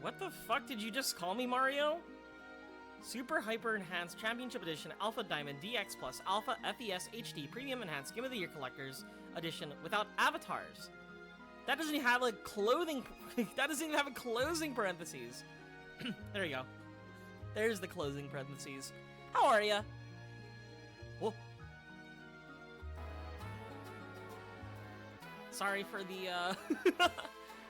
What the fuck did you just call me, Mario? Super Hyper Enhanced Championship Edition Alpha Diamond DX Plus Alpha FES HD Premium Enhanced Game of the Year Collector's Edition without avatars. That doesn't even have a clothing. That doesn't even have a closing parentheses. There you go. There's the closing parentheses. How are ya? Whoa. Sorry for the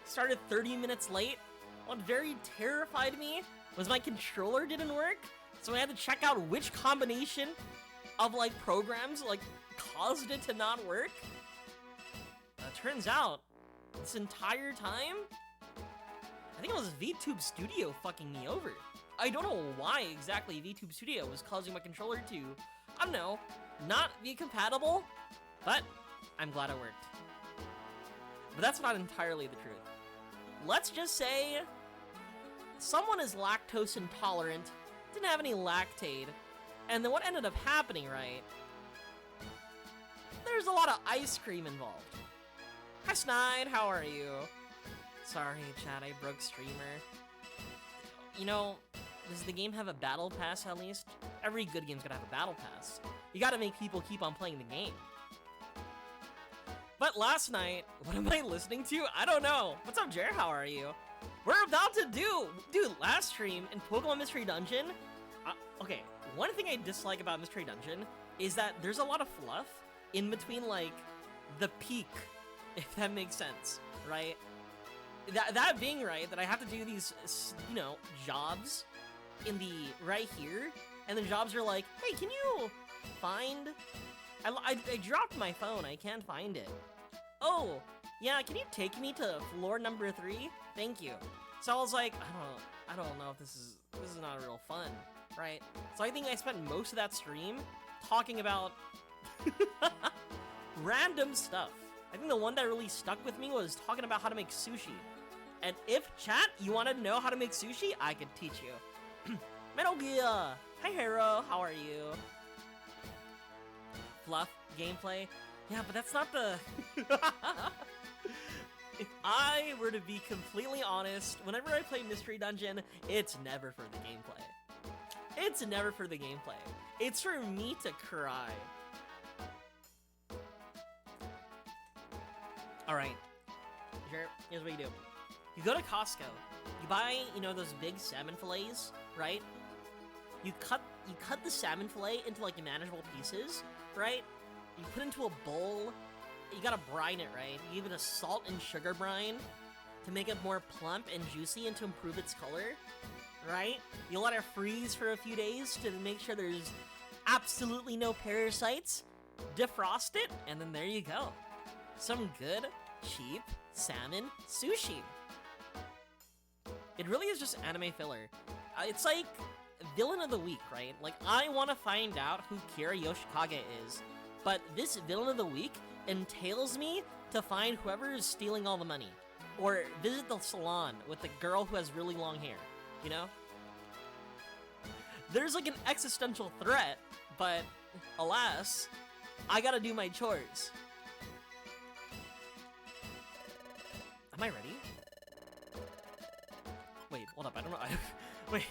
started 30 minutes late. What very terrified me was my controller didn't work, so I had to check out which combination of like programs like caused it to not work. Turns out this entire time, I think it was VTube Studio fucking me over. I don't know why exactly VTube Studio was causing my controller to, I don't know, not be compatible, but I'm glad it worked. But that's not entirely the truth. Let's just say someone is lactose intolerant, didn't have any lactate, and then what ended up happening, right? There's a lot of ice cream involved. Hi Snide, how are you? Sorry, chat, I broke streamer. You know, does the game have a battle pass at least? Every good game's gonna have a battle pass. You gotta make people keep on playing the game. But last night, what am I listening to? I don't know. What's up, Jer? How are you? We're about to do, dude, last stream in Pokemon Mystery Dungeon. Okay, one thing I dislike about Mystery Dungeon is that there's a lot of fluff in between, like, the peak, if that makes sense, right? That being right, that I have to do these, you know, jobs in the, right here, and the jobs are like, hey, can you find, I dropped my phone, I can't find it. Oh, yeah, can you take me to floor number 3? Thank you. So I was like, I don't know if this is not real fun, right? So I think I spent most of that stream talking about random stuff. I think the one that really stuck with me was talking about how to make sushi. And if, chat, you want to know how to make sushi, I could teach you. Metal Gear! Hi, Hero, how are you? Fluff, gameplay? Yeah, but that's not the... If I were to be completely honest, whenever I play Mystery Dungeon, it's never for the gameplay. It's never for the gameplay. It's for me to cry. Alright. Here's what you do. You go to Costco. You buy, you know, those big salmon fillets, right? You cut the salmon fillet into, like, manageable pieces, right? You put it into a bowl. You gotta brine it, right? You give it a salt and sugar brine to make it more plump and juicy and to improve its color, right? You let it freeze for a few days to make sure there's absolutely no parasites. Defrost it, and then there you go. Some good, cheap salmon sushi. It really is just anime filler. It's like villain of the week, right? Like, I want to find out who Kira Yoshikage is, but this villain of the week entails me to find whoever is stealing all the money, or visit the salon with the girl who has really long hair, you know? There's like an existential threat, but alas, I gotta do my chores. Am I ready? Wait, hold up, I don't know. Wait.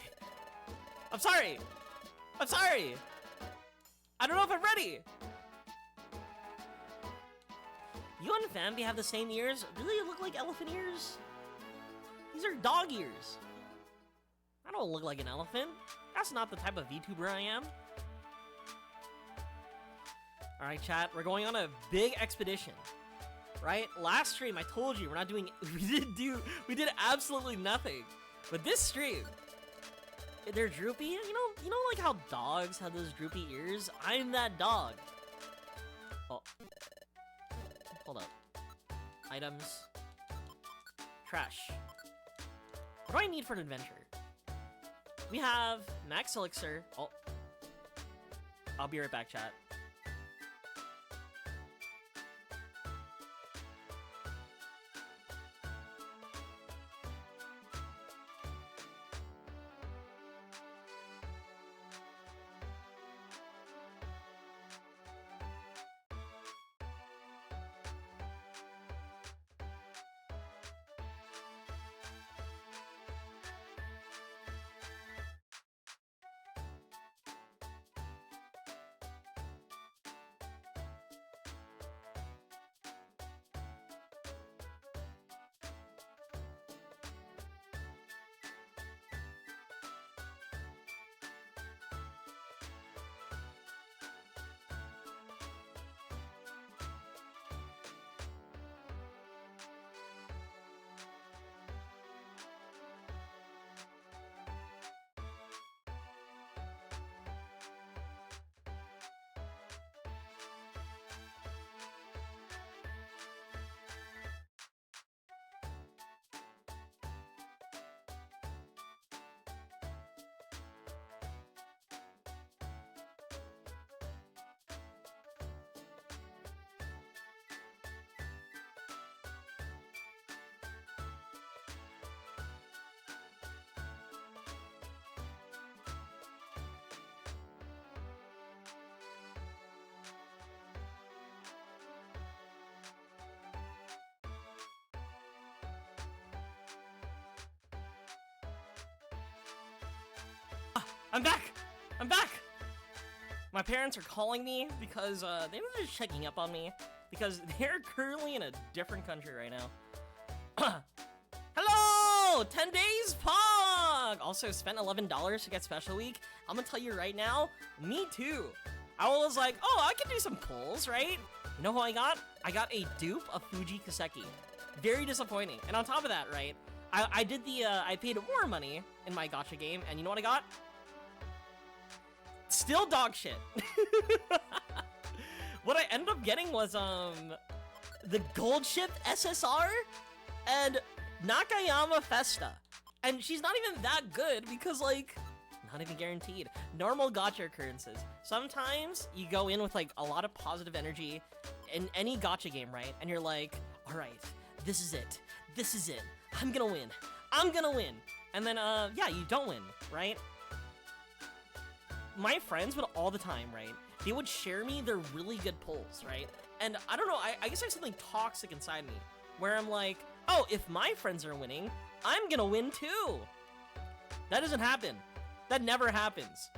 I'm sorry! I'm sorry! I don't know if I'm ready! You and Famby have the same ears? Really look like elephant ears? These are dog ears. I don't look like an elephant. That's not the type of VTuber I am. Alright, chat, we're going on a big expedition. Right? Last stream, I told you, we're not doing... We did absolutely nothing. But this stream, they're droopy. You know like how dogs have those droopy ears? I'm that dog. Oh. Hold up. Items. Trash. What do I need for an adventure? We have Max Elixir. Oh. I'll be right back, chat. I'm back! I'm back! My parents are calling me because they're just checking up on me because they're currently in a different country right now. Hello! 10 days Pog! Also spent $11 to get Special Week. I'm gonna tell you right now, me too. I was like, oh, I can do some pulls, right? You know who I got? I got a dupe of Fuji Kaseki. Very disappointing. And on top of that, right, I did the, I paid more money in my gacha game, and you know what I got? Still dog shit. What I ended up getting was, the Gold Ship SSR and Nakayama Festa. And she's not even that good because, like, not even guaranteed. Normal gacha occurrences. Sometimes you go in with, like, a lot of positive energy in any gacha game, right? And you're like, alright, this is it. This is it. I'm gonna win. I'm gonna win. And then, yeah, you don't win, right? My friends would all the time, right? They would share me their really good pulls, right? And I don't know, I guess I have something toxic inside me where I'm like, oh, if my friends are winning, I'm gonna win too. That doesn't happen. That never happens.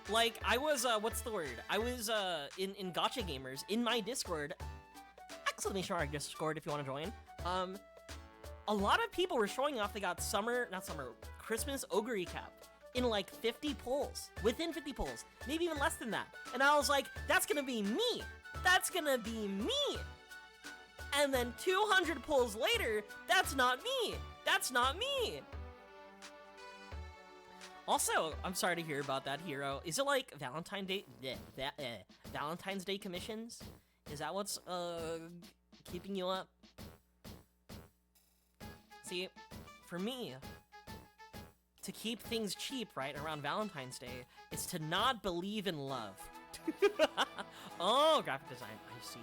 Like, I was, what's the word? I was, in Gacha Gamers, in my Discord, ! Discord if you want to join, a lot of people were showing off they got Christmas Ogre Recap in like 50 pulls, within 50 pulls, maybe even less than that. And I was like, that's gonna be me. That's gonna be me. And then 200 pulls later, that's not me. That's not me. Also, I'm sorry to hear about that, Hero. Is it like Valentine's Day? Valentine's Day commissions? Is that what's keeping you up? See, for me, to keep things cheap, right, around Valentine's Day, is to not believe in love. Oh, graphic design, I see.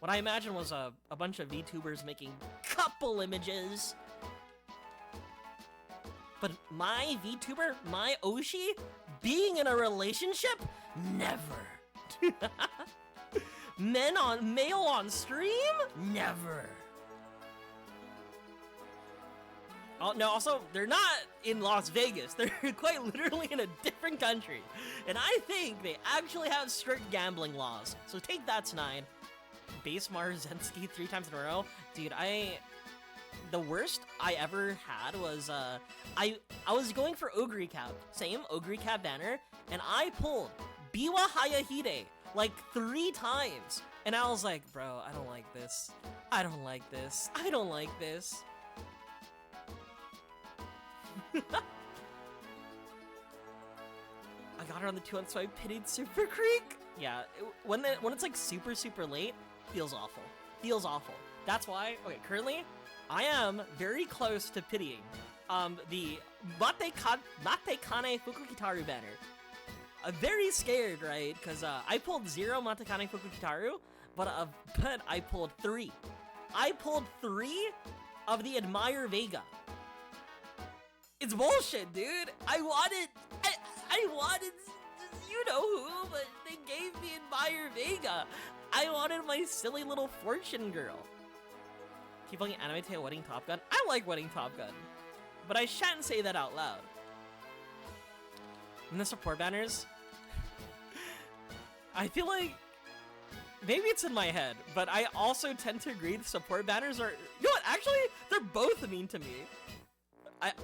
What I imagined was a bunch of VTubers making couple images. But my VTuber, my Oshi, being in a relationship? Never. Male on stream? Never. Oh, no, also, they're not in Las Vegas. They're quite literally in a different country. And I think they actually have strict gambling laws. So take that tonight. Base Mars Zensky 3 times in a row. Dude, the worst I ever had was, I was going for Ogre Recap. Same Ogre Recap banner. And I pulled Biwa Hayahide like 3 times. And I was like, bro, I don't like this. I don't like this. I don't like this. I got her on the 200, so I pitied Super Creek. Yeah, when it's like super late, feels awful. Feels awful. That's why, okay, currently, I am very close to pitying the Mate Kane Fukukitaru banner. I'm very scared, right? Because I pulled 0 Mate Kane Fukukitaru, but I pulled 3. I pulled 3 of the Admire Vega. It's bullshit, dude. I wanted, you know who, but they gave me Admire Vega. I wanted my silly little fortune girl. Keep playing Anime Tail Wedding Top Gun. I like Wedding Top Gun, but I shan't say that out loud. And the support banners, I feel like, maybe it's in my head, but I also tend to agree the support banners are, you know what, actually, they're both mean to me.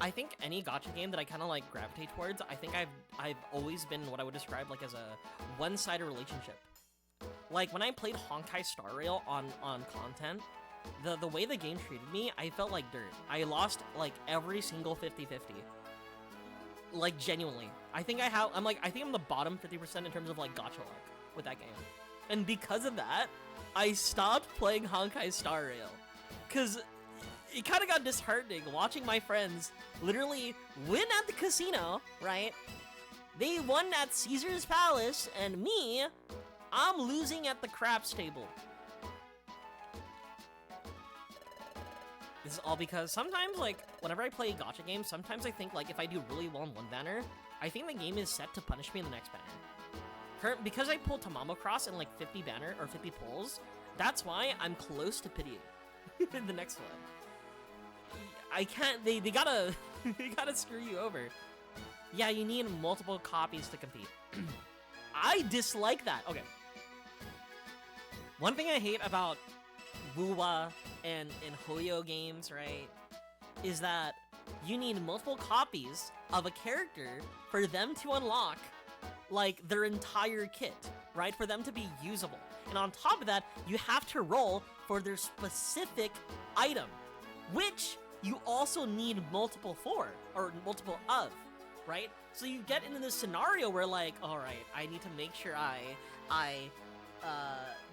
I think any gacha game that I kind of like gravitate towards, I think I've always been what I would describe like as a one-sided relationship. Like when I played Honkai Star Rail on content, the way the game treated me, I felt like dirt. I lost like every single 50-50. Like genuinely. I think I'm the bottom 50% in terms of like gacha luck with that game. And because of that, I stopped playing Honkai Star Rail. Cause it kind of got disheartening watching my friends literally win at the casino, right? They won at Caesar's Palace, and me, I'm losing at the craps table. This is all because sometimes, like, whenever I play gacha games, sometimes I think, like, if I do really well in one banner, I think the game is set to punish me in the next banner. Because I pulled Tamamo Cross in, like, 50 banner, or 50 pulls, that's why I'm close to pitying in the next one. I can't. They gotta they gotta screw you over. Yeah, you need multiple copies to compete. I dislike that. Okay. One thing I hate about Wuwa and Hoyo games, right, is that you need multiple copies of a character for them to unlock, like, their entire kit, right, for them to be usable. And on top of that, you have to roll for their specific item, which you also need multiple for, or multiple of, right? So you get into this scenario where, like, all right, I need to make sure I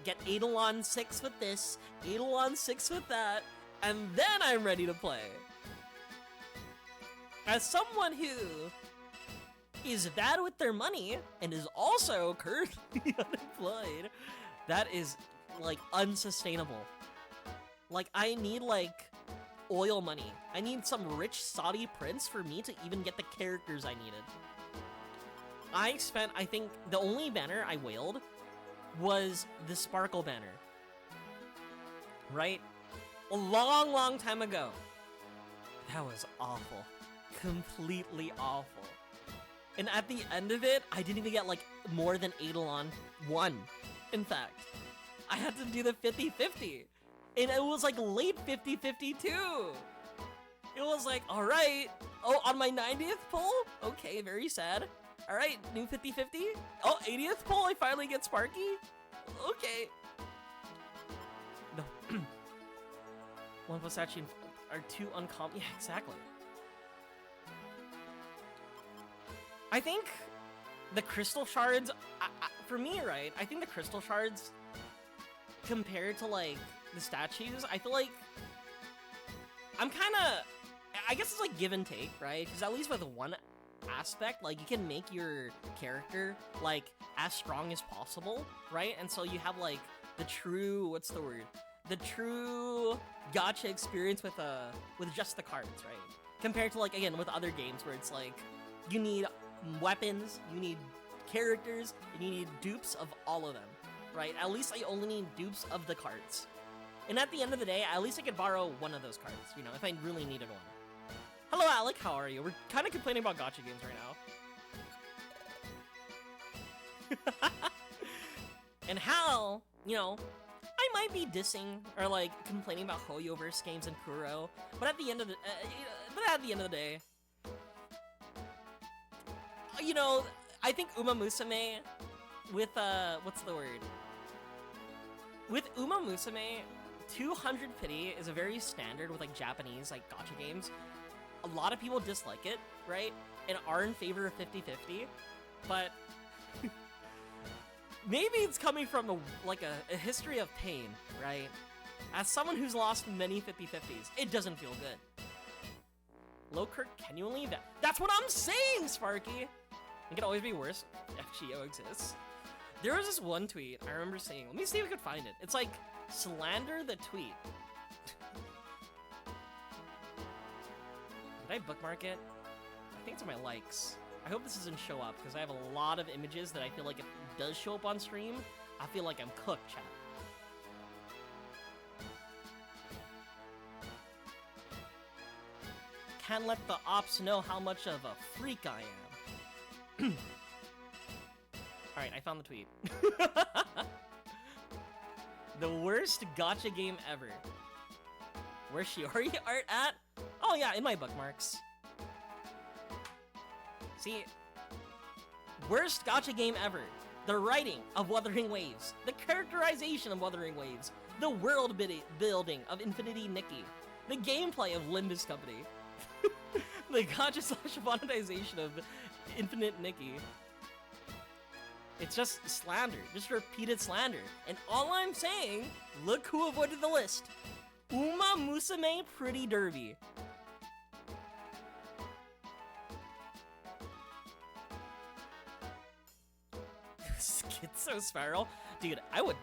get Eidolon 6 with this, Eidolon 6 with that, and then I'm ready to play. As someone who is bad with their money and is also currently unemployed, that is, like, unsustainable. Like, I need, like, oil money. I need some rich Saudi prince for me to even get the characters I needed. I spent, I think, the only banner I whaled was the Sparkle banner. Right? A long, long time ago. That was awful. Completely awful. And at the end of it, I didn't even get, like, more than Eidolon 1. In fact, I had to do the 50-50. And it was, like, late 50-50 too. It was like, alright. Oh, on my 90th pull? Okay, very sad. Alright, new 50-50. Oh, 80th pull, I finally get Sparky? Okay. No. One plus actually are two uncommon. Yeah, exactly. I think the crystal shards, for me, right, I think the crystal shards, compared to, like, the statues, I feel like I'm kind of, I guess it's like give and take, right? Because at least with one aspect, like, you can make your character, like, as strong as possible, right? And so you have, like, the true, what's the word? The true gacha experience with just the cards, right? Compared to, like, again, with other games where it's like, you need weapons, you need characters, and you need dupes of all of them, right? At least I only need dupes of the cards. And at the end of the day, at least I could borrow one of those cards, you know, if I really needed one. Hello, Alec, how are you? We're kind of complaining about gacha games right now. And how, you know, I might be dissing or, like, complaining about Hoyoverse games and Kuro, but at the end of the day, you know, I think Uma Musume with, what's the word? With Uma Musume, 200 pity is a very standard with, like, Japanese, like, gacha games. A lot of people dislike it, right? And are in favor of 50-50, but maybe it's coming from, a history of pain, right? As someone who's lost many 50-50s, it doesn't feel good. Lowkirk genuinely? That's what I'm saying, Sparky! It could always be worse. FGO exists. There was this one tweet I remember seeing. Let me see if we could find it. It's like, slander the tweet. Did I bookmark it? I think it's on my likes. I hope this doesn't show up, because I have a lot of images that I feel like if it does show up on stream, I feel like I'm cooked, chat. Can't let the ops know how much of a freak I am. Alright, I found the tweet. The worst gacha game ever. Where's Shiori art at? Oh yeah, in my bookmarks. See, worst gacha game ever. The writing of Wuthering Waves. The characterization of Wuthering Waves. The world building of Infinity Nikki. The gameplay of Limbus Company. The gacha / monetization of Infinite Nikki. It's just slander, just repeated slander. And all I'm saying, look who avoided the list. Uma Musume Pretty Derby. Schizo Spiral? Dude, I would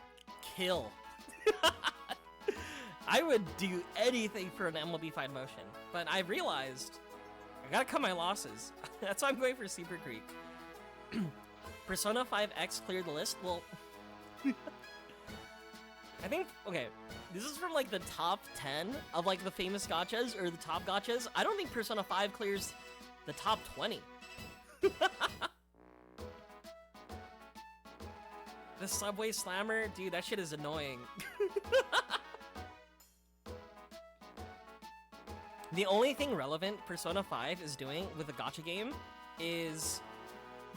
kill. I would do anything for an MLB Fight Motion. But I've realized I gotta cut my losses. That's why I'm going for Super Creek. Persona 5X cleared the list? Well, I think, okay, This is from like the top 10 of like the famous gachas or the top gachas. I don't think Persona 5 clears the top 20. The Subway Slammer, dude, that shit is annoying. The only thing relevant Persona 5 is doing with a gacha game is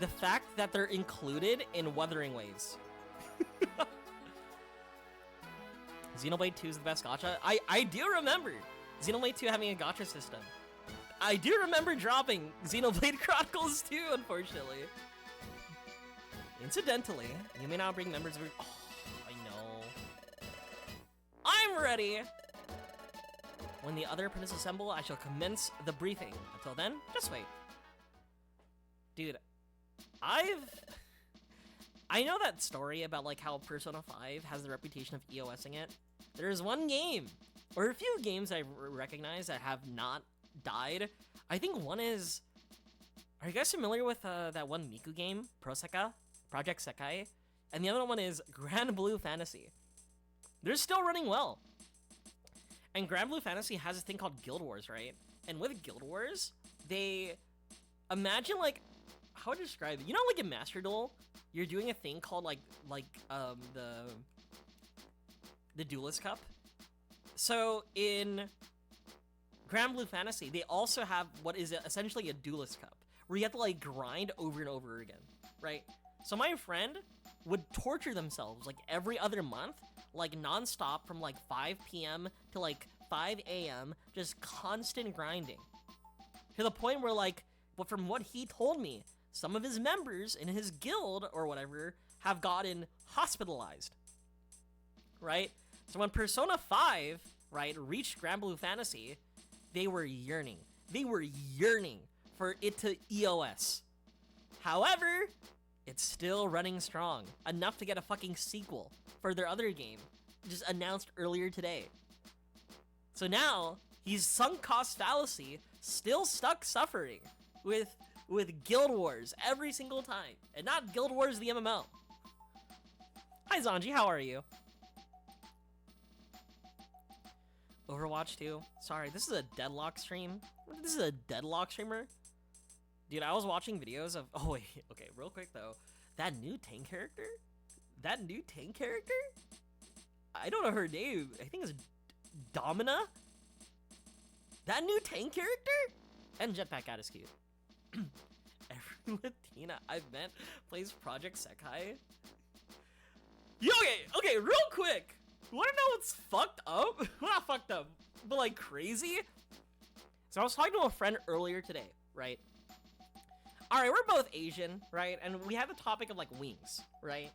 the fact that they're included in Wuthering Waves. Xenoblade 2 is the best gacha. I do remember Xenoblade 2 having a gacha system. I do remember dropping Xenoblade Chronicles 2, unfortunately. Incidentally, you may now bring members of... Oh, I know. I'm ready! When the other apprentices assemble, I shall commence the briefing. Until then, just wait. Dude, I know that story about like how Persona 5 has the reputation of EOSing it. There's one game, or a few games I recognize that have not died. I think one is... Are you guys familiar with that one Miku game, Project Sekai? And the other one is Grand Blue Fantasy. They're still running well. And Grand Blue Fantasy has this thing called Guild Wars, right? And with Guild Wars, they... Imagine, like... How would I describe it? You know, like in Master Duel, you're doing a thing called, the Duelist Cup? So, in Grand Blue Fantasy, they also have what is essentially a Duelist Cup, where you have to, like, grind over and over again, right? So my friend would torture themselves, like, every other month, like, non-stop from, like, 5 p.m. to, like, 5 a.m., just constant grinding. To the point where, like, but from what he told me, some of his members in his guild, or whatever, have gotten hospitalized, right? So when Persona 5, right, reached Grand Blue Fantasy, they were yearning. They were yearning for it to EOS. However, it's still running strong, enough to get a fucking sequel for their other game, just announced earlier today. So now, he's sunk cost fallacy, still stuck suffering with Guild Wars every single time, and not Guild Wars the MMO. Hi Zanji, how are you? Overwatch 2. Sorry, this is a deadlock stream. This is a deadlock streamer. Dude, I was watching videos of... Oh wait, okay, real quick though. That new tank character? I don't know her name. I think it's Domina? That new tank character? And Jetpack Cat is cute. Every Latina I've met plays Project Sekai. Yo, okay, real quick. Wanna know what's fucked up? Well, not fucked up, but like crazy? So I was talking to a friend earlier today, right? Alright, we're both Asian, right? And we had the topic of like wings, right?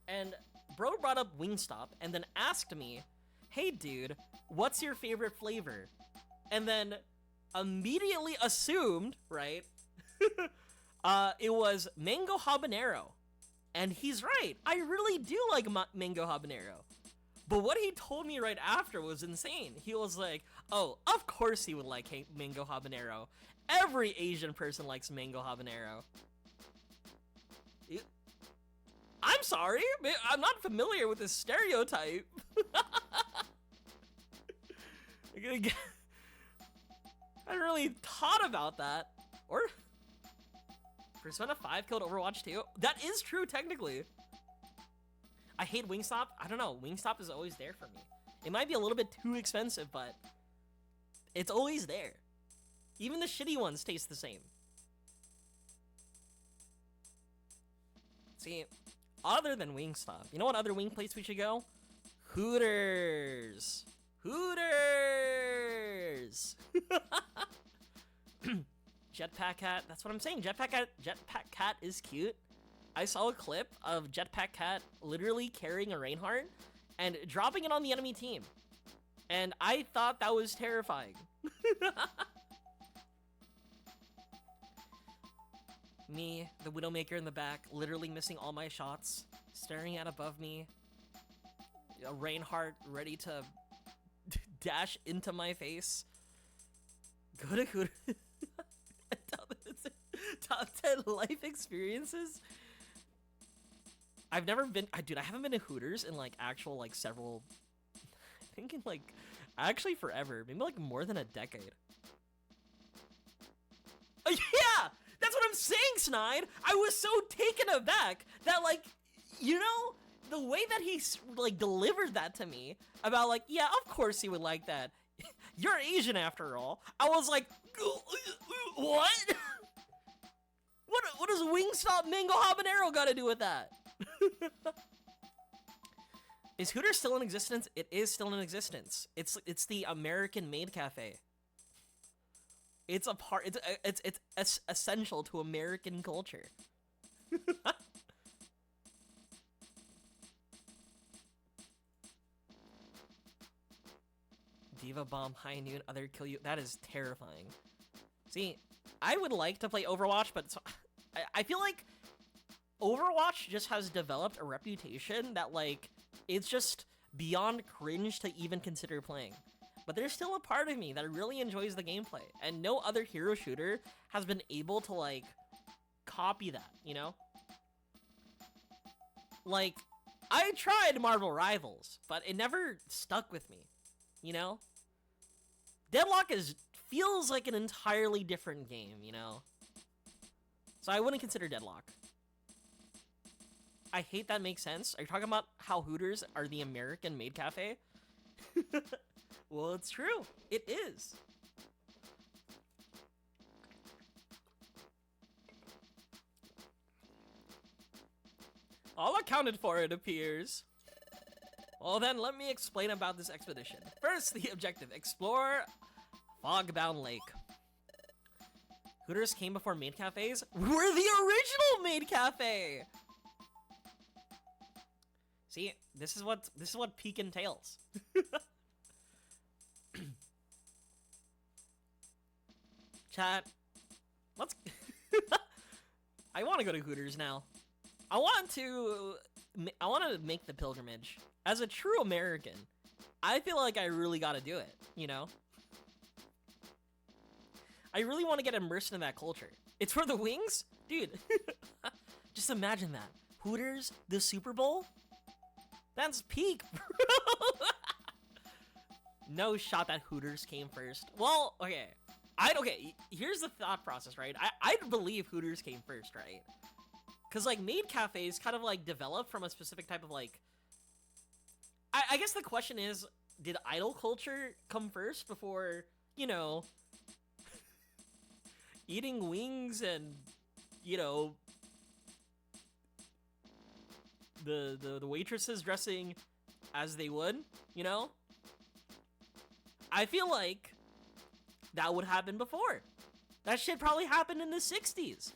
And bro brought up Wingstop and then asked me, hey dude, what's your favorite flavor? And then immediately assumed, right? It was mango habanero. And he's right. I really do like mango habanero. But what he told me right after was insane. He was like, oh, of course he would like mango habanero. Every Asian person likes mango habanero. I'm sorry, I'm not familiar with this stereotype. I hadn't really thought about that. Or Persona 5 killed Overwatch 2? That is true, technically. I hate Wingstop. I don't know. Wingstop is always there for me. It might be a little bit too expensive, but it's always there. Even the shitty ones taste the same. See, other than Wingstop, you know what other wing place we should go? Hooters. Hooters. Jetpack Cat. That's what I'm saying. Jetpack Cat is cute. I saw a clip of Jetpack Cat literally carrying a Reinhardt and dropping it on the enemy team. And I thought that was terrifying. Me, the Widowmaker in the back, literally missing all my shots, staring at above me, a Reinhardt ready to dash into my face. Go to Hooters. Top 10 life experiences. I've never been, dude, I haven't been to Hooters in like actual like several thinking like actually forever, maybe like more than a decade. Yeah, that's what I'm saying, Snide. I was so taken aback that like, you know, the way that he like delivered that to me about like, yeah, of course he would like that. You're Asian after all. I was like, what? What does Wingstop Mango Habanero got to do with that? Is Hooters still in existence? It is still in existence. It's the American-made cafe. It's a part. It's essential to American culture. Diva Bomb, High Noon, Other Kill You. That is terrifying. See, I would like to play Overwatch, but I feel like Overwatch just has developed a reputation that, like, it's just beyond cringe to even consider playing. But there's still a part of me that really enjoys the gameplay, and no other hero shooter has been able to, like, copy that, you know? Like, I tried Marvel Rivals, but it never stuck with me, you know? Deadlock feels like an entirely different game, you know? So I wouldn't consider Deadlock. I hate that makes sense. Are you talking about how Hooters are the American-made cafe? Well, it's true. It is. All accounted for, it appears. Well then, let me explain about this expedition. First, the objective. Explore Fogbound Lake. Hooters came before maid cafes. We're the original maid cafe! See, this is what peak entails. Chat, let's... I want to go to Hooters now. I want to make the pilgrimage. As a true American, I feel like I really got to do it, you know? I really want to get immersed in that culture. It's for the wings? Dude, just imagine that. Hooters, the Super Bowl? That's peak, bro. No shot that Hooters came first. Well, okay. Okay, here's the thought process, right? I'd believe Hooters came first, right? Because, like, maid cafes kind of, like, developed from a specific type of, like... I guess the question is, did idol culture come first before, you know... eating wings and, you know... the waitresses dressing as they would, you know? I feel like that would happen before. That shit probably happened in the 60s.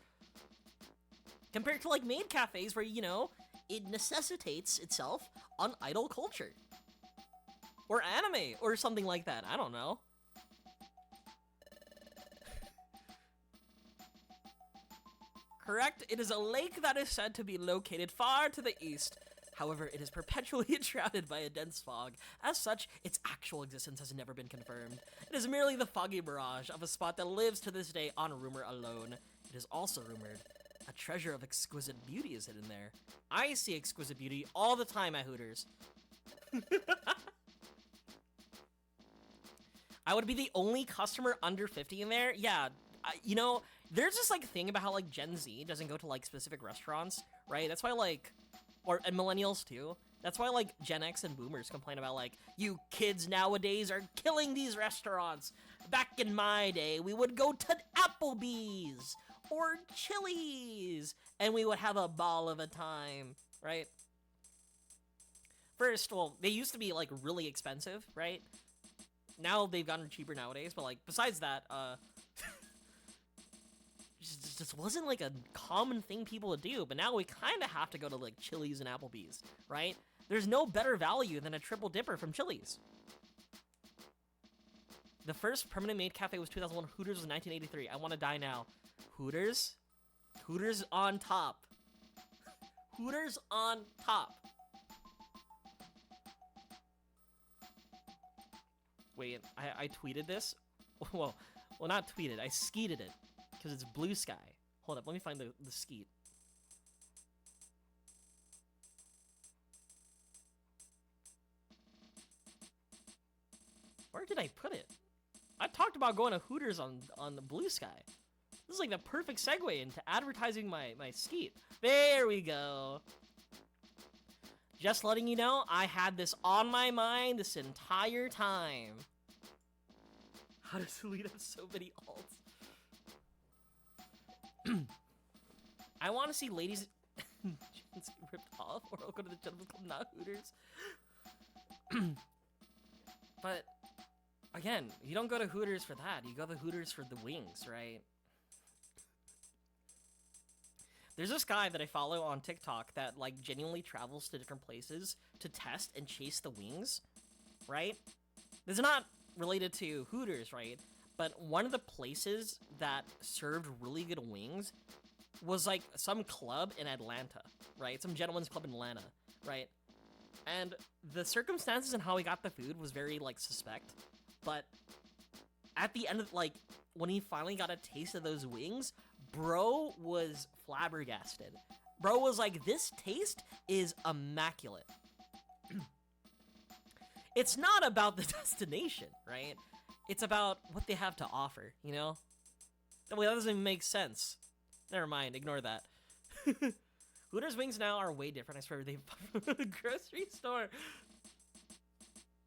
Compared to, like, maid cafes where, you know, it necessitates itself on idol culture. Or anime, or something like that. I don't know. Correct, it is a lake that is said to be located far to the east. However, it is perpetually shrouded by a dense fog. As such, its actual existence has never been confirmed. It is merely the foggy mirage of a spot that lives to this day on rumor alone. It is also rumored a treasure of exquisite beauty is hidden there. I see exquisite beauty all the time at Hooters. I would be the only customer under 50 in there? Yeah, you know, there's this, like, thing about how, like, Gen Z doesn't go to, like, specific restaurants, right? That's why, like... and millennials too. That's why, like, Gen X and boomers complain about, like, you kids nowadays are killing these restaurants. Back in my day, we would go to Applebee's or Chili's, and we would have a ball of a time, right? First, well, they used to be, like, really expensive, right? Now they've gotten cheaper nowadays, but, like, besides that, just wasn't, like, a common thing people would do, but now we kind of have to go to, like, Chili's and Applebee's, right? There's no better value than a triple dipper from Chili's. The first permanent maid cafe was 2001. Hooters was 1983. I want to die now. Hooters? Hooters on top. Hooters on top. Wait, I tweeted this? Well, not tweeted. I skeeted it. Because it's blue sky. Hold up, let me find the skeet. Where did I put it? I talked about going to Hooters on the Blue Sky. This is like the perfect segue into advertising my skeet. There we go. Just letting you know, I had this on my mind this entire time. How does Elite have so many alts? I want to see ladies get ripped off, or I'll go to the gentleman's club, not Hooters. But again, you don't go to Hooters for that. You go to Hooters for the wings, right? There's this guy that I follow on TikTok that like genuinely travels to different places to test and chase the wings, right? This is not related to Hooters, right? But one of the places that served really good wings was like some club in Atlanta, right? Some gentleman's club in Atlanta, right? And the circumstances and how he got the food was very like suspect, but at the end of like when he finally got a taste of those wings, bro was flabbergasted. Bro was like, this taste is immaculate. It's not about the destination, right? It's about what they have to offer, you know? That doesn't even make sense. Never mind, ignore that. Hooters wings now are way different. I swear they from the grocery store.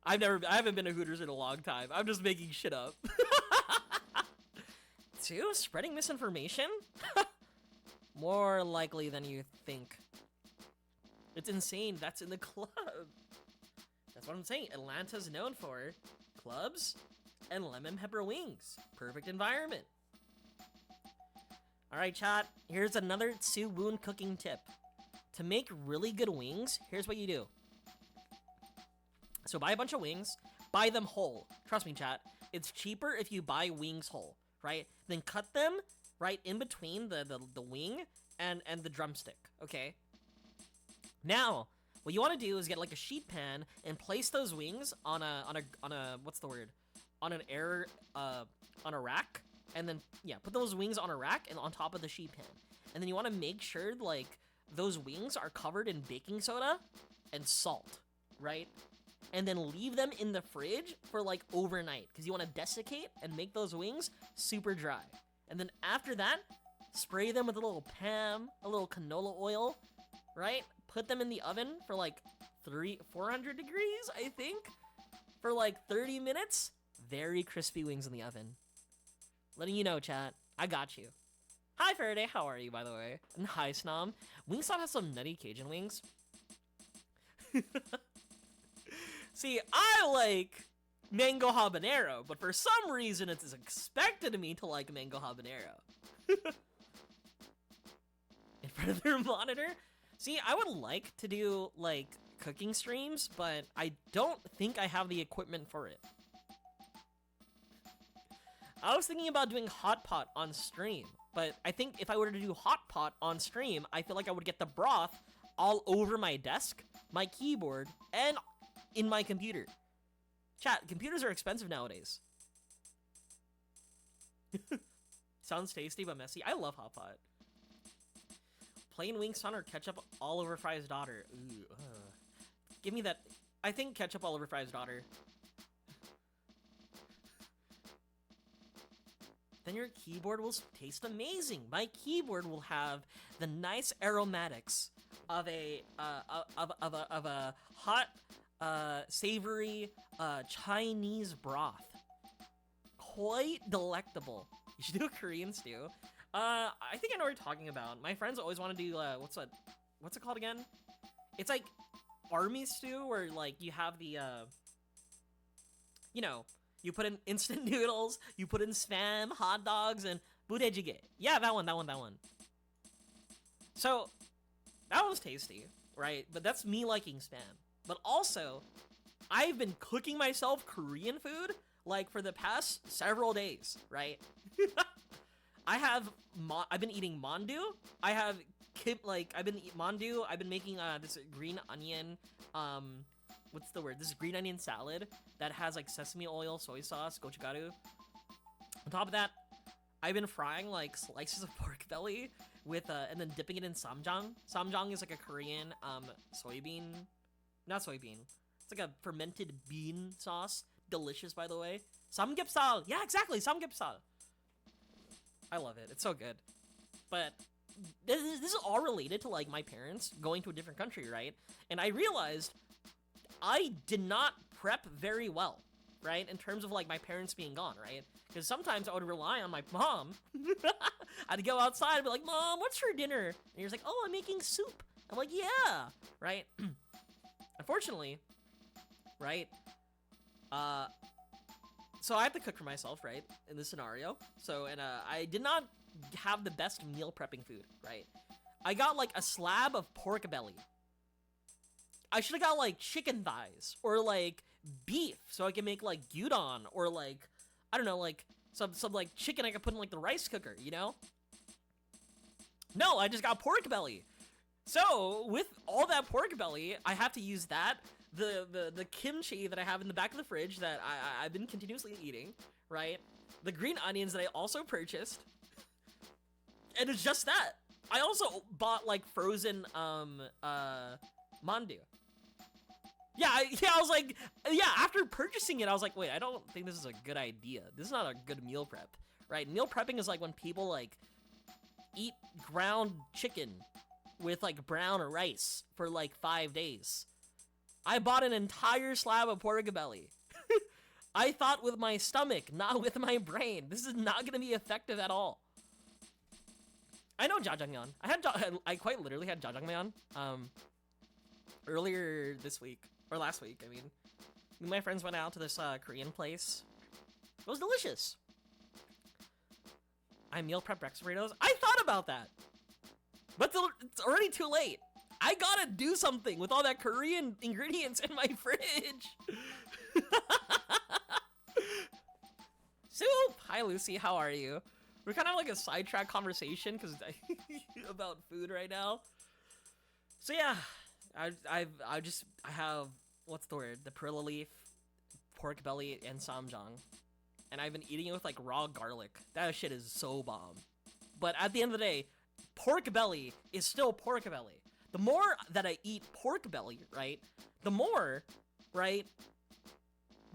I haven't been to Hooters in a long time. I'm just making shit up. 2, spreading misinformation? More likely than you think. It's insane. That's in the club. That's what I'm saying. Atlanta's known for clubs and lemon pepper wings. Perfect environment. All right, chat. Here's another Suwon cooking tip. To make really good wings, here's what you do. So buy a bunch of wings, buy them whole. Trust me, chat. It's cheaper if you buy wings whole, right? Then cut them right in between the wing and the drumstick, okay? Now, what you want to do is get like a sheet pan and place those wings on a what's the word? On a rack, and then yeah, put those wings on a rack and on top of the sheet pan. And then you want to make sure like those wings are covered in baking soda and salt, right? And then leave them in the fridge for like overnight because you want to desiccate and make those wings super dry. And then after that, spray them with a little Pam, a little canola oil, right? Put them in the oven for like 400 degrees, I think, for like 30 minutes. Very crispy wings in the oven. Letting you know, chat. I got you. Hi, Faraday. How are you, by the way? And hi, Snom. Wingstop has some nutty Cajun wings. See, I like mango habanero, but for some reason it's expected of me to like mango habanero. In front of their monitor? See, I would like to do, like, cooking streams, but I don't think I have the equipment for it. I was thinking about doing hot pot on stream, but I think if I were to do hot pot on stream, I feel like I would get the broth all over my desk, my keyboard, and in my computer. Chat, computers are expensive nowadays. Sounds tasty but messy. I love hot pot. Plain wing son or ketchup all over fries daughter. Ooh, give me that. I think ketchup all over fries daughter. Then your keyboard will taste amazing. My keyboard will have the nice aromatics of a hot, savory Chinese broth. Quite delectable. You should do a Korean stew. I think I know what you're talking about. My friends always want to do what's it called again? It's like army stew where like you have the you know, you put in instant noodles, you put in spam, hot dogs, and budae-jjigae. Yeah, that one. So, that was tasty, right? But that's me liking spam. But also, I've been cooking myself Korean food, like, for the past several days, right? I've been eating mandu. I've been eating mandu. I've been making this green onion, what's the word? This green onion salad that has like sesame oil, soy sauce, gochugaru. On top of that, I've been frying like slices of pork belly with and then dipping it in samjang. Samjang is like a Korean not soybean. It's like a fermented bean sauce delicious, by the way. Samgyeopsal. Yeah, exactly. Samgyeopsal. I love it. It's so good. But this is all related to like my parents going to a different country, right? And I realized I did not prep very well, right? In terms of like my parents being gone, right? Because sometimes I would rely on my mom. I'd go outside and be like, Mom, what's for dinner? And you're like, oh, I'm making soup. I'm like, yeah, right? Unfortunately, right? So I have to cook for myself, right? In this scenario. So, and I did not have the best meal prepping food, right? I got like a slab of pork belly. I should have got like chicken thighs or like beef so I can make like gyudon or like, I don't know, like some like chicken I could put in like the rice cooker, you know? No, I just got pork belly. So with all that pork belly, I have to use that, the kimchi that I have in the back of the fridge that I've been continuously eating, right? The green onions that I also purchased. And it's just that. I also bought like frozen mandu. Yeah, I was like, yeah, after purchasing it, I was like, wait, I don't think this is a good idea. This is not a good meal prep, right? Meal prepping is like when people like eat ground chicken with like brown rice for like 5 days. I bought an entire slab of pork belly. I thought with my stomach, not with my brain. This is not gonna be effective at all. I know jjajangmyeon. I quite literally had jjajangmyeon earlier this week. Or last week, I mean. Me and my friends went out to this Korean place. It was delicious. I meal prep breakfast burritos. I thought about that. But it's already too late. I gotta do something with all that Korean ingredients in my fridge. Soup! Hi, Lucy. How are you? We're kind of like a sidetrack conversation because about food right now. So yeah, I have, what's the word? The perilla leaf, pork belly, and samjang. And I've been eating it with like raw garlic. That shit is so bomb. But at the end of the day, pork belly is still pork belly. The more that I eat pork belly, right, the more, right,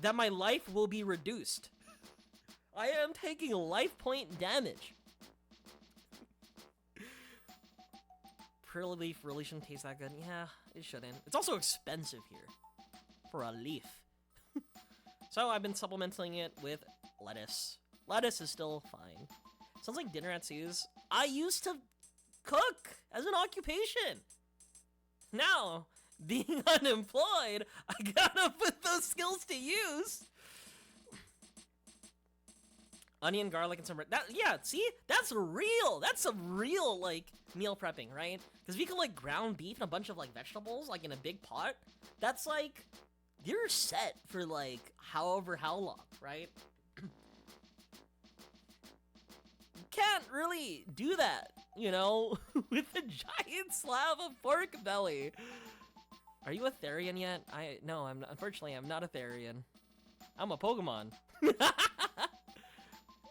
that my life will be reduced. I am taking life point damage. Perilla leaf really shouldn't taste that good. Yeah, it shouldn't. It's also expensive here for a leaf. So I've been supplementing it with lettuce. Lettuce is still fine. Sounds like dinner at Sue's. I used to cook as an occupation. Now, being unemployed, I gotta put those skills to use. Onion, garlic, and some yeah, see? That's real. That's a real, like, meal prepping, right? Because if you can, like, ground beef and a bunch of, like, vegetables, like, in a big pot, that's, like, you're set for, like, however how long, right? You can't really do that, you know, with a giant slab of pork belly. Are you a Therian yet? No, unfortunately, I'm not a Therian. I'm a Pokemon.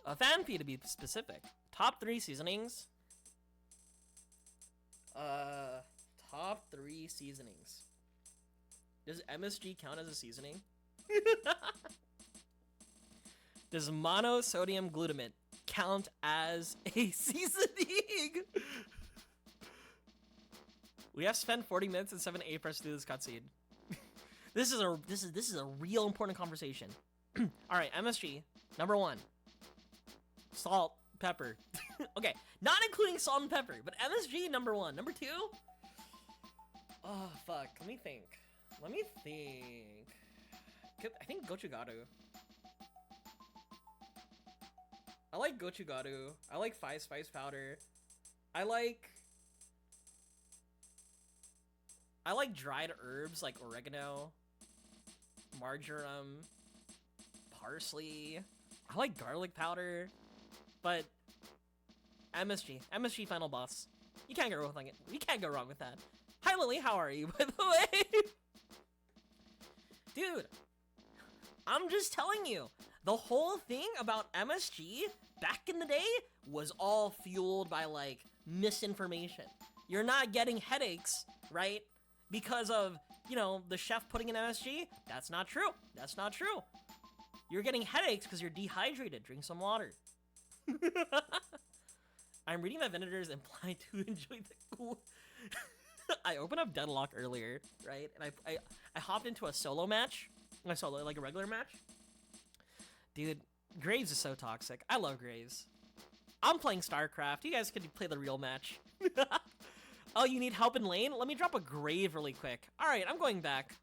A Fanpy to be specific. Top 3 seasonings. Top 3 seasonings. Does MSG count as a seasoning? Does monosodium glutamate count as a seasoning? We have spent 40 minutes and 7-8 for us to do this cutscene. This is a real important conversation. All right, MSG number 1. Salt, pepper. Okay, not including salt and pepper, but MSG number 1. Number 2? Oh, fuck. Let me think. I think gochugaru. I like gochugaru. I like spice powder. I like dried herbs like oregano, marjoram, parsley. I like garlic powder. But MSG final boss. You can't go wrong with it. You can't go wrong with that. Hi Lily, how are you, by the way? Dude, I'm just telling you, the whole thing about MSG back in the day was all fueled by like misinformation. You're not getting headaches, right? Because of, you know, the chef putting in MSG? That's not true. That's not true. You're getting headaches because you're dehydrated. Drink some water. I'm reading that Venators imply to enjoy the cool. I opened up Deadlock earlier, right? And I hopped into a solo match. I saw like a regular match. Dude, Graves is so toxic. I love Graves. I'm playing StarCraft. You guys can play the real match. Oh, you need help in lane? Let me drop a grave really quick. All right, I'm going back.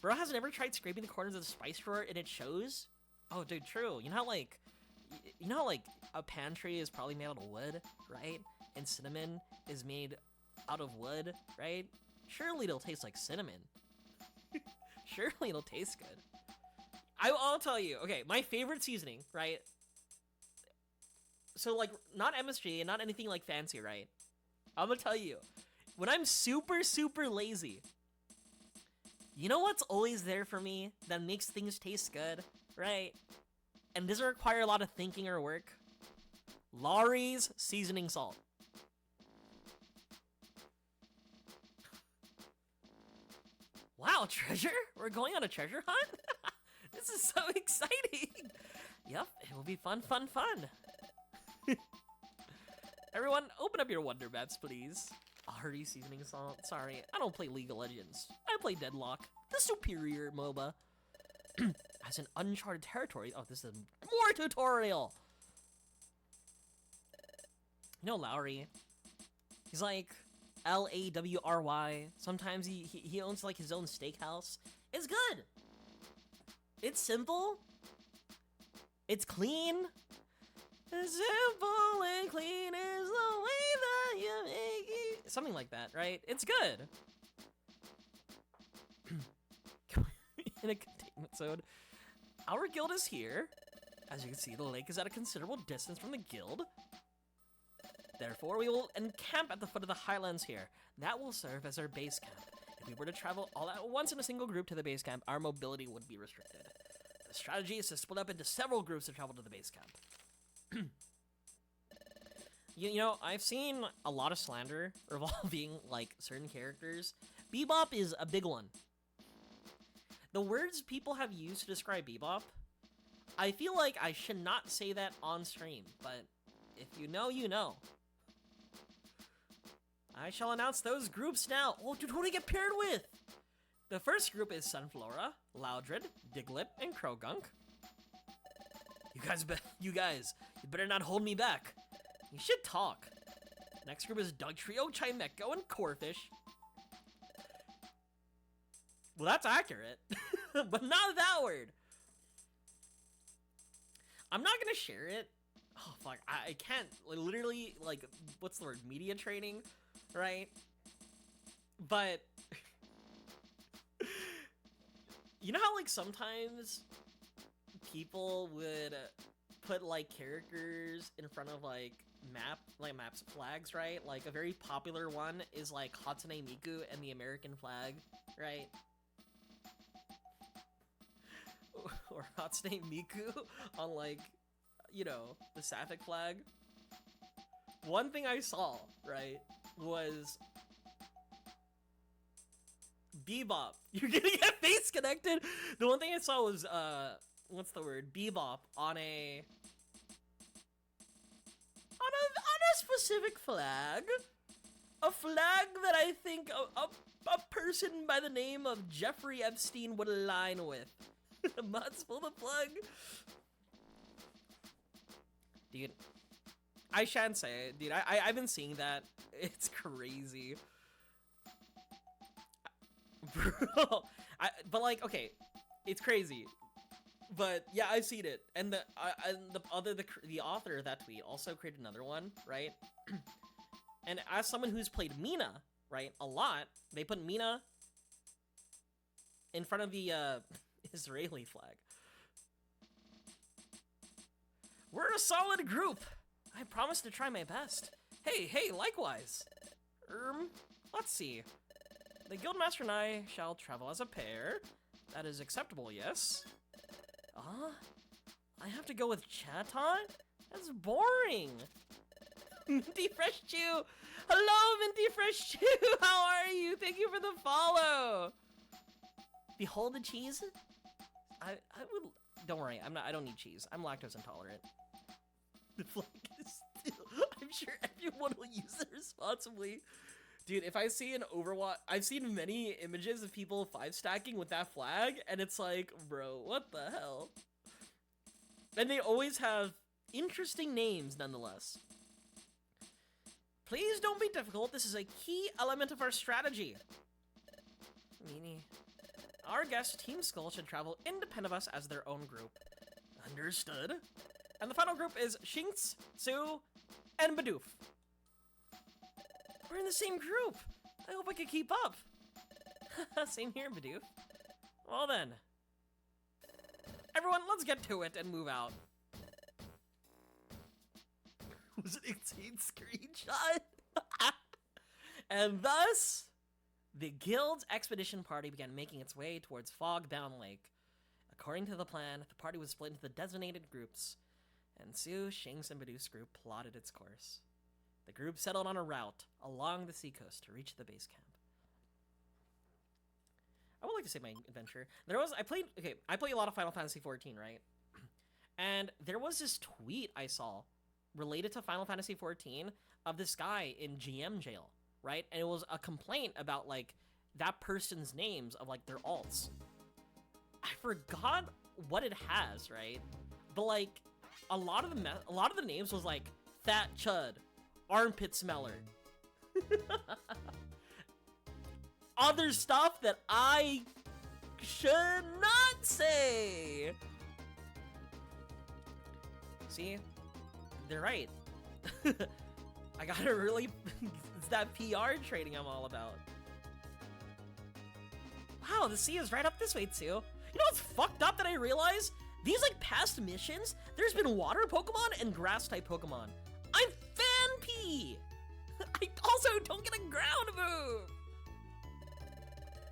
Bro hasn't ever tried scraping the corners of the spice drawer and it shows? Oh, dude, true. You know how like a pantry is probably made out of wood, right? And cinnamon is made out of wood, right? Surely it'll taste like cinnamon. Surely it'll taste good. I'll tell you, okay, my favorite seasoning, right? So like, not MSG and not anything like fancy, right? I'm gonna tell you, when I'm super, super lazy, you know what's always there for me that makes things taste good, right? And doesn't require a lot of thinking or work? Laurie's seasoning salt. Wow, treasure? We're going on a treasure hunt? This is so exciting. Yep, it will be fun, fun, fun. Everyone, open up your Wonder Maps, please. Already seasoning salt. Sorry, I don't play League of Legends. I play Deadlock, the superior MOBA. As an uncharted territory. Oh, this is more tutorial. You know Lowry. He's like Lawry. Sometimes he owns like his own steakhouse. It's good. It's simple. It's clean. Simple and clean is the way that you make it. Something like that, right? It's good. In a containment zone. Our guild is here. As you can see, the lake is at a considerable distance from the guild. Therefore, we will encamp at the foot of the highlands here. That will serve as our base camp. If we were to travel all at once in a single group to the base camp, our mobility would be restricted. The strategy is to split up into several groups to travel to the base camp. You know, I've seen a lot of slander revolving, like, certain characters. Bebop is a big one. The words people have used to describe Bebop, I feel like I should not say that on stream, but if you know, you know. I shall announce those groups now. Oh, dude, who do I get paired with? The first group is Sunflora, Loudred, Diglett, and Krogunk. You better not hold me back. You should talk. Next group is Dugtrio, Chimecho, and Corfish. Well, that's accurate, but not that word. I'm not gonna share it. Oh, fuck, I can't, literally, like, what's the word, media training, right? But, you know how, like, sometimes people would put, like, characters in front of, like, maps flags, right? Like, a very popular one is, like, Hatsune Miku and the American flag, right? Or Hatsune Miku on, like, you know, the Sapphic flag. One thing I saw, right, was Bebop. You're gonna get face connected. The one thing I saw was, what's the word? Bebop on a specific flag. A flag that I think a person by the name of Jeffrey Epstein would align with. Mutts, pull the plug. Dude, I shan't say it, dude. I've been seeing that. It's crazy. Bro, but like, okay, it's crazy. But yeah, I've seen it. And the author of that tweet also created another one, right? And as someone who's played Mina, right, a lot, they put Mina in front of the Israeli flag. We're a solid group. I promise to try my best. Hey, likewise. Let's see. The Guildmaster and I shall travel as a pair. That is acceptable, yes? I have to go with Chaton? That's boring. Minty Fresh Chew! Hello, Minty Fresh Chew! How are you? Thank you for the follow! Behold the cheese? I would. Don't worry, I don't need cheese. I'm lactose intolerant. The flag is still. I'm sure everyone will use it responsibly. Dude, if I see an Overwatch, I've seen many images of people 5-stacking with that flag, and it's like, bro, what the hell? And they always have interesting names, nonetheless. Please don't be difficult. This is a key element of our strategy. Meanie. Our guest, Team Skull, should travel independent of us as their own group. Understood. And the final group is Shinx, Sue, and Bidoof. We're in the same group. I hope I can keep up. Same here, Bidoof. Well then. Everyone, let's get to it and move out. Was it 18 screenshot? And thus, the guild's expedition party began making its way towards Fogbound Lake. According to the plan, the party was split into the designated groups, and Sue, Shinx, and Bidoof's group plotted its course. The group settled on a route along the seacoast to reach the base camp. I would like to say my adventure. I play a lot of Final Fantasy XIV, right? And there was this tweet I saw related to Final Fantasy XIV of this guy in GM jail, right? And it was a complaint about, like, that person's names of, like, their alts. I forgot what it has, right? But, like, a lot of the names was, like, Fat Chud, Armpit Smeller. Other stuff that I should not say. See? They're right. I gotta really... It's that PR trading I'm all about. Wow, the sea is right up this way, too. You know what's fucked up that I realize? These, like, past missions, there's been water Pokemon and grass-type Pokemon. I'm Fan-P! I also don't get a ground move!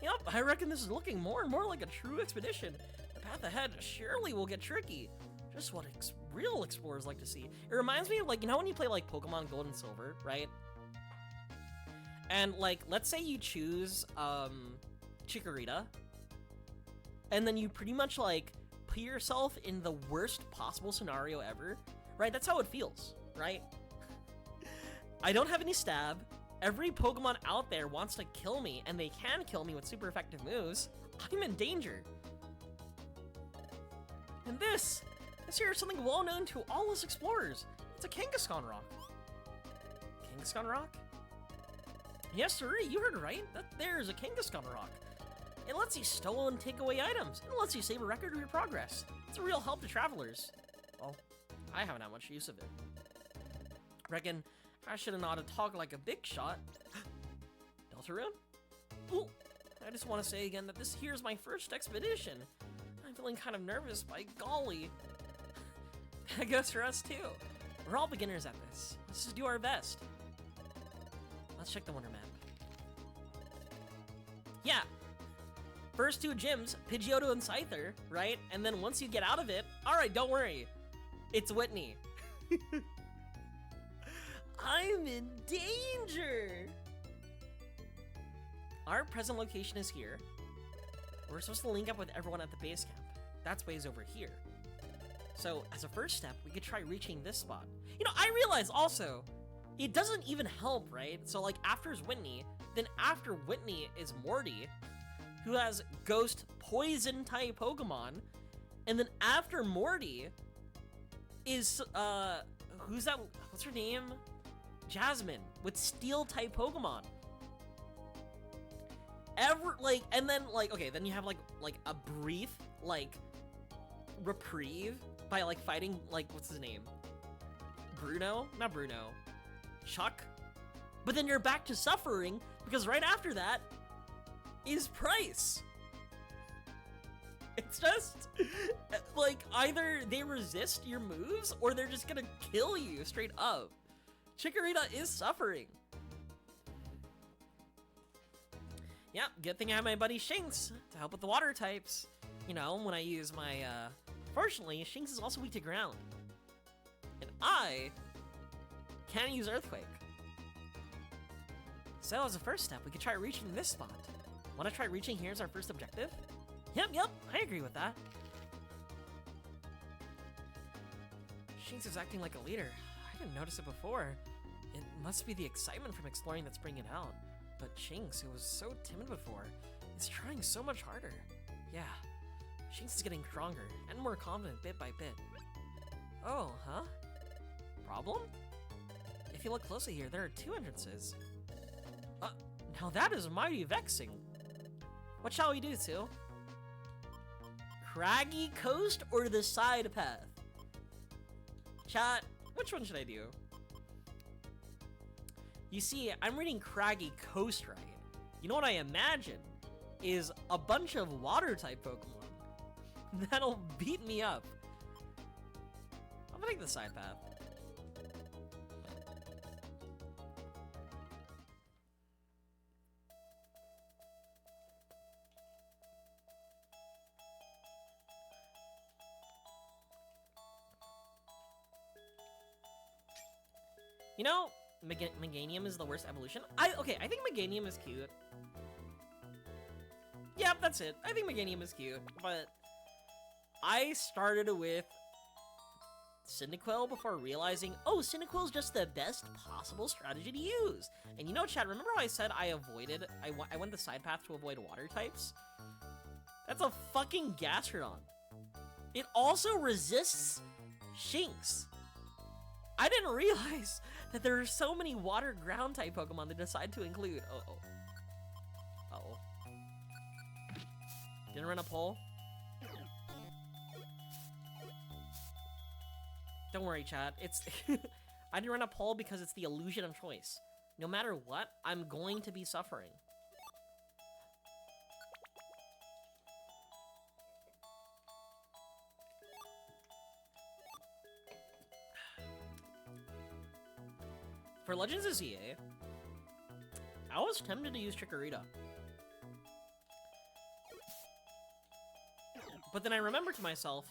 Yep, I reckon this is looking more and more like a true expedition. The path ahead surely will get tricky. Just what real explorers like to see. It reminds me of, like, you know when you play, like, Pokemon Gold and Silver, right? And, like, let's say you choose, Chikorita, and then you pretty much, like, put yourself in the worst possible scenario ever, right? That's how it feels, right? I don't have any stab. Every Pokemon out there wants to kill me, and they can kill me with super effective moves. I'm in danger. And this here is something well known to all us explorers. It's a Kangaskhan rock. Kangaskhan rock? Yes, sir, you heard right. That there is a Kangaskhan rock. It lets you stow and take away items, and it lets you save a record of your progress. It's a real help to travelers. Well, I haven't had much use of it. Reckon I should have known to talk like a big shot. Deltarune? Ooh, I just want to say again that this here's my first expedition. I'm feeling kind of nervous, by golly. That goes for us too. We're all beginners at this. Let's just do our best. Let's check the wonder map. Yeah. First two gyms, Pidgeotto and Scyther, right? And then once you get out of it, alright, don't worry. It's Whitney. I'm in danger! Our present location is here. We're supposed to link up with everyone at the base camp. That's ways over here. So, as a first step, we could try reaching this spot. You know, I realize also, it doesn't even help, right? So, like, after is Whitney, then after Whitney is Morty, who has Ghost Poison-type Pokemon, and then after Morty is, who's that? What's her name? Jasmine with Steel-type Pokemon. And then, like, okay, then you have, like a brief, like, reprieve by, like, fighting, like, what's his name? Bruno? Not Bruno. Chuck? But then you're back to suffering, because right after that is Price. It's just, like, either they resist your moves, or they're just gonna kill you straight up. Chikorita is suffering. Yeah, good thing I have my buddy Shinx to help with the water types. You know, when I use my, fortunately, Shinx is also weak to ground. And I can use Earthquake. So, as a first step, we could try reaching this spot. Want to try reaching here as our first objective? Yep, I agree with that. Shinx is acting like a leader. I didn't notice it before. It must be the excitement from exploring that's bringing it out. But Shinx, who was so timid before, is trying so much harder. Yeah, Shinx is getting stronger and more confident bit by bit. Oh, huh? Problem? If you look closely here, there are 2 entrances. Now that is mighty vexing. What shall we do, Sue? Craggy Coast or the side path? Chat, which one should I do? You see, I'm reading Craggy Coast right. You know what I imagine is a bunch of water-type Pokemon that'll beat me up. I'm gonna take the side path. You know, Meganium is the worst evolution. I think Meganium is cute. Yep, that's it. I think Meganium is cute, but I started with Cyndaquil before realizing, oh, Cyndaquil's just the best possible strategy to use. And you know, chat, remember how I said I went the side path to avoid water types? That's a fucking Gastrodon. It also resists Shinx. I didn't realize that there are so many water ground type Pokemon they decide to include. Uh-oh. Didn't run a poll? Don't worry, chat. It's I didn't run a poll because it's the illusion of choice. No matter what, I'm going to be suffering. For Legends of ZA, I was tempted to use Chikorita. But then I remembered to myself,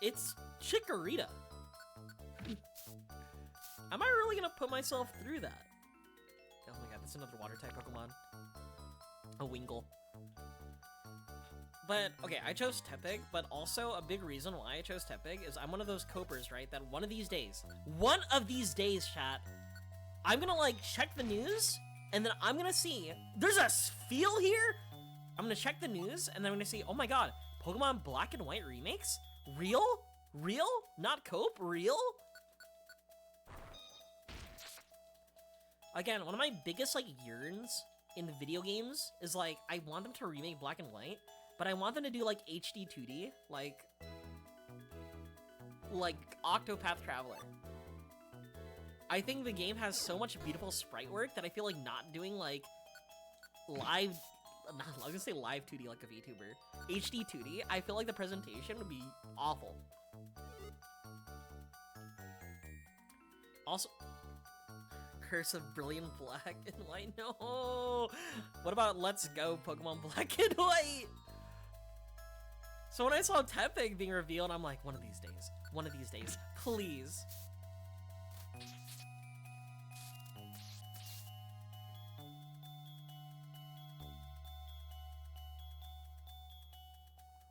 it's Chikorita. Am I really gonna put myself through that? Oh my god, that's another water type Pokemon. A Wingull. But, okay, I chose Tepig, but also a big reason why I chose Tepig is I'm one of those copers, right, that one of these days, chat, I'm gonna, like, check the news, and then I'm gonna see, there's a Spheal here? I'm gonna check the news, and then I'm gonna see, oh my god, Pokemon Black and White remakes? Real? Real? Not cope? Real? Again, one of my biggest, like, yearns in video games is, like, I want them to remake Black and White, but I want them to do, like, HD 2D, like Octopath Traveler. I think the game has so much beautiful sprite work that I feel like not doing, like, live, I was gonna say live 2D like a VTuber. HD 2D, I feel like the presentation would be awful. Also, Curse of Brilliant Black and White, no! What about Let's Go Pokemon Black and White? So when I saw Tepig being revealed, I'm like, one of these days, please.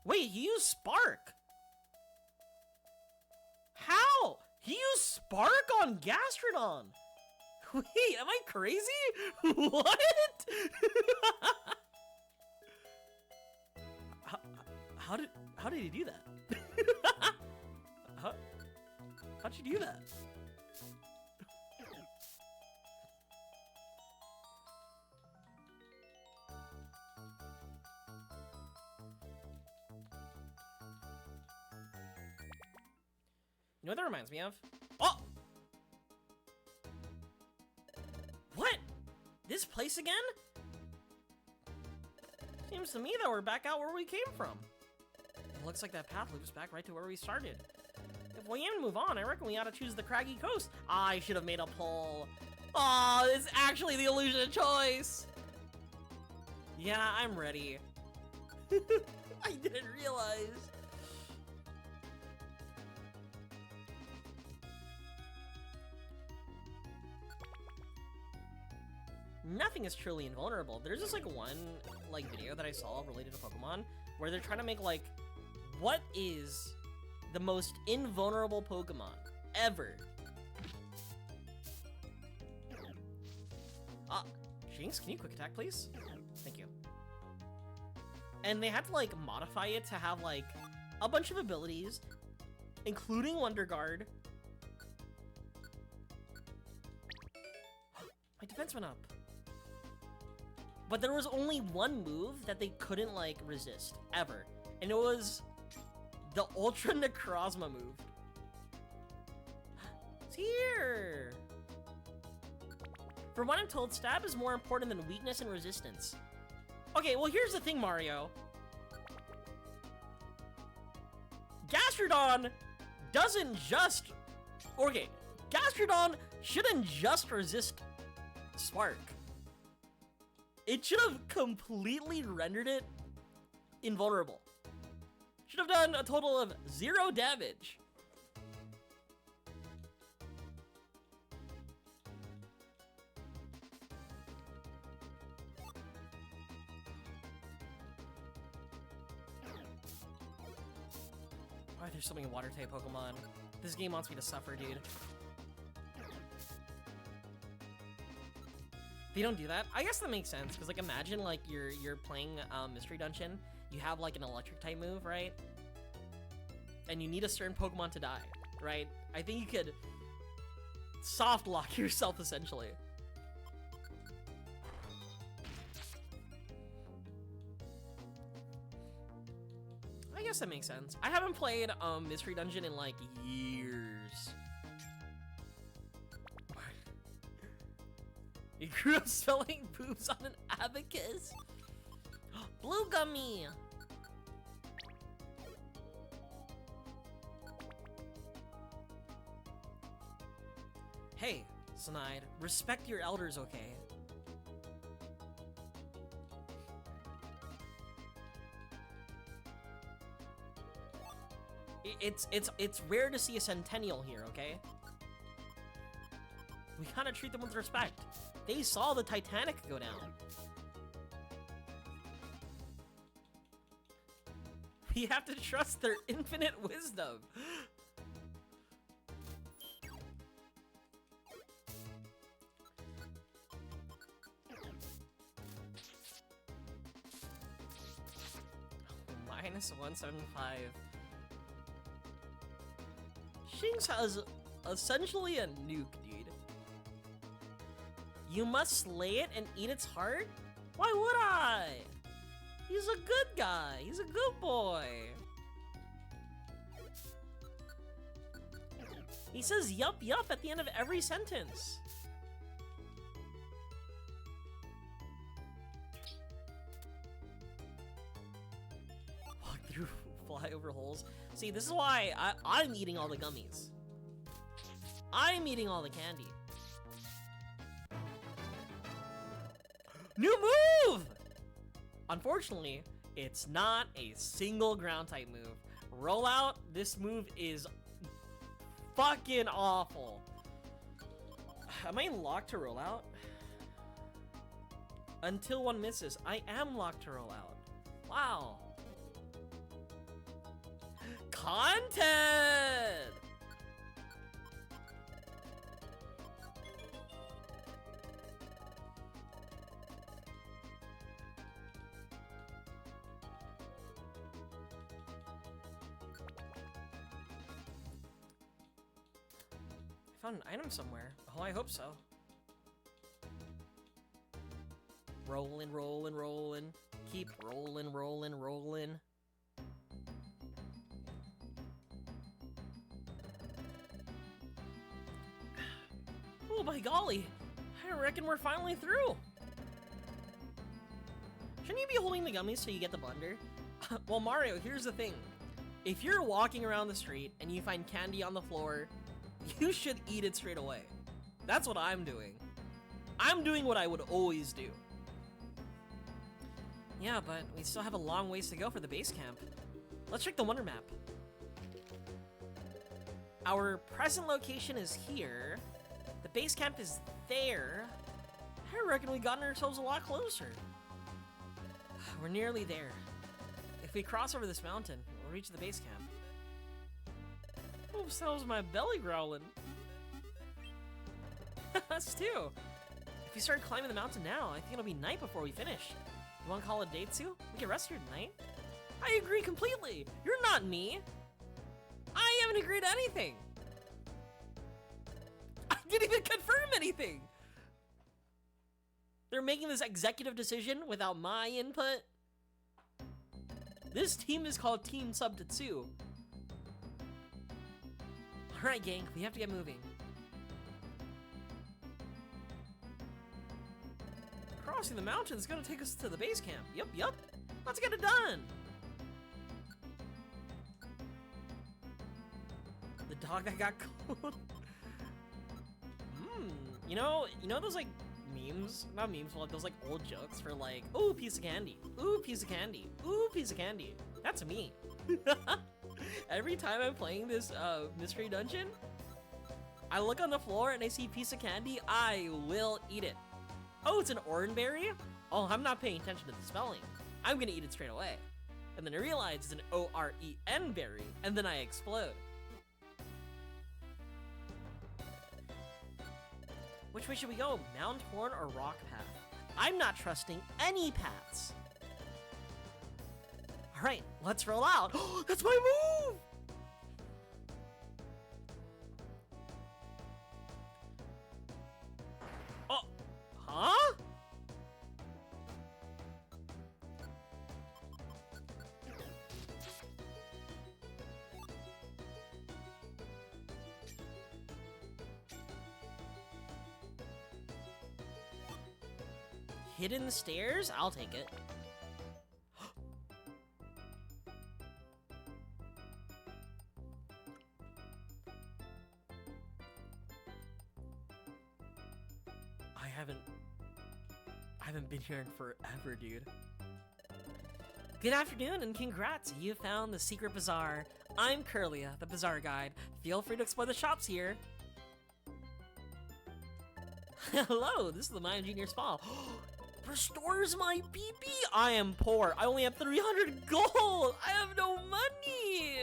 Wait, he used Spark? How? He used Spark on Gastrodon? Wait, am I crazy? What? How did he do that? How'd you do that? You know what that reminds me of? Oh! What? This place again? Seems to me that we're back out where we came from. It looks like that path loops back right to where we started. If we aim to move on, I reckon we ought to choose the Craggy Coast. I should have made a poll. Oh, it's actually the illusion of choice. Yeah, I'm ready. I didn't realize. Nothing is truly invulnerable. There's just like one like video that I saw related to Pokemon where they're trying to make like, what is the most invulnerable Pokemon ever. Jinx, can you quick attack, please? Thank you. And they had to, like, modify it to have, like, a bunch of abilities, including Wonder Guard. My defense went up. But there was only one move that they couldn't, like, resist, ever. And it was the Ultra Necrozma move. It's here! From what I'm told, stab is more important than weakness and resistance. Okay, well, here's the thing, Mario. Gastrodon doesn't just... Okay, Gastrodon shouldn't just resist Spark. It should have completely rendered it invulnerable. Should have done a total of 0 damage. Why are there so many water type Pokemon? This game wants me to suffer, dude. They don't do that? I guess that makes sense, because like imagine like you're playing Mystery Dungeon, you have like an electric type move, right? And you need a certain Pokemon to die, right? I think you could soft lock yourself essentially. I guess that makes sense. I haven't played Mystery Dungeon in like years. You grew up selling boobs on an abacus? Blue gummy! Hey, Snide, respect your elders, okay? It's rare to see a Centennial here, okay? We gotta treat them with respect. They saw the Titanic go down. We have to trust their infinite wisdom. Minus 175. Shinx has essentially a nuke, dude. You must slay it and eat its heart? Why would I? He's a good guy. He's a good boy. He says yup yup at the end of every sentence. Walk through, fly over holes. See, this is why I'm eating all the gummies. I'm eating all the candy. New move! Unfortunately, it's not a single ground type move. Rollout, this move is fucking awful. Am I locked to rollout? Until one misses, I am locked to rollout. Wow. Content! I found an item somewhere. Oh, I hope so. Rolling, rolling, rolling. Keep rolling, rolling, rolling. Oh my golly. I reckon we're finally through. Shouldn't you be holding the gummies so you get the blender? Well, Mario, here's the thing. If you're walking around the street and you find candy on the floor, you should eat it straight away. That's what I'm doing. I'm doing what I would always do. Yeah, but we still have a long ways to go for the base camp. Let's check the Wonder Map. Our present location is here. The base camp is there. I reckon we've gotten ourselves a lot closer. We're nearly there. If we cross over this mountain, we'll reach the base camp. Oh, sounds my belly growling. Us too. If we start climbing the mountain now, I think it'll be night before we finish. You want to call it a day, Sue? We can rest here tonight. I agree completely. You're not me. I haven't agreed to anything. I didn't even confirm anything. They're making this executive decision without my input. This team is called Team Subtetsu. Alright, gang, we have to get moving. Crossing the mountain is gonna take us to the base camp. Yup. Let's get it done. The dog that got cold. You know those like memes? Not memes, but like those like old jokes for like, ooh, piece of candy. Ooh, piece of candy. Ooh, piece of candy. That's me. Every time I'm playing this mystery dungeon, I look on the floor and I see piece of candy, I will eat it. Oh, it's an oranberry? Oh, I'm not paying attention to the spelling. I'm gonna eat it straight away. And then I realize it's an O-R-E-N berry, and then I explode. Which way should we go? Mound Horn or Rock Path? I'm not trusting any paths. All right, let's roll out. Oh, that's my move! Oh, huh? Hidden stairs? I'll take it. I haven't been here in forever, dude. Good afternoon and congrats, you found the secret bazaar. I'm Curlia, the bazaar guide. Feel free to explore the shops here. Hello, this is the Maya Junior Spa. Restores my BP. I am poor. I only have 300 gold. I have no money.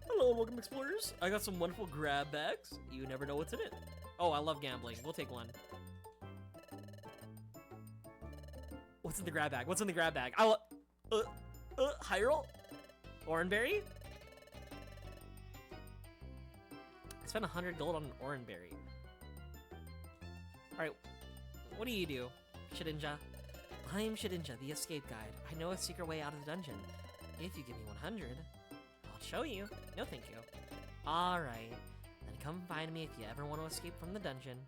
Hello, welcome explorers. I got some wonderful grab bags. You never know what's in it. Oh, I love gambling. We'll take one. What's in the grab bag? What's in the grab bag? Hyrule? Oranberry? I spent 100 gold on an Oranberry. Alright, what do you do, Shedinja? I'm Shedinja, the escape guide. I know a secret way out of the dungeon. If you give me 100, I'll show you. No thank you. Alright, then come find me if you ever want to escape from the dungeon.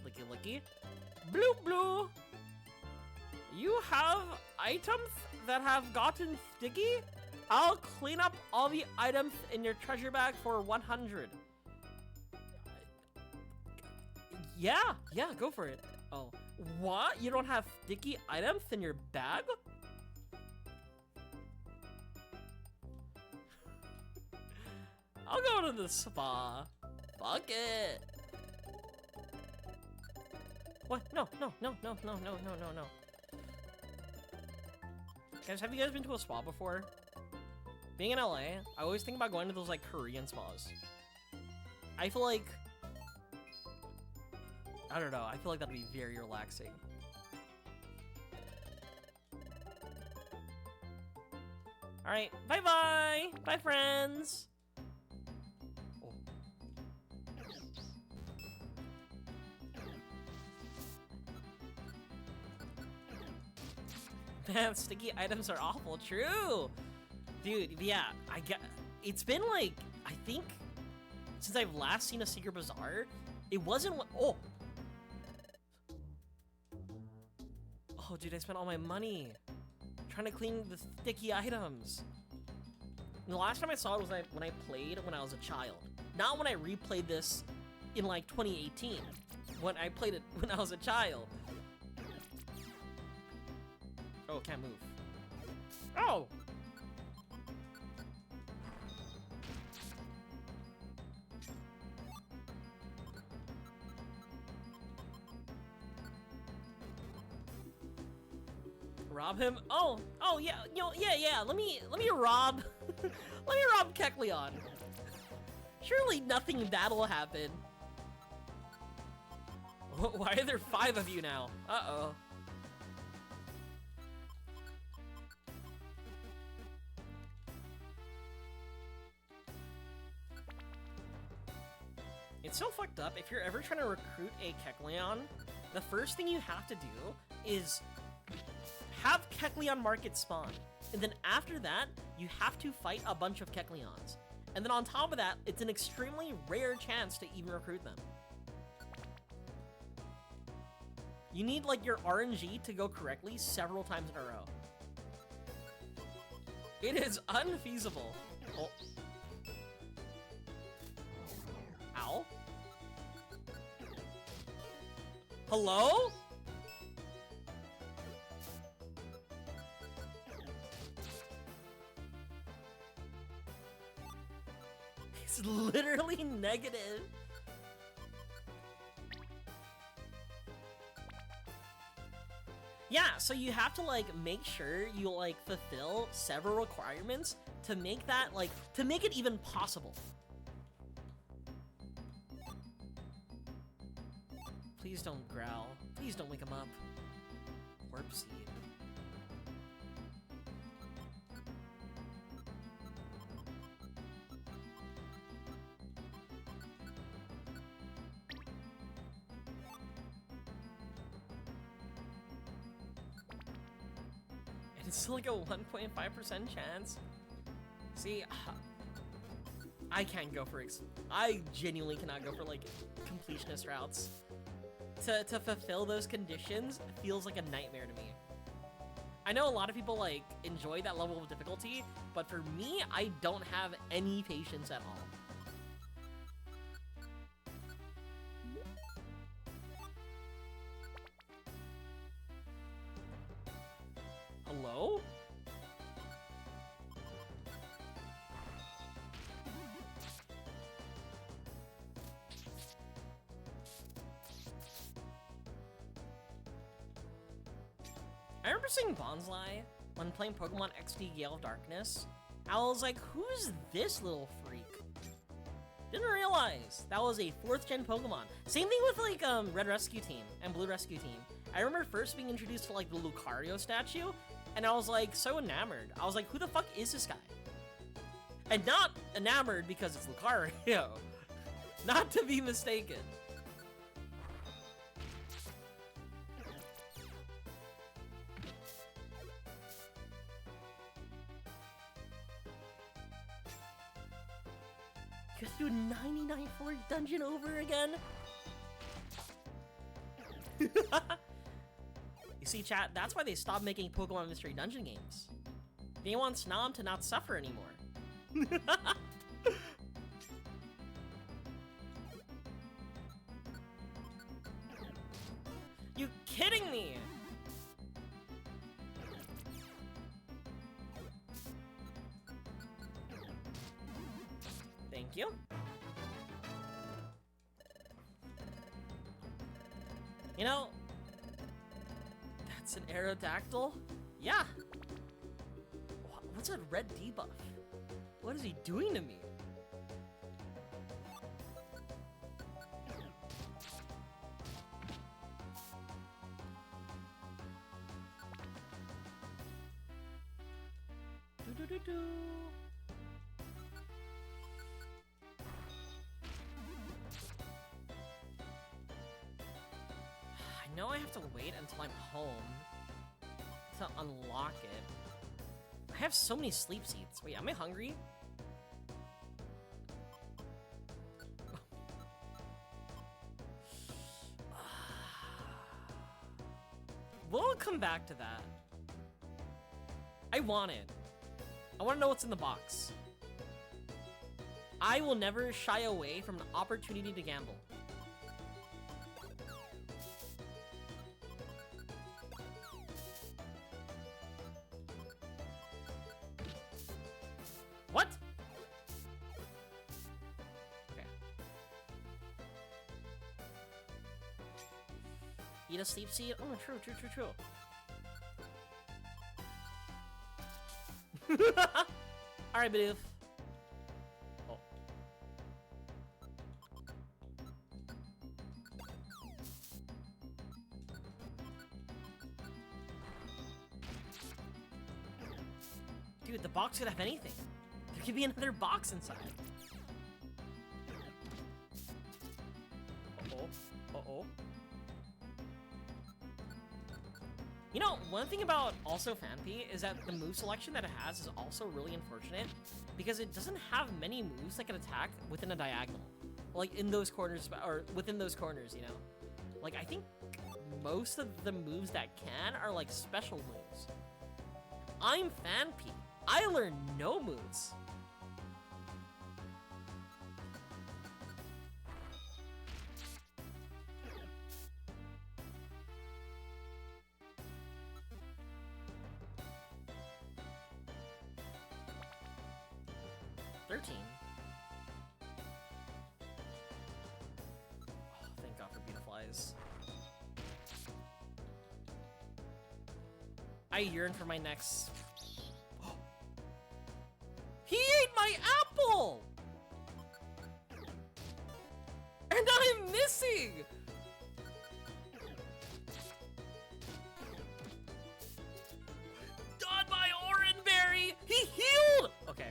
Licky licky. Blue blue! You have items that have gotten sticky? I'll clean up all the items in your treasure bag for 100. Yeah, go for it. Oh, what? You don't have sticky items in your bag? I'll go to the spa. Fuck it. What? No. Guys, have you guys been to a spa before? Being in LA, I always think about going to those like Korean spas. I feel like, I don't know, I feel like that'd be very relaxing. Alright, bye-bye! Bye, friends! Oh. Man, sticky items are awful. True! Dude, yeah, it's been like, I think, since I've last seen a Secret Bazaar, it wasn't, oh, dude, I spent all my money trying to clean the sticky items. And the last time I saw it was when I played when I was a child. Not when I replayed this in like 2018. When I played it when I was a child. Oh, can't move. Oh! Rob him? Oh, yeah, yeah. Let me rob, let me rob Kecleon. Surely nothing bad'll happen. Why are there 5 of you now? Uh-oh. It's so fucked up. If you're ever trying to recruit a Kecleon, the first thing you have to do is have Kecleon market spawn. And then after that, you have to fight a bunch of Kecleons. And then on top of that, it's an extremely rare chance to even recruit them. You need like your RNG to go correctly several times in a row. It is unfeasible. Oh. Ow. Hello? It's literally negative. Yeah, so you have to like make sure you like fulfill several requirements to make that like, to make it even possible. Please don't growl. Please don't wake him up. Warp seed. And it's like a 1.5% chance. See, I can't go for I genuinely cannot go for like completionist routes. To fulfill those conditions feels like a nightmare to me. I know a lot of people like enjoy that level of difficulty, but for me, I don't have any patience at all. Hello? I remember seeing Bonsly when playing Pokemon XD Gale of Darkness. I was like, who's this little freak? Didn't realize that was a 4th gen Pokemon. Same thing with like Red Rescue Team and Blue Rescue Team. I remember first being introduced to like the Lucario statue, and I was like so enamored. I was like, who the fuck is this guy? And not enamored because it's Lucario. Not to be mistaken. You have to do a 99 floor dungeon over again? You see, chat, that's why they stopped making Pokemon Mystery Dungeon games. They want Snom to not suffer anymore. You kidding me? Thank you. You know, that's an Aerodactyl? Yeah. What's a red debuff? What is he doing to me? Do-do-do-do. I know I have to wait until I'm home to unlock it. I have so many sleep seeds. Wait, am I hungry? We'll come back to that. I want it. I want to know what's in the box. I will never shy away from an opportunity to gamble. What? Okay. Eat a sleep seed? Oh, true. Alright, Bidoof. Oh. Dude, the box could have anything. There could be another box inside. Uh-oh. Uh-oh. You know, one thing about also Fanpy is that the move selection that it has is also really unfortunate because it doesn't have many moves that can attack within a diagonal. Like in those corners, or within those corners, you know? Like, I think most of the moves that can are like special moves. I'm Fanpy. I learn no moves. Oh, thank God for Beautiflies. I yearn for my next... He ate my apple! And I'm missing! On my Oranberry! He healed! Okay.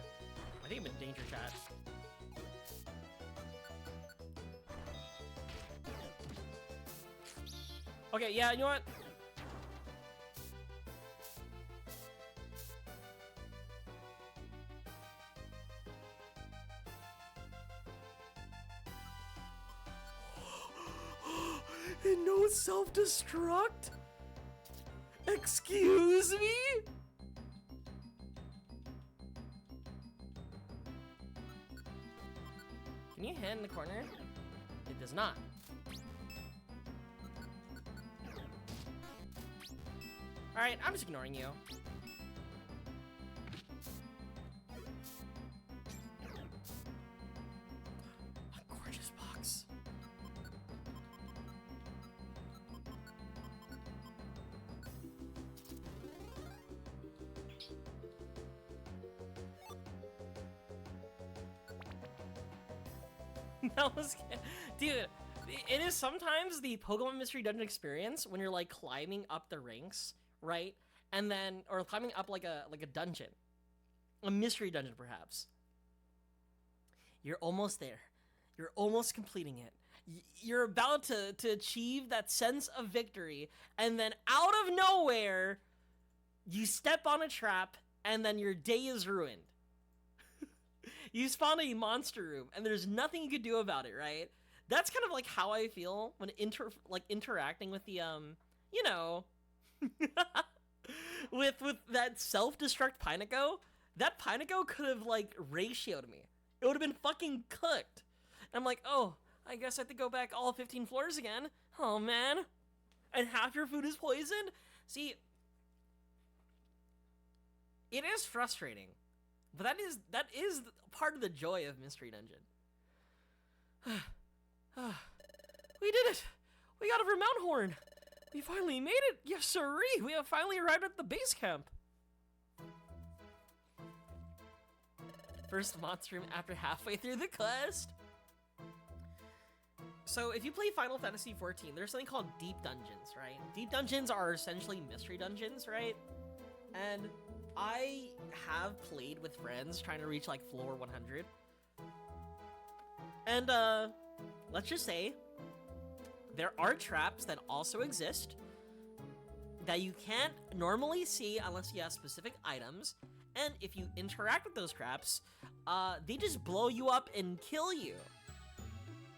I think I'm in danger, chat. Okay, yeah, you know what? And no self-destruct? Excuse me? Can you hit in the corner? It does not. Alright, I'm just ignoring you. A gorgeous box. That was... Dude, it is sometimes the Pokemon Mystery Dungeon experience when you're like climbing up the ranks, right? And then, or climbing up like a dungeon. A mystery dungeon, perhaps. You're almost there. You're almost completing it. You're about to achieve that sense of victory, and then out of nowhere, you step on a trap, and then your day is ruined. You spawn a monster room, and there's nothing you could do about it, right? That's kind of like how I feel when interacting with the you know, with that self-destruct Pineco. That Pineco could have like ratioed me. It would have been fucking cooked. And I'm like, oh, I guess I have to go back all 15 floors again. Oh man, and half your food is poisoned. See, it is frustrating, but that is part of the joy of Mystery Dungeon. We did it! We got over Mount Horn! We finally made it! Yes, sirree! We have finally arrived at the base camp! First monster room after halfway through the quest! So, if you play Final Fantasy XIV, there's something called Deep Dungeons, right? Deep Dungeons are essentially mystery dungeons, right? And I have played with friends trying to reach, like, floor 100. And, let's just say, there are traps that also exist that you can't normally see unless you have specific items, and if you interact with those traps, they just blow you up and kill you.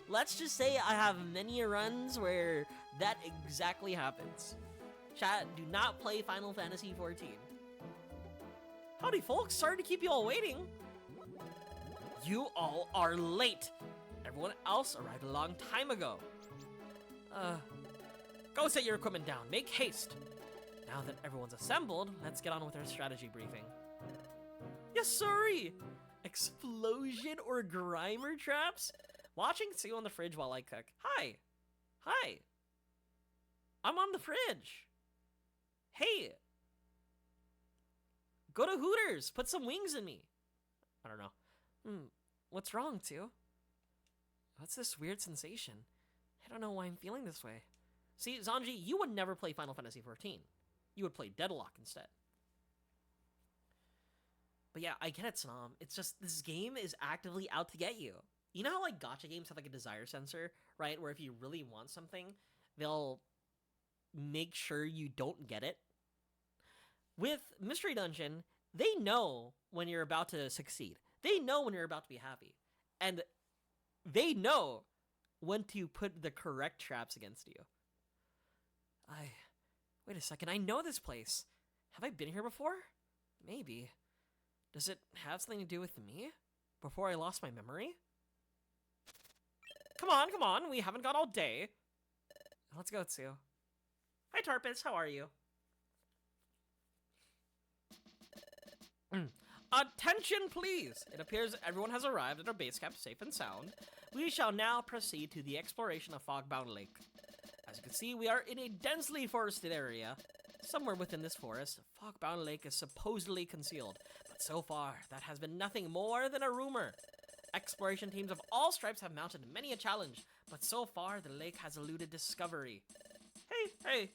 Let's just say I have many runs where that exactly happens. Chat, do not play Final Fantasy XIV. Howdy folks, sorry to keep you all waiting. You all are late. Everyone else arrived a long time ago. Go set your equipment down. Make haste. Now that everyone's assembled, let's get on with our strategy briefing. Yes, sorry. Explosion or grimer traps? Watching Sue on the fridge while I cook. Hi. Hi. I'm on the fridge. Hey. Go to Hooters. Put some wings in me. I don't know. What's wrong, Tio? What's this weird sensation? I don't know why I'm feeling this way. See, Zanji, you would never play Final Fantasy XIV. You would play Deadlock instead. But yeah, I get it, Sanam. It's just, this game is actively out to get you. You know how, like, gacha games have, like, a desire sensor, right? Where if you really want something, they'll make sure you don't get it? With Mystery Dungeon, they know when you're about to succeed. They know when you're about to be happy. And they know when to put the correct traps against you. Wait a second, I know this place. Have I been here before? Maybe. Does it have something to do with me? Before I lost my memory? Come on, we haven't got all day. Let's go, Tsu. Hi, Tarpus, how are you? Attention, please! It appears everyone has arrived at our base camp safe and sound. We shall now proceed to the exploration of Fogbound Lake. As you can see, we are in a densely forested area. Somewhere within this forest, Fogbound Lake is supposedly concealed, but so far, that has been nothing more than a rumor. Exploration teams of all stripes have mounted many a challenge, but so far, the lake has eluded discovery. Hey,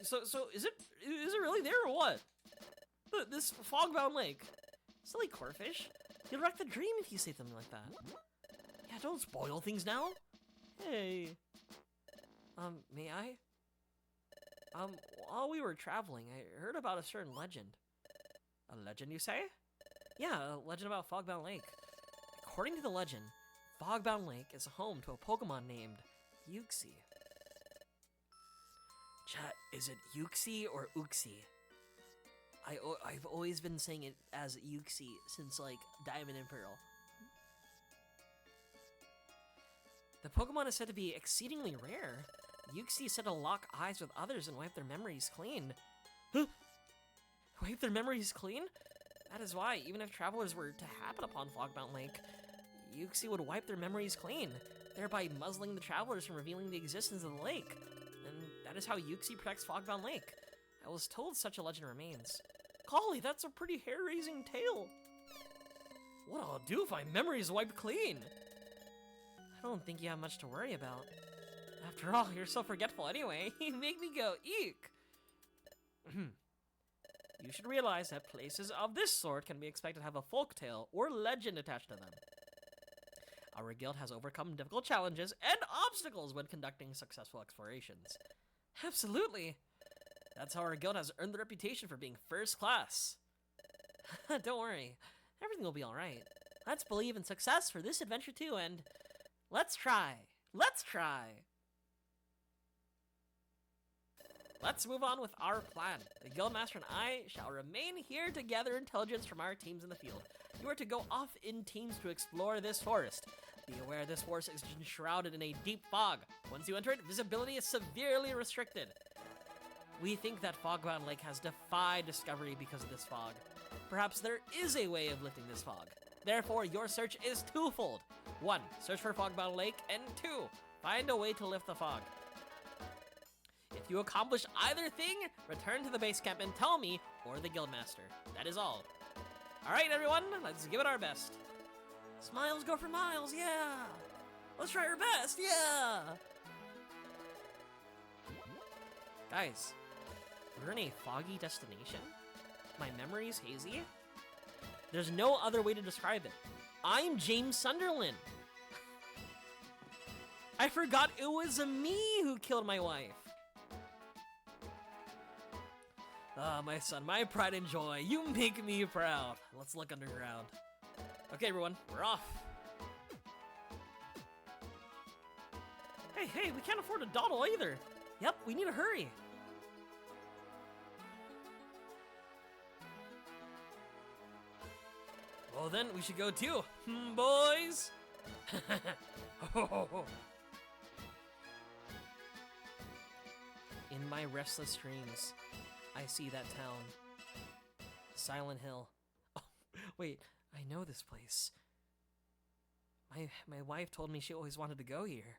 so is it really there or what? This Fogbound Lake. Silly Corfish. You'll wreck the dream if you say something like that. Yeah, don't spoil things now. Hey. May I? While we were traveling, I heard about a certain legend. A legend, you say? Yeah, a legend about Fogbound Lake. According to the legend, Fogbound Lake is home to a Pokemon named Uxie. Chat, is it Uxie or Uxie? I've always been saying it as Uxie since, like, Diamond and Pearl. The Pokemon is said to be exceedingly rare. Uxie is said to lock eyes with others and wipe their memories clean. Huh? Wipe their memories clean? That is why, even if travelers were to happen upon Fogbound Lake, Uxie would wipe their memories clean, thereby muzzling the travelers from revealing the existence of the lake. And that is how Uxie protects Fogbound Lake. I was told such a legend remains. Golly, that's a pretty hair-raising tale. What I'll do if my memory is wiped clean? I don't think you have much to worry about. After all, you're so forgetful anyway. You make me go, eek! You should realize that places of this sort can be expected to have a folktale or legend attached to them. Our guild has overcome difficult challenges and obstacles when conducting successful explorations. Absolutely! That's how our guild has earned the reputation for being first class. Don't worry, everything will be alright. Let's believe in success for this adventure too, and let's try. Let's try. Let's move on with our plan. The Guildmaster and I shall remain here to gather intelligence from our teams in the field. You are to go off in teams to explore this forest. Be aware this forest is enshrouded in a deep fog. Once you enter it, visibility is severely restricted. We think that Fogbound Lake has defied discovery because of this fog. Perhaps there is a way of lifting this fog. Therefore, your search is twofold. 1. Search for Fogbound Lake, and 2. Find a way to lift the fog. If you accomplish either thing, return to the base camp and tell me or the Guildmaster. That is all. Alright everyone, let's give it our best. Smiles go for miles, yeah! Let's try our best, yeah! Guys, we're in a foggy destination. My memory is hazy. There's no other way to describe it. I'm James Sunderland. I forgot it was me who killed my wife. Ah, my son, my pride and joy. You make me proud. Let's look underground. Okay, everyone, we're off. Hey, we can't afford a dawdle either. Yep, we need to hurry. Well then, we should go too, boys. In my restless dreams, I see that town. Silent Hill. Oh, wait, I know this place. My wife told me she always wanted to go here.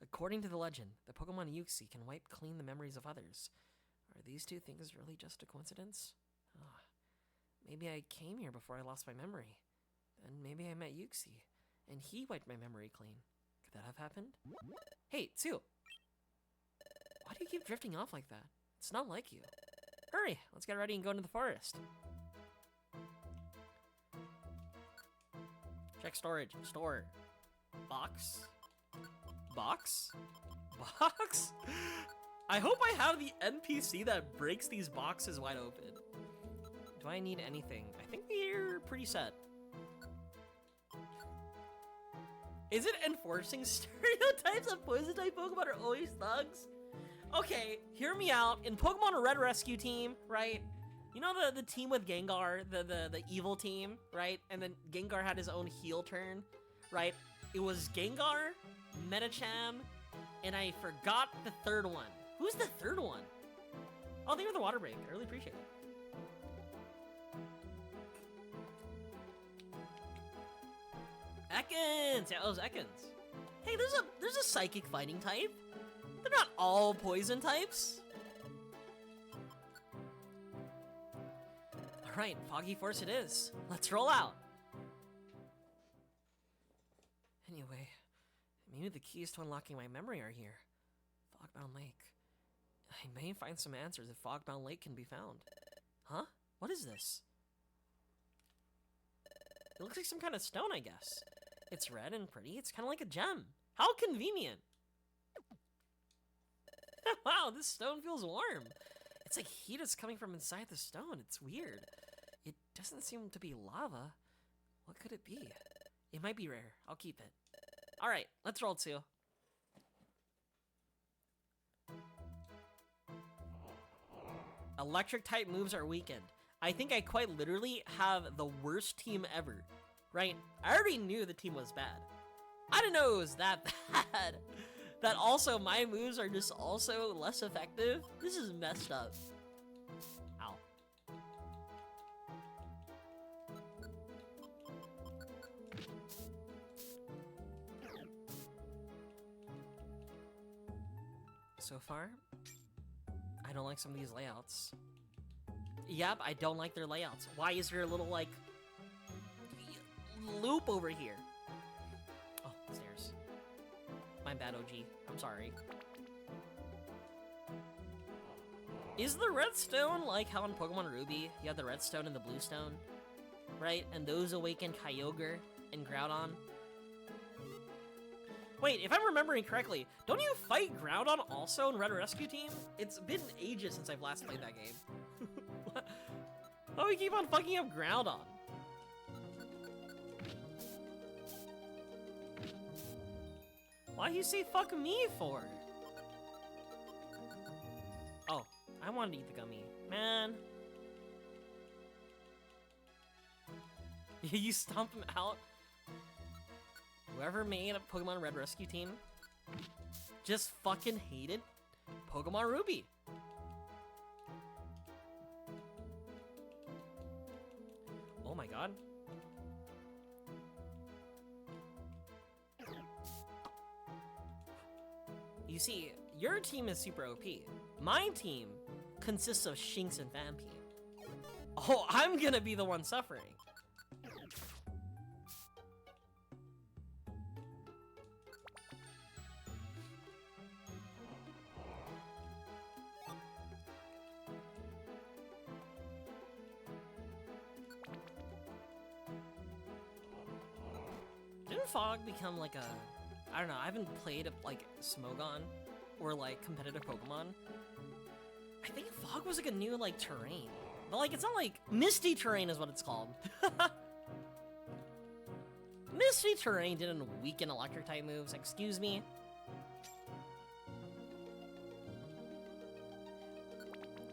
According to the legend, the Pokemon Uxie can wipe clean the memories of others. Are these two things really just a coincidence? Maybe I came here before I lost my memory. And maybe I met Yuxi, and he wiped my memory clean. Could that have happened? Hey, Tsu! Why do you keep drifting off like that? It's not like you. Hurry, let's get ready and go into the forest. Check storage. Store. Box. Box? Box? I hope I have the NPC that breaks these boxes wide open. Do I need anything? I think we're pretty set. Is it enforcing stereotypes that poison type Pokemon are always thugs? Okay, hear me out. In Pokemon Red Rescue Team, right? You know the team with Gengar, the evil team, right? And then Gengar had his own heel turn, right? It was Gengar, Medicham, and I forgot the third one. Who's the third one? Oh, they were the water break. I really appreciate it. Ekans! Yeah, it was Ekans. Hey, there's a psychic fighting type. They're not all poison types. Alright, Foggy Force it is. Let's roll out. Anyway, maybe the keys to unlocking my memory are here. Fogbound Lake. I may find some answers if Fogbound Lake can be found. Huh? What is this? It looks like some kind of stone, I guess. It's red and pretty. It's kind of like a gem. How convenient. Wow, this stone feels warm. It's like heat is coming from inside the stone. It's weird. It doesn't seem to be lava. What could it be? It might be rare. I'll keep it. All right, let's roll 2. Electric type moves are weakened. I think I quite literally have the worst team ever, right? I already knew the team was bad. I didn't know it was that bad. That also my moves are just also less effective. This is messed up. Ow. So far, I don't like some of these layouts. Yep, I don't like their layouts. Why is there a little, like, loop over here? Oh, stairs. My bad, OG. I'm sorry. Is the redstone like how in Pokemon Ruby, you have the redstone and the blue stone? Right? And those awaken Kyogre and Groudon? Wait, if I'm remembering correctly, don't you fight Groudon also in Red Rescue Team? It's been ages since I've last played that game. Why do we keep on fucking up Groudon? Why you say fuck me for? Oh, I wanted to eat the gummy. Man. You stomp him out? Whoever made a Pokemon Red Rescue Team just fucking hated Pokemon Ruby. Oh my god. You see, your team is super OP. My team consists of Shinx and Phanpy. Oh, I'm gonna be the one suffering. Didn't Fog become like a... I don't know, I haven't played like Smogon or like competitive Pokemon. I think Fog was like a new like terrain. But like it's not like Misty Terrain is what it's called. Misty Terrain didn't weaken electric type moves, excuse me.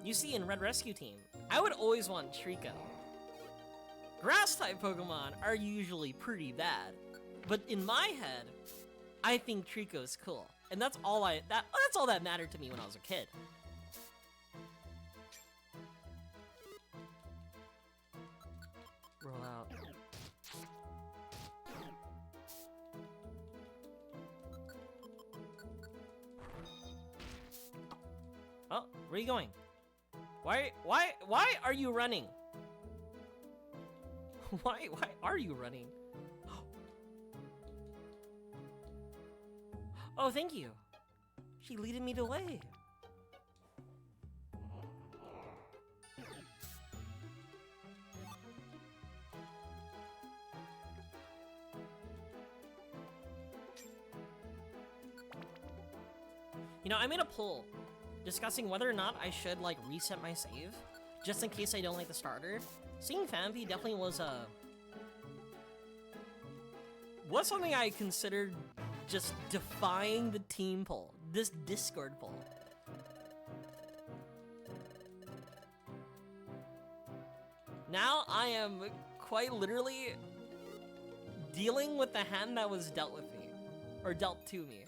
You see in Red Rescue Team, I would always want Trico. Grass type Pokemon are usually pretty bad. But in my head, I think Trico's cool. And that's all that's all that mattered to me when I was a kid. Roll out. Oh, where are you going? Why are you running? Why are you running? Oh, thank you. She leaded me the way. You know, I made a poll discussing whether or not I should like reset my save, just in case I don't like the starter. Seeing Fampi definitely was something I considered just defying the team poll, this Discord poll. Now I am quite literally dealing with the hand that was dealt with me, or dealt to me.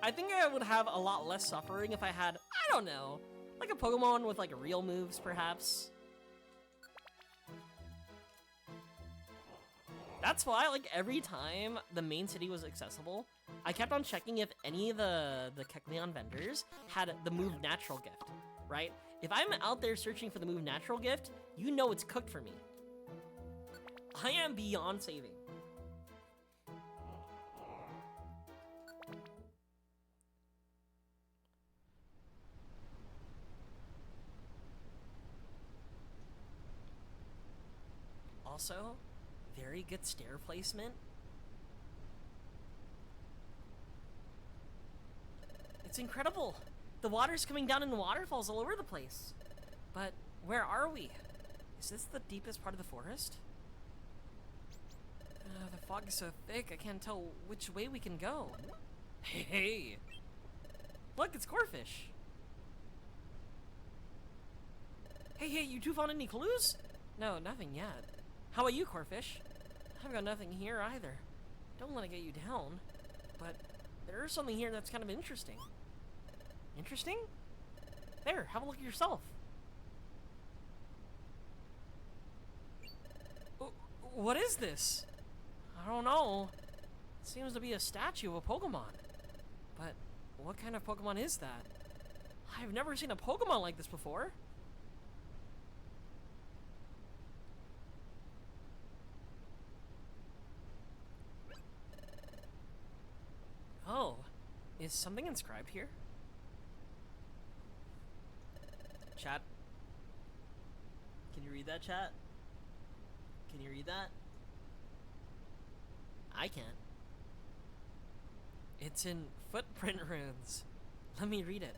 I think I would have a lot less suffering if I had, I don't know, like a Pokemon with like real moves, perhaps. That's why, like, every time the main city was accessible, I kept on checking if any of the Kecleon vendors had the move Natural Gift, right? If I'm out there searching for the move Natural Gift, you know it's cooked for me. I am beyond saving. Also, very good stair placement. It's incredible. The water's coming down in waterfalls all over the place. But where are we? Is this the deepest part of the forest? The fog is so thick, I can't tell which way we can go. Hey! Look, it's Corfish. Hey, you two found any clues? No, nothing yet. How about you, Corfish? I've got nothing here either. Don't let it get you down. But there is something here that's kind of interesting. Interesting? There, have a look at yourself. What is this? I don't know. It seems to be a statue of a Pokemon. But what kind of Pokemon is that? I've never seen a Pokemon like this before. Oh, is something inscribed here? Chat? Can you read that, chat? Can you read that? I can't. It's in footprint runes. Let me read it.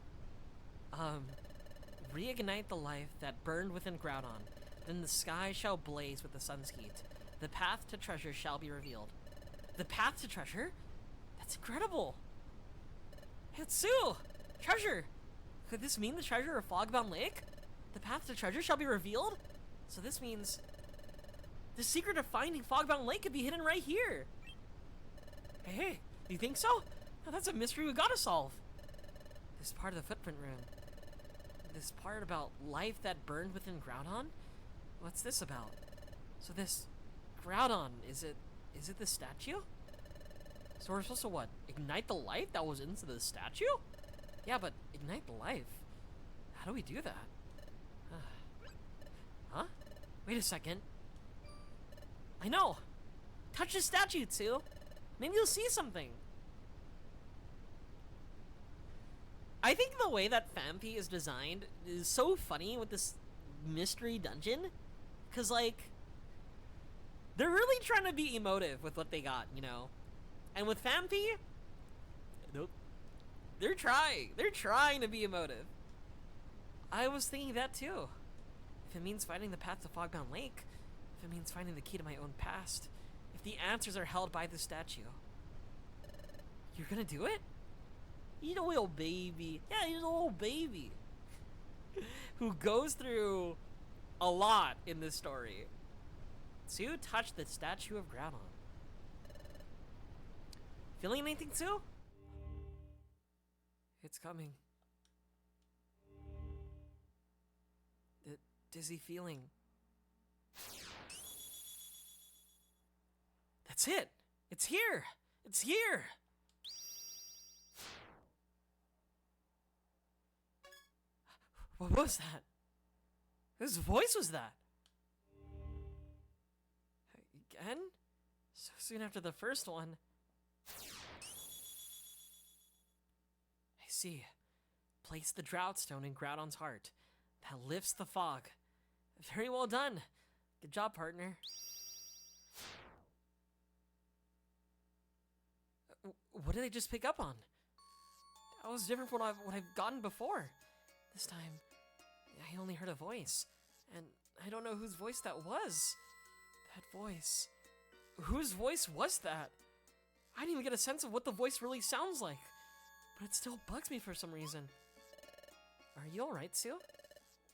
Reignite the life that burned within Groudon. Then the sky shall blaze with the sun's heat. The path to treasure shall be revealed. The path to treasure? That's incredible! Hitsu! Treasure! Could this mean the treasure of Fogbound Lake? The path to treasure shall be revealed? So this means the secret of finding Fogbound Lake could be hidden right here. Hey, you think so? No, that's a mystery we gotta solve. This part of the footprint rune. This part about life that burned within Groudon? What's this about? So this Groudon, is it the statue? So we're supposed to what? Ignite the life that was into the statue? Yeah, but ignite the life? How do we do that? Huh? Wait a second. I know! Touch the statue, Tsu! Maybe you'll see something. I think the way that Fampi is designed is so funny with this mystery dungeon. Cause like, they're really trying to be emotive with what they got, you know? And with Fampi, nope. They're trying to be emotive. I was thinking that too. If it means finding the path to Fogbound Lake, if it means finding the key to my own past, if the answers are held by the statue. You're gonna do it? He's a little baby. Yeah, he's a little baby. Who goes through a lot in this story. Tsu touched the statue of Groudon. Feeling anything, Tsu? It's coming. The dizzy feeling. That's it! It's here! It's here! What was that? Whose voice was that? Again? So soon after the first one. I see. Place the drought stone in Groudon's heart. That lifts the fog. Very well done. Good job, partner. What did I just pick up on? That was different from what I've gotten before. This time, I only heard a voice. And I don't know whose voice that was. That voice. Whose voice was that? I didn't even get a sense of what the voice really sounds like. But it still bugs me for some reason. Are you alright, Sue?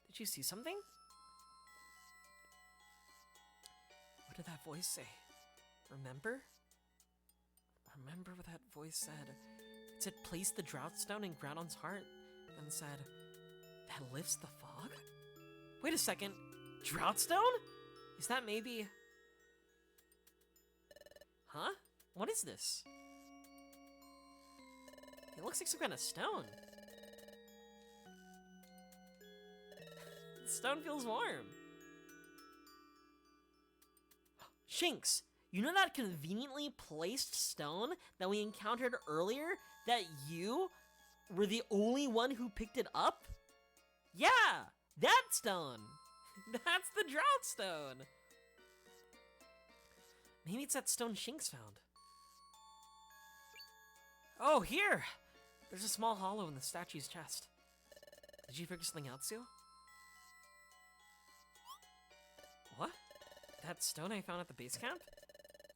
Did you see something? What did that voice say? Remember? Remember what that voice said. It said, place the drought stone in Groudon's heart. And said, that lifts the fog? Wait a second. Drought stone? Is that maybe... Huh? What is this? It looks like some kind of stone. The stone feels warm. Shinx, you know that conveniently placed stone that we encountered earlier? That you were the only one who picked it up? Yeah, that stone. That's the drought stone. Maybe it's that stone Shinx found. Oh, here! There's a small hollow in the statue's chest. Did you figure something out, Sue? What? That stone I found at the base camp?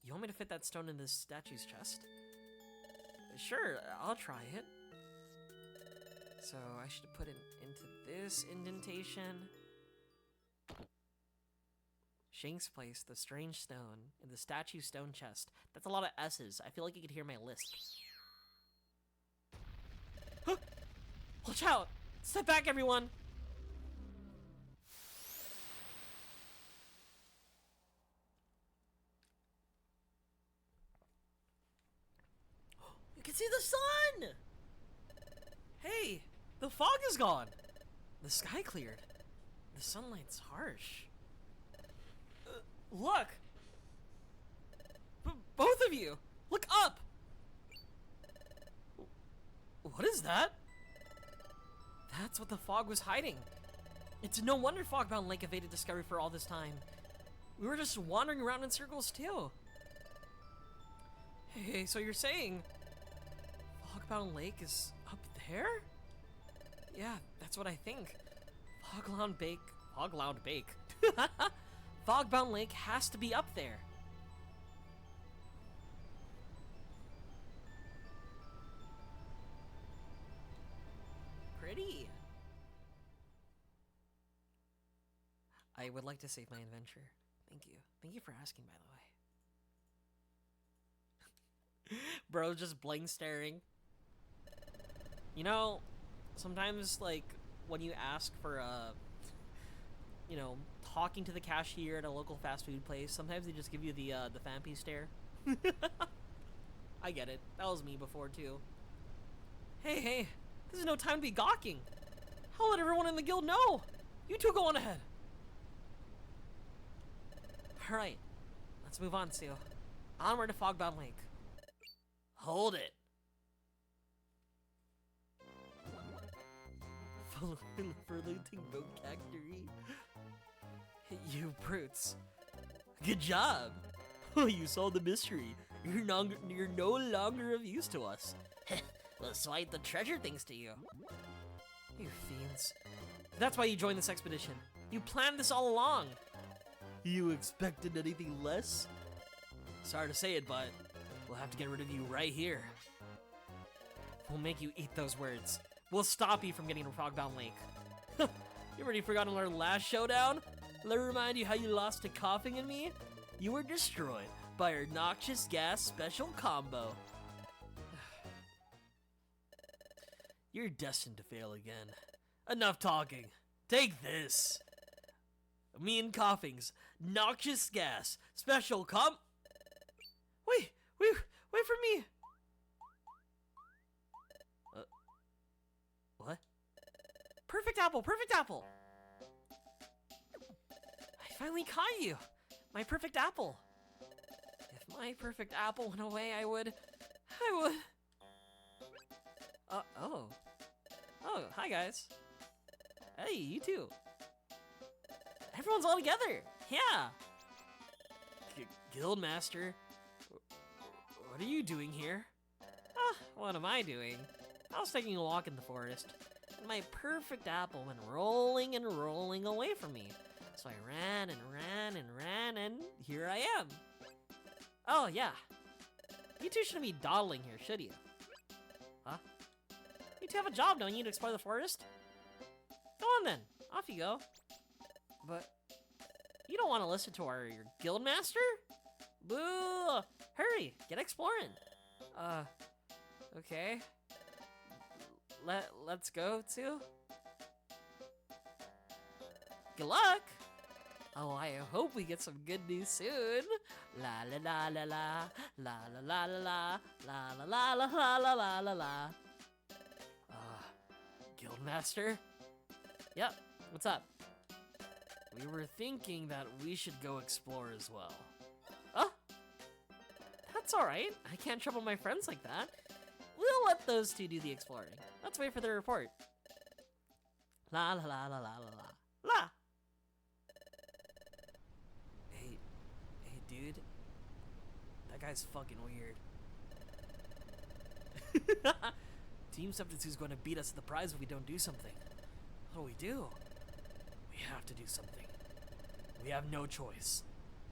You want me to fit that stone in this statue's chest? Sure, I'll try it. So I should put it into this indentation. Shinx placed the strange stone in the statue stone chest. That's a lot of S's. I feel like you could hear my lisp. Huh! Watch out! Step back, everyone! You can see the sun! Hey, the fog is gone. The sky cleared. The sunlight's harsh. Look! Both of you! Look up! What is that? That's what the fog was hiding. It's no wonder Fogbound Lake evaded discovery for all this time. We were just wandering around in circles too. Hey, so you're saying Fogbound Lake is up there? Yeah, that's what I think. Fogbound Bake. Fogbound Lake has to be up there. Pretty. I would like to save my adventure. Thank you. Thank you for asking, by the way. Bro, just blank staring. You know, sometimes, like, when you ask for, you know, talking to the cashier at a local fast food place, sometimes they just give you the Fampy stare. I get it. That was me before, too. Hey, this is no time to be gawking. I'll let everyone in the guild know. You two go on ahead. Alright, let's move on, Sue. Onward to Fogbound Lake. Hold it. Fermenting vocabulary. You brutes. Good job. Oh, you solved the mystery. You're no longer of use to us. We'll swipe the treasure thanks to you. You fiends. That's why you joined this expedition. You planned this all along. You expected anything less? Sorry to say it, but we'll have to get rid of you right here. We'll make you eat those words. We'll stop you from getting to Fogbound Lake. You already forgotten our last showdown? Let me remind you how you lost to Coughing and me? You were destroyed by our noxious gas special combo. You're destined to fail again. Enough talking. Take this. Me and Coughing's noxious gas special Wait for me. What? Perfect Perfect apple, perfect apple. I finally caught you. My perfect apple. If my perfect apple went away, I would. Oh. Oh, hi guys. Hey, you too. Everyone's all together. Yeah. Guildmaster, what are you doing here? What am I doing? I was taking a walk in the forest, and my perfect apple went rolling and rolling away from me. So I ran and ran and ran, and here I am. Oh, yeah. You two shouldn't be dawdling here, should you? Huh? You two have a job, don't you, to explore the forest? Go on then, off you go. But you don't want to listen to your guildmaster? Boo! Hurry, get exploring. Okay. Let's go too. Good luck. Oh, I hope we get some good news soon. La la la la la la la la la la la la la la la la la. Guildmaster? Yep, what's up? We were thinking that we should go explore as well. Oh, that's alright. I can't trouble my friends like that. We'll let those two do the exploring. Let's wait for their report. La la la la la la la. La! Hey, dude. That guy's fucking weird. Team Substitute's going to beat us at the prize if we don't do something. What do we do? We have to do something. We have no choice.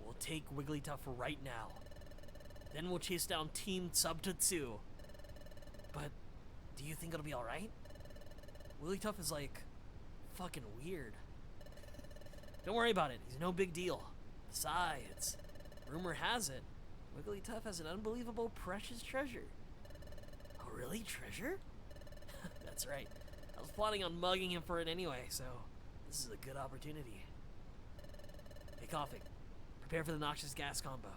We'll take Wigglytuff right now. Then we'll chase down Team Substitute. But do you think it'll be alright? Wigglytuff is like fucking weird. Don't worry about it. He's no big deal. Besides, rumor has it, Wigglytuff has an unbelievable precious treasure. Oh really? Treasure? That's right. I was planning on mugging him for it anyway, so this is a good opportunity. Hey, Coughing. Prepare for the noxious gas combo.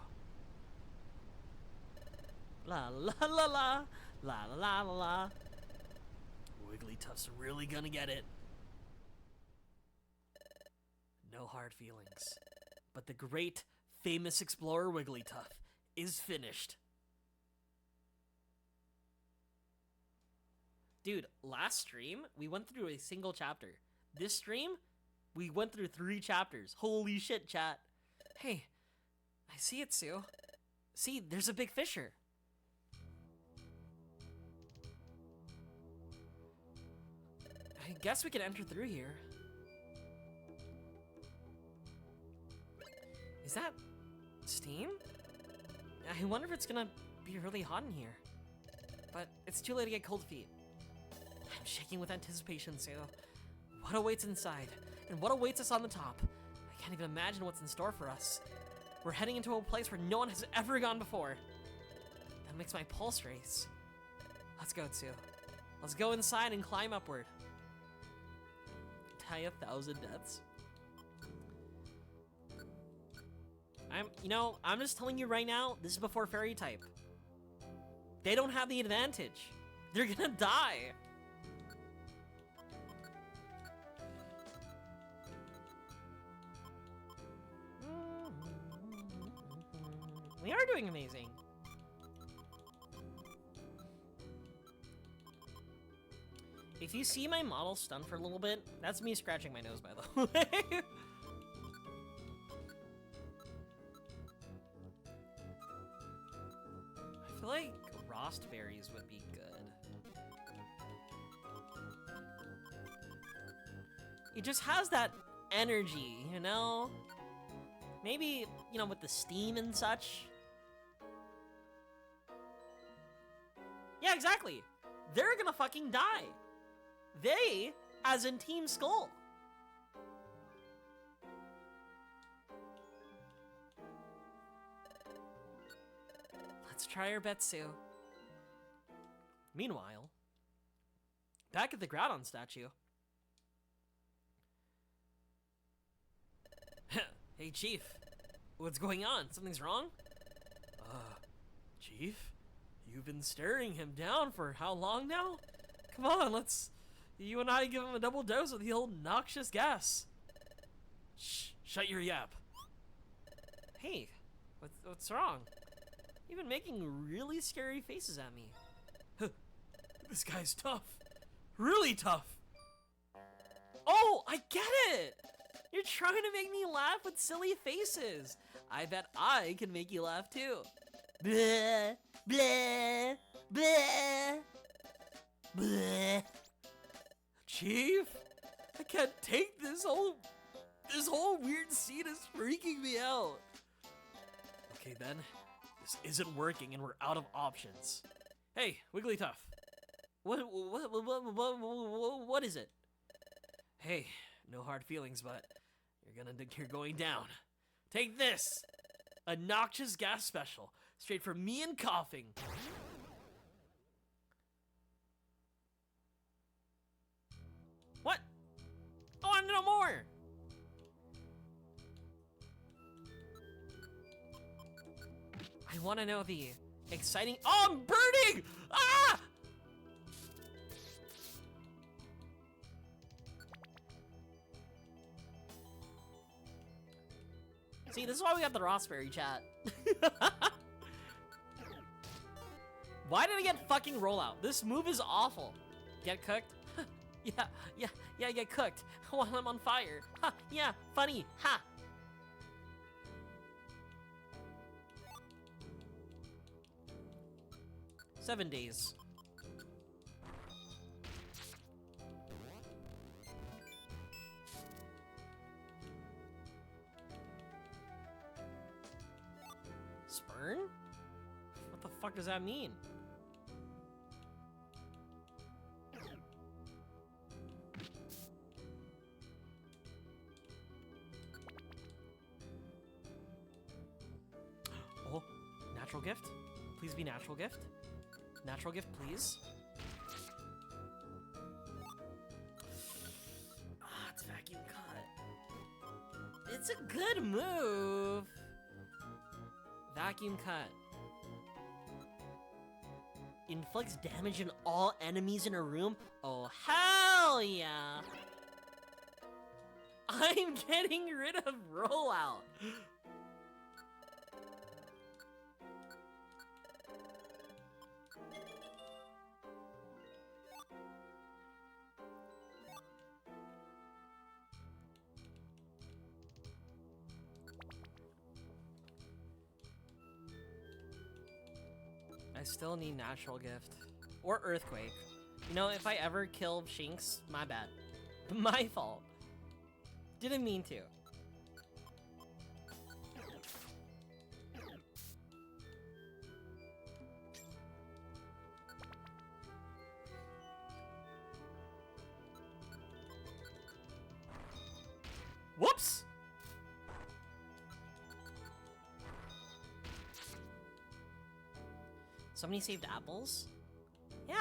La la la la la la la la la. Wigglytuff's really gonna get it. No hard feelings. But the great, famous explorer Wigglytuff is finished. Dude, last stream, we went through a single chapter. This stream, we went through 3 chapters. Holy shit, chat. Hey, I see it, Sue. See, there's a big fissure. I guess we could enter through here. Is that steam? I wonder if it's gonna be really hot in here. But it's too late to get cold feet. I'm shaking with anticipation, Sue. What awaits inside, and what awaits us on the top? I can't even imagine what's in store for us. We're heading into a place where no one has ever gone before. That makes my pulse race. Let's go, Sue. Let's go inside and climb upward. Die 1,000 deaths. I'm just telling you right now, this is before fairy type. They don't have the advantage. They're gonna die. We are doing amazing. If you see my model stunned for a little bit, that's me scratching my nose, by the way. I feel like Rost berries would be good. It just has that energy, you know? Maybe, with the steam and such. Yeah, exactly. They're gonna fucking die. They, as in Team Skull. Let's try our bet, Sue. Meanwhile, back at the Groudon statue. Hey, Chief. What's going on? Something's wrong? Chief? You've been staring him down for how long now? Come on, let's You and I give him a double dose of the old noxious gas. Shh, shut your yap. Hey, what's wrong? You've been making really scary faces at me. This guy's tough. Really tough. Oh, I get it! You're trying to make me laugh with silly faces. I bet I can make you laugh too. Bleh, bleh, bleh, bleh. Chief, I can't take this whole weird scene is freaking me out. Okay then, this isn't working and we're out of options. Hey, Wigglytuff. What is it? Hey, no hard feelings, but you're going down. Take this, a noxious gas special, straight for me and coughing. What? I want to know more. I want to know the exciting. Oh, I'm burning! Ah! See, this is why we have the Rossberry chat. Why did I get fucking rollout? This move is awful. Get cooked? Yeah, get cooked while I'm on fire. Ha, yeah, funny, ha. Seven days. Spurn? What the fuck does that mean? Oh, natural gift? Please be natural gift. Natural gift, please. Ah, it's vacuum cut. It's a good move. Vacuum cut. Inflicts damage on all enemies in a room? Oh, hell yeah! I'm getting rid of rollout. I still need natural gift. Or earthquake. You know, if I ever kill Shinx, my bad. My fault. Didn't mean to. Whoops! Somebody saved apples? Yeah.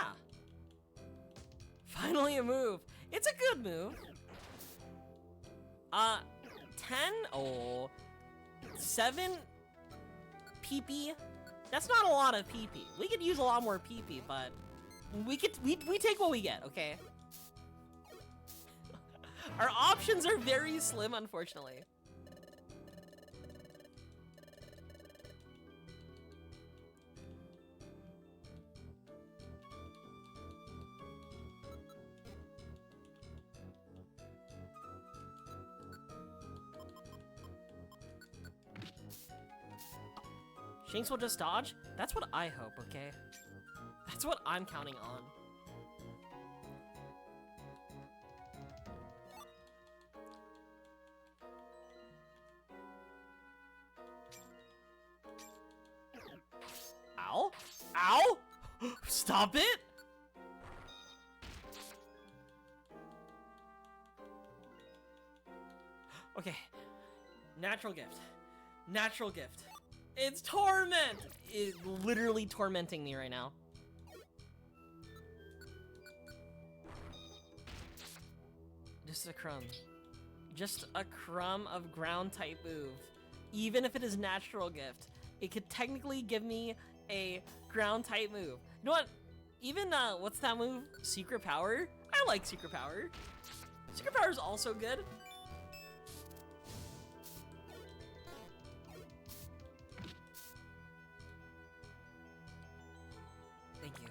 Finally a move. It's a good move. 10? Oh. 7? PP? That's not a lot of PP. We could use a lot more PP, but we take what we get, okay? Our options are very slim, unfortunately. Shinx will just dodge? That's what I hope, okay? That's what I'm counting on. Ow? Ow? Stop it! Okay. Natural gift. Natural gift. It's torment! It's literally tormenting me right now. Just a crumb. Just a crumb of ground type move. Even if it is natural gift, it could technically give me a ground type move. You know what? Even, what's that move? Secret power? I I like Secret Power. Secret Power is also good. Thank you.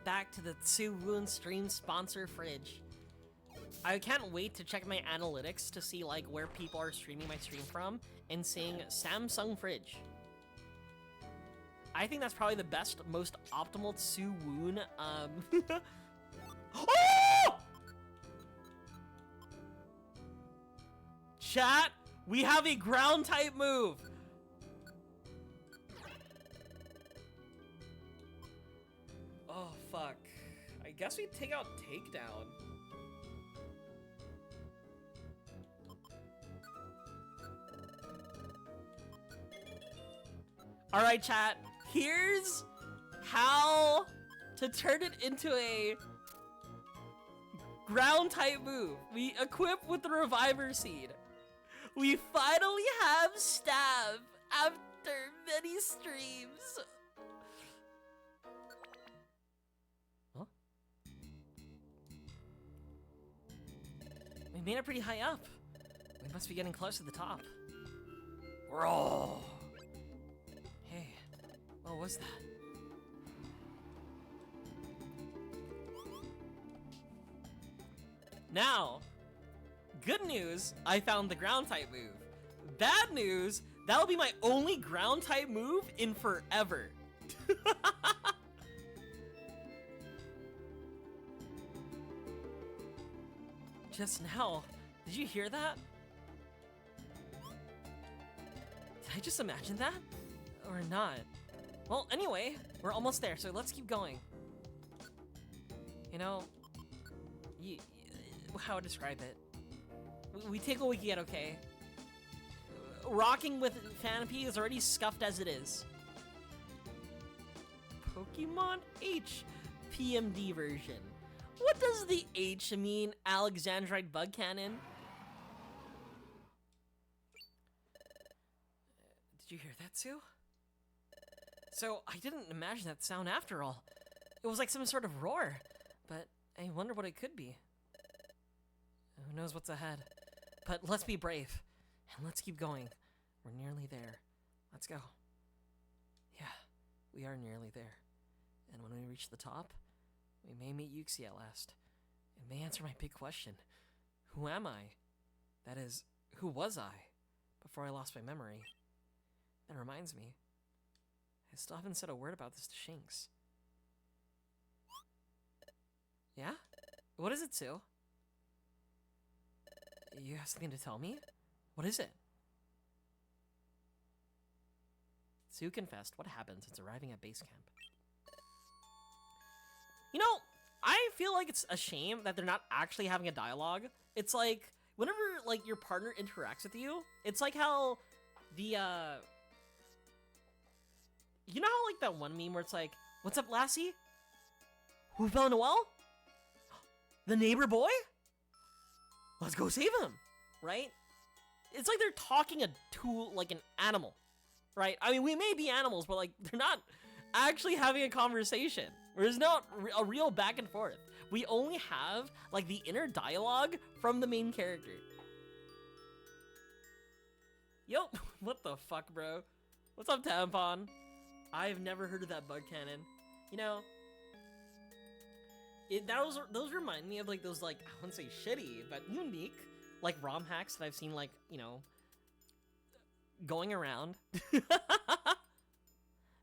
Back to the Tsuwoon stream sponsor fridge. I can't wait to check my analytics to see like where people are streaming my stream from and seeing Samsung fridge. I think that's probably the best, most optimal Tsuwoon. Oh! Chat, we have a ground type move. Oh fuck. I guess we take out takedown. All right, chat. Here's how to turn it into a ground type move. We equip with the Reviver Seed. We finally have Stab after many streams. Huh? We made it pretty high up. We must be getting close to the top. Roar. Hey, what was that? Now, good news, I found the ground type move. Bad news, that'll be my only ground type move in forever. Just now, did you hear that? Did I just imagine that? Or not? Well, anyway, we're almost there, so let's keep going. You know, how to describe it? We take what we get, okay? Rocking with Fanapy is already scuffed as it is. Pokemon H PMD version. What does the H mean, Alexandrite Bug Cannon? Did you hear that, Sue? So, I didn't imagine that sound after all. It was like some sort of roar, but I wonder what it could be. Who knows what's ahead? But let's be brave, and let's keep going. We're nearly there. Let's go. Yeah, we are nearly there. And when we reach the top, we may meet Yuxi at last. It may answer my big question. Who am I? That is, who was I before I lost my memory? That reminds me. I still haven't said a word about this to Shinx. Yeah? What is it, Sue? You have something to tell me? What is it? Sue confessed what happened since arriving at base camp. You know, I feel like it's a shame that they're not actually having a dialogue. It's like, whenever, like, your partner interacts with you, it's like how the, you know how, like, that one meme where it's like, what's up, Lassie? Who fell in a well? The neighbor boy? Let's go save him, right? It's like they're talking to, like, an animal, right? I mean, we may be animals, but, like, they're not actually having a conversation. There's not a real back and forth. We only have, like, the inner dialogue from the main character. Yo, what the fuck, bro? What's up, Tampon? I've never heard of that bug cannon. You know, those remind me of, like, those, like, I wouldn't say shitty, but unique, like, ROM hacks that I've seen, like, you know, going around. Maybe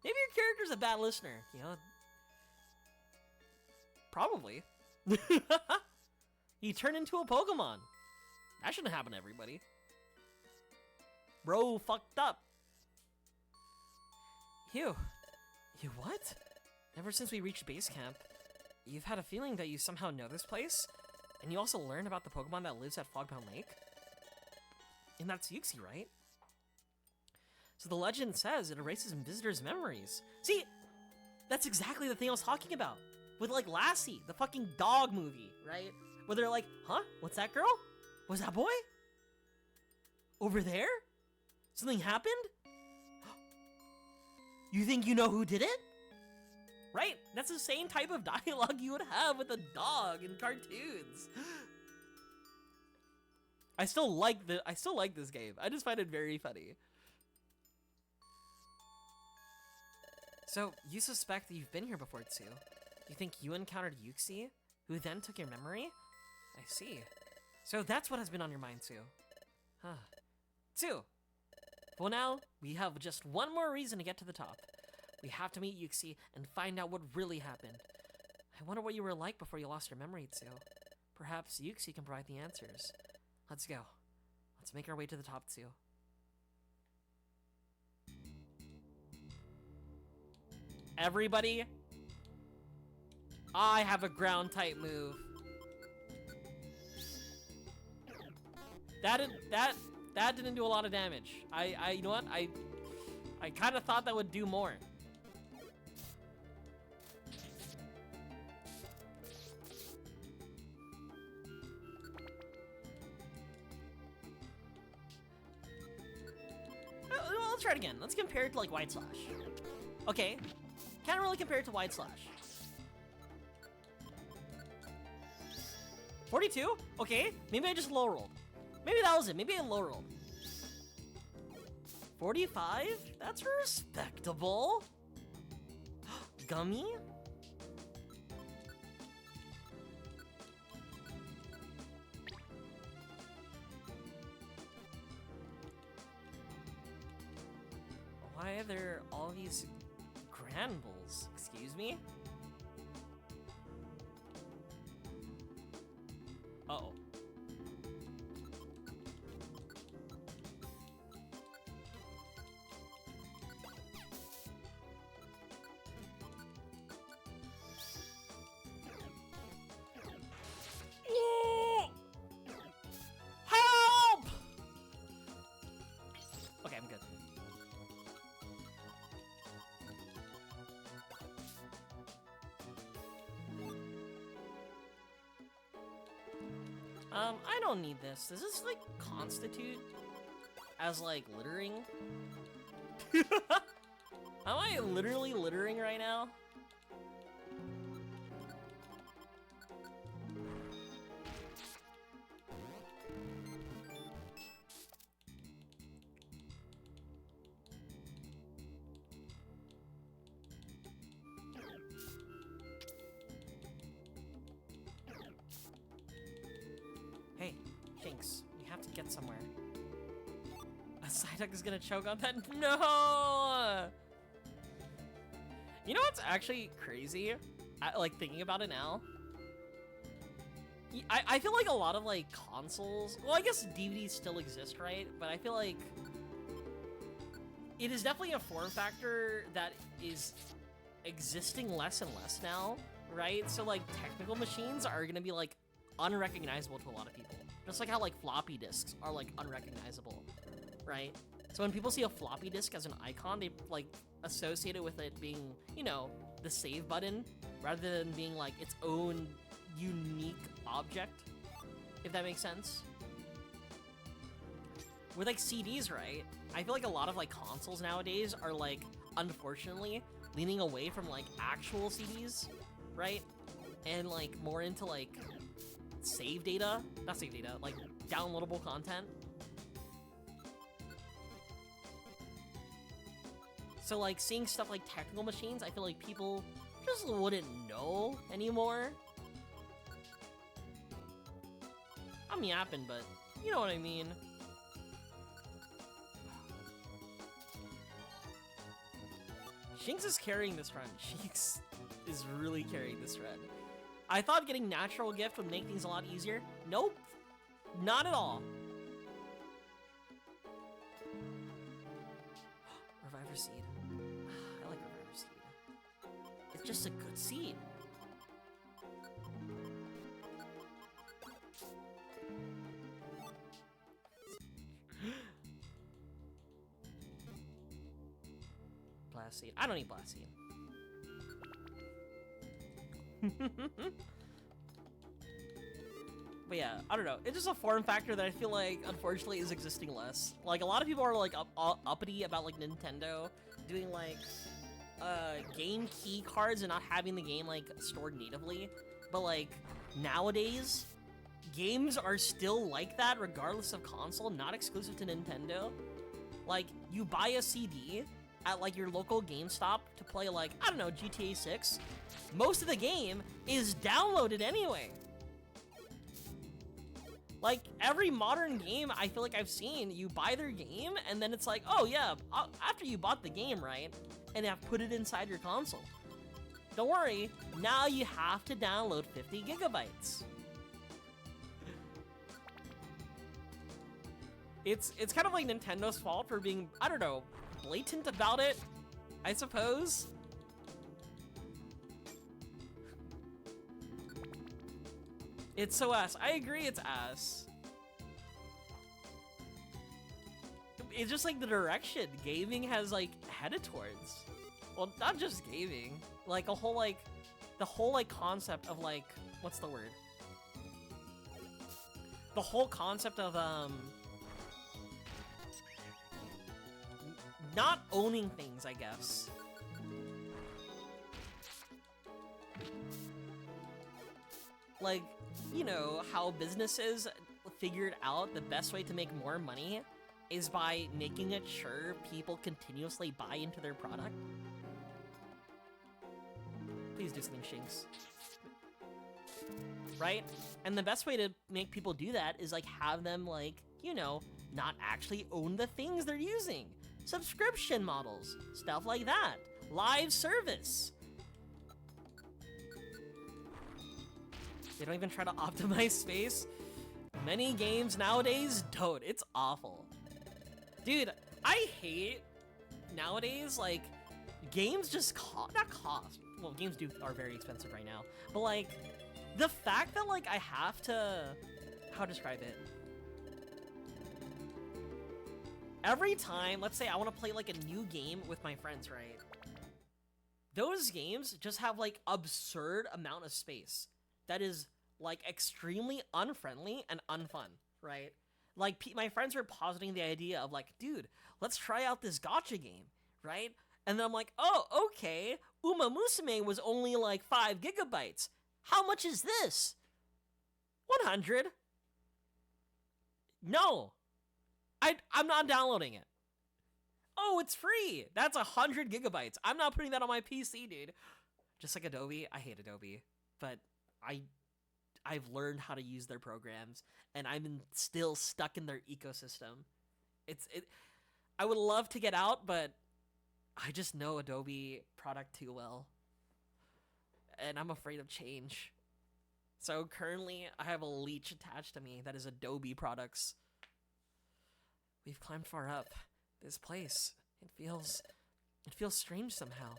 your character's a bad listener, you know? Probably. He turned into a Pokemon. That shouldn't happen to everybody. Bro fucked up. You what? Ever since we reached base camp, you've had a feeling that you somehow know this place? And you also learned about the Pokemon that lives at Fogbound Lake? And that's Yuxi, right? So the legend says it erases visitors' memories. See, that's exactly the thing I was talking about. With, like, Lassie, the fucking dog movie, right? Where they're like, huh? What's that girl? Was that boy? Over there? Something happened? You think you know who did it? Right? That's the same type of dialogue you would have with a dog in cartoons. I still like this game. I just find it very funny. So, you suspect that you've been here before, Tsu. You think you encountered Yuxi, who then took your memory? I see. So that's what has been on your mind, Tsu. Huh. Tsu! Well now, we have just one more reason to get to the top. We have to meet Yuxi and find out what really happened. I wonder what you were like before you lost your memory, Tsu. Perhaps Yuxi can provide the answers. Let's go. Let's make our way to the top, Tsu. Everybody, I have a ground type move. That didn't do a lot of damage. You know what? I kind of thought that would do more. Let's try it again. Let's compare it to like White Slash. Okay, can't really compare it to White Slash. 42? Okay, maybe I just low rolled. Maybe that was it. Maybe I low rolled. 45? That's respectable. Gummy? Why are there all these granbuls? Excuse me? Uh-oh. Help! Okay, I'm good. I don't need this. Does this, like, constitute as, like, littering? Am I literally littering right now? Hey, Shinx, we have to get somewhere. A Psyduck is gonna choke on that? No! You know what's actually crazy? Like, thinking about it now? I feel like a lot of, like, consoles... Well, I guess DVDs still exist, right? But I feel like... It is definitely a form factor that is existing less and less now, right? So, like, technical machines are gonna be, like, unrecognizable to a lot of people. Just like how like floppy disks are like unrecognizable, right? So when people see a floppy disk as an icon, they like associate it with it being, you know, the save button rather than being like its own unique object, if that makes sense. With like CDs, right? I feel like a lot of like consoles nowadays are like, unfortunately, leaning away from like actual CDs, right? And like more into like save data, not save data, like downloadable content. So like seeing stuff like technical machines, I feel like people just wouldn't know anymore. I'm yapping, but you know what I mean. Shinx is carrying this run. Shinx is really carrying this run. I thought getting natural gift would make things a lot easier. Nope, not at all. Reviver seed. I like Reviver seed. It's just a good seed. Blast seed. I don't need blast seed. But yeah, I don't know. It's just a form factor that I feel like, unfortunately, is existing less. Like, a lot of people are, like, uppity about, like, Nintendo doing, like, game key cards and not having the game like stored natively, but like nowadays, games are still like that regardless of console, not exclusive to Nintendo. Like, you buy a CD at like your local GameStop to play like, I don't know, GTA 6. Most of the game is downloaded anyway. Like, every modern game I feel like I've seen, you buy their game, and then it's like, oh yeah, after you bought the game, right, and have put it inside your console. Don't worry, now you have to download 50 gigabytes. It's kind of like Nintendo's fault for being, I don't know, blatant about it, I suppose. It's so ass. I agree, it's ass. It's just like the direction gaming has like headed towards. Well, not just gaming. Like a whole like, the whole like concept of like, what's the word? The whole concept of not owning things, I guess. Like, you know, how businesses figured out the best way to make more money is by making it sure people continuously buy into their product. Please do something, Shinx. Right? And the best way to make people do that is like have them like, you know, not actually own the things they're using. Subscription models, stuff like that. Live service. They don't even try to optimize space. Many games nowadays don't. It's awful. Dude, I hate nowadays, like, games just not cost. Well, games are very expensive right now. But, like, the fact that, like, I have to, how to describe it? Every time, let's say I want to play, like, a new game with my friends, right? Those games just have, like, absurd amount of space. That is, like, extremely unfriendly and unfun, right? Like, my friends were positing the idea of, like, dude, let's try out this gacha game, right? And then I'm like, oh, okay, Uma Musume was only, like, 5 gigabytes. How much is this? 100? No. I'm not downloading it. Oh, it's free. That's 100 gigabytes. I'm not putting that on my PC, dude. Just like Adobe. I hate Adobe. But I've learned how to use their programs, and I'm still stuck in their ecosystem. I would love to get out, but I just know Adobe product too well. And I'm afraid of change. So currently, I have a leech attached to me that is Adobe products. We've climbed far up. This place, it feels strange somehow.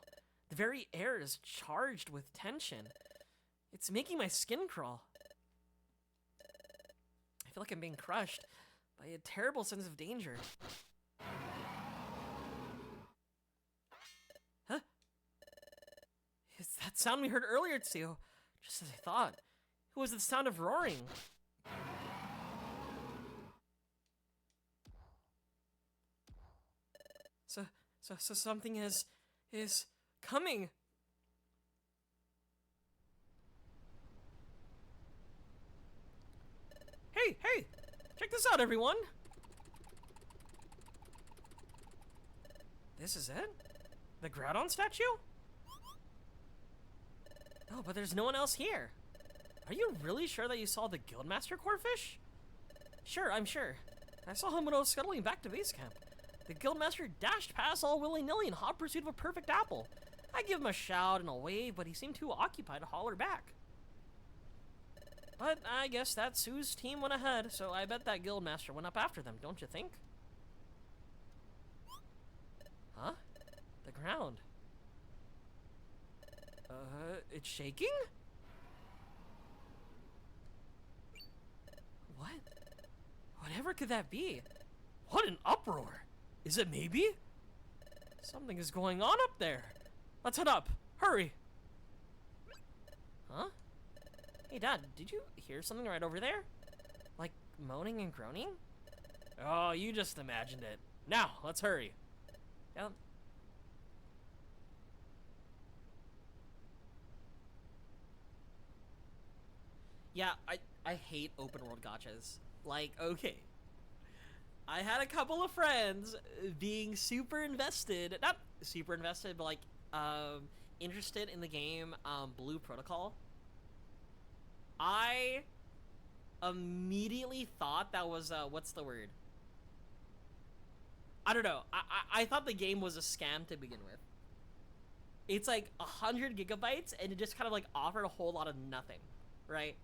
The very air is charged with tension. It's making my skin crawl. I feel like I'm being crushed by a terrible sense of danger. Huh? Is that sound we heard earlier, Tsuyo? Just as I thought. It was the sound of roaring. So something is coming. Hey! Check this out, everyone! This is it? The Groudon statue? Oh, but there's no one else here. Are you really sure that you saw the Guildmaster Corphish? Sure, I'm sure. I saw him when I was scuttling back to base camp. The Guildmaster dashed past all willy-nilly in hot pursuit of a perfect apple. I give him a shout and a wave, but he seemed too occupied to holler back. But I guess that Sue's team went ahead, so I bet that Guildmaster went up after them, don't you think? Huh? The ground. It's shaking? What? Whatever could that be? What an uproar! Is it maybe? Something is going on up there. Let's head up. Hurry. Huh? Hey, Dad, did you hear something right over there? Like moaning and groaning? Oh, you just imagined it. Now, let's hurry. Yep. Yeah, I hate open world gachas. Like, okay. I had a couple of friends being super invested, not super invested, but like, interested in the game, Blue Protocol. I immediately thought that was, what's the word? I don't know. I thought the game was a scam to begin with. It's like 100 gigabytes, and it just kind of like offered a whole lot of nothing, right?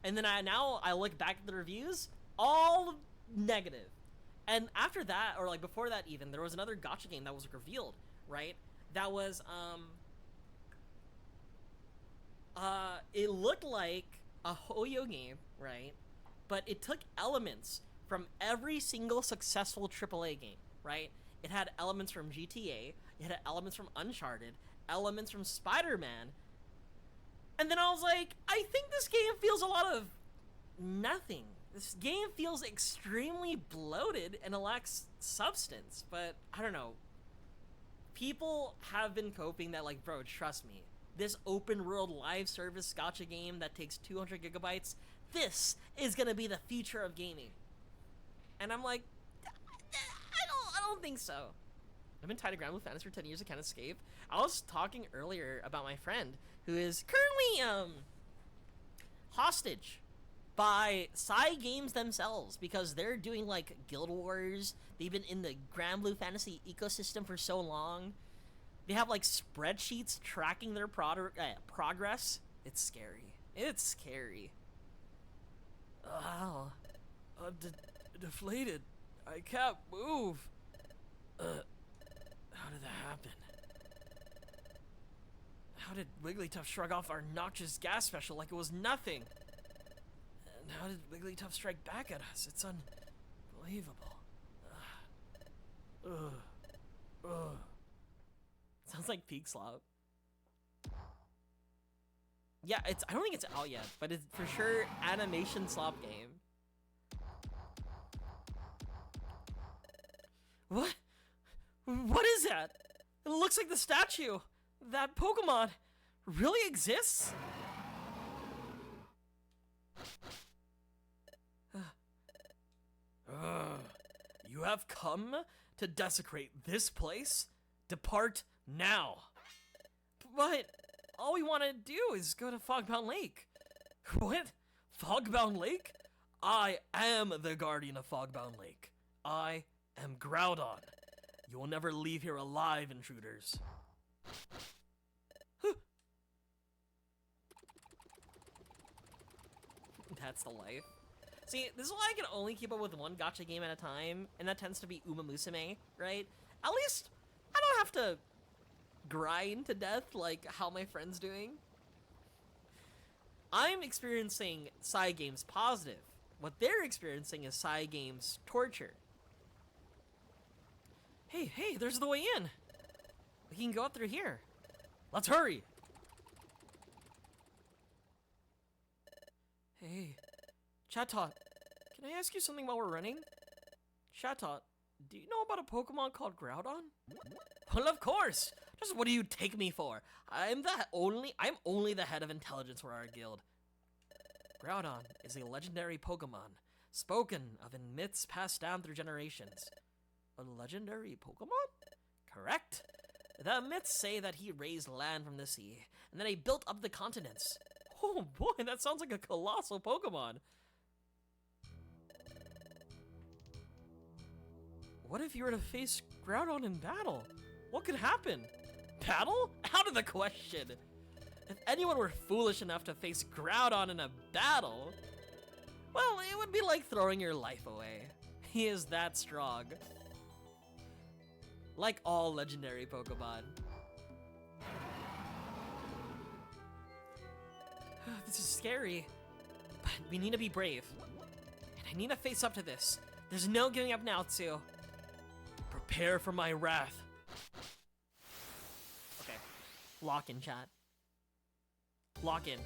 And then now I look back at the reviews, all negative. And after that, or like before that even, there was another gacha game that was revealed, right? That was, it looked like a Hoyo game, right? But it took elements from every single successful AAA game, right? It had elements from GTA, it had elements from Uncharted, elements from Spider-Man, and then I was like, I think this game feels a lot of nothing. This game feels extremely bloated and it lacks substance, but I don't know. People have been coping that, like, bro, trust me, this open world live service gacha game that takes 200 gigabytes, this is gonna be the future of gaming. And I'm like, I don't think so. I've been tied to Grand Blue Fantasy for 10 years, I can't escape. I was talking earlier about my friend who is currently hostage by Games themselves because they're doing like Guild Wars. They've been in the Grand Blue Fantasy ecosystem for so long. They have like spreadsheets tracking their progress. It's scary. It's scary. Wow. I'm deflated. I can't move. How did that happen? How did Wigglytuff shrug off our noxious gas special like it was nothing? And how did Wigglytuff strike back at us? It's unbelievable. Sounds like Peak Slop. Yeah, I don't think it's out yet, but it's for sure animation slop game. What? What is that? It looks like the statue. That Pokemon really exists? You have come to desecrate this place? Depart now. But all we want to do is go to Fogbound Lake. What? Fogbound Lake? I am the guardian of Fogbound Lake. I am Groudon. You will never leave here alive, intruders. That's the life. See, this is why I can only keep up with one gacha game at a time, and that tends to be Uma Musume, right? At least I don't have to grind to death like how my friend's doing. I'm experiencing Games positive. What they're experiencing is Games torture. Hey, there's the way in. We can go up through here. Let's hurry. Hey, Chatot, can I ask you something while we're running? Chatot, do you know about a Pokemon called Groudon? Well, of course. Just what do you take me for? I'm only the head of intelligence for our guild. Groudon is a legendary Pokemon, spoken of in myths passed down through generations. A legendary Pokemon? Correct. The myths say that he raised land from the sea, and then he built up the continents. Oh boy, that sounds like a colossal Pokemon. What if you were to face Groudon in battle? What could happen? Battle? Out of the question. If anyone were foolish enough to face Groudon in a battle, well, it would be like throwing your life away. He is that strong. Like all legendary Pokemon. This is scary, but we need to be brave. And I need to face up to this. There's no giving up now, Tsu. Prepare for my wrath. Okay. Lock in, chat. Lock in.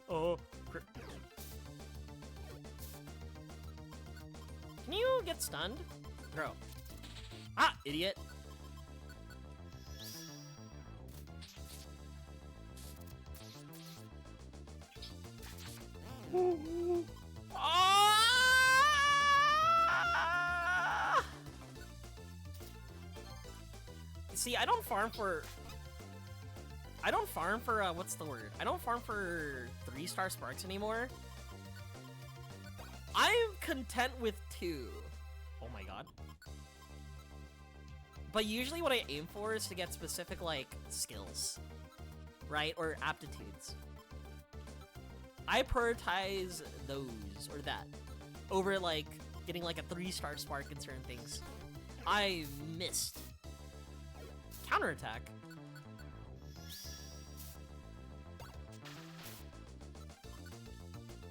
Oh. Can you get stunned? Bro. Ah, idiot. Ah! See, I don't farm for what's the word? I don't farm for 3-star sparks anymore. I'm content with 2. Oh my god. But usually what I aim for is to get specific, like, skills, right? Or aptitudes. I prioritize those, or that, over, like, getting, like, a 3-star spark in certain things. I missed. Counterattack?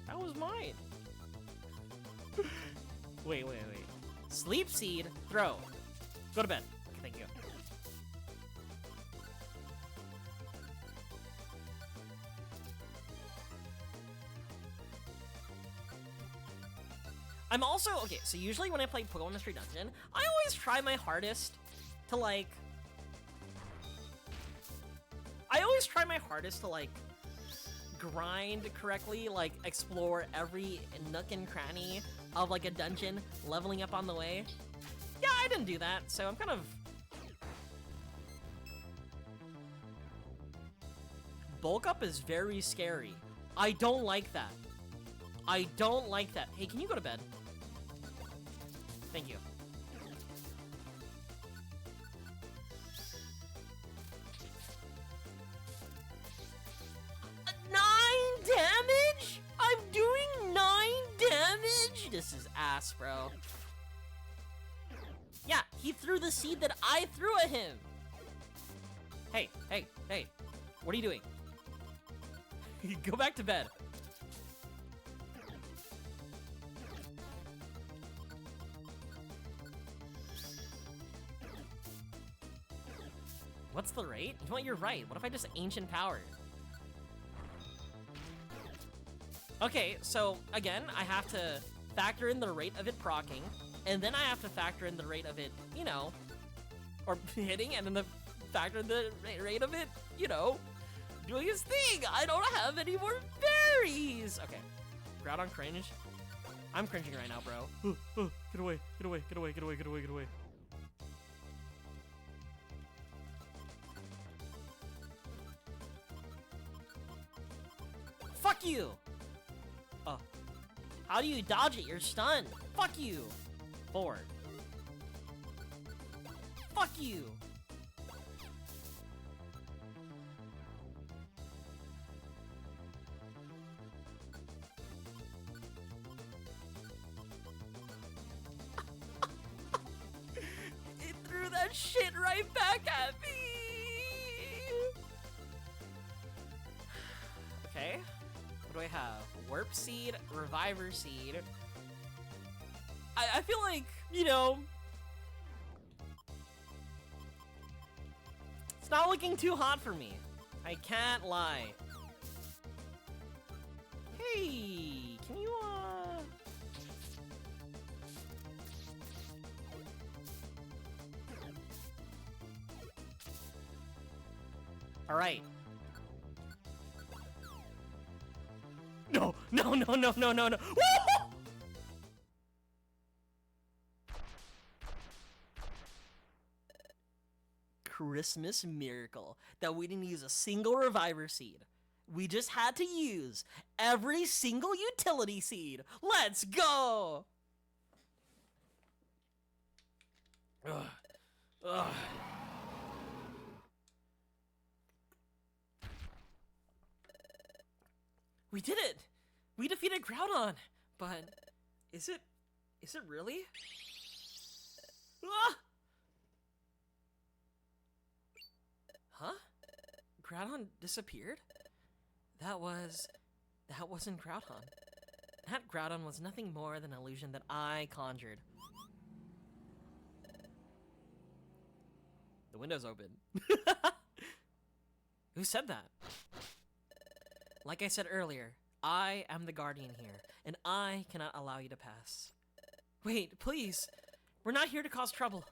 That was mine. Wait. Sleep Seed, throw. Go to bed. Okay, thank you. I'm also, okay, so usually when I play Pokemon Mystery Dungeon, I always try my hardest to, like, grind correctly, like, explore every nook and cranny of, like, a dungeon, leveling up on the way. Yeah, I didn't do that, so I'm kind of... Bulk up is very scary. I don't like that. I don't like that. Hey, can you go to bed? Thank you. Damage? I'm doing 9 damage? This is ass, bro. Yeah, he threw the seed that I threw at him. Hey. What are you doing? Go back to bed. What's the rate? You know what, you're right. What if I just Ancient Power? Okay, so again, I have to factor in the rate of it proccing, and then I have to factor in the rate of it, you know, or hitting, and then factor in the rate of it, you know, doing his thing. I don't have any more berries. Okay, Groudon cringe. I'm cringing right now, bro. Get away. Fuck you! How do you dodge it? You're stunned. Fuck you. Forward. Fuck you. It threw that shit right back at me. Okay. What do I have? Warp Seed, Reviver Seed. I feel like, you know, it's not looking too hot for me. I can't lie. Hey, can you, All right. No. Woo! Christmas miracle that we didn't use a single Reviver Seed. We just had to use every single utility seed. Let's go! Ugh. We did it! We defeated Groudon! But is it really? Ah! Huh? Groudon disappeared? That wasn't Groudon. That Groudon was nothing more than an illusion that I conjured. The window's open. Who said that? Like I said earlier, I am the guardian here, and I cannot allow you to pass. Wait, please. We're not here to cause trouble.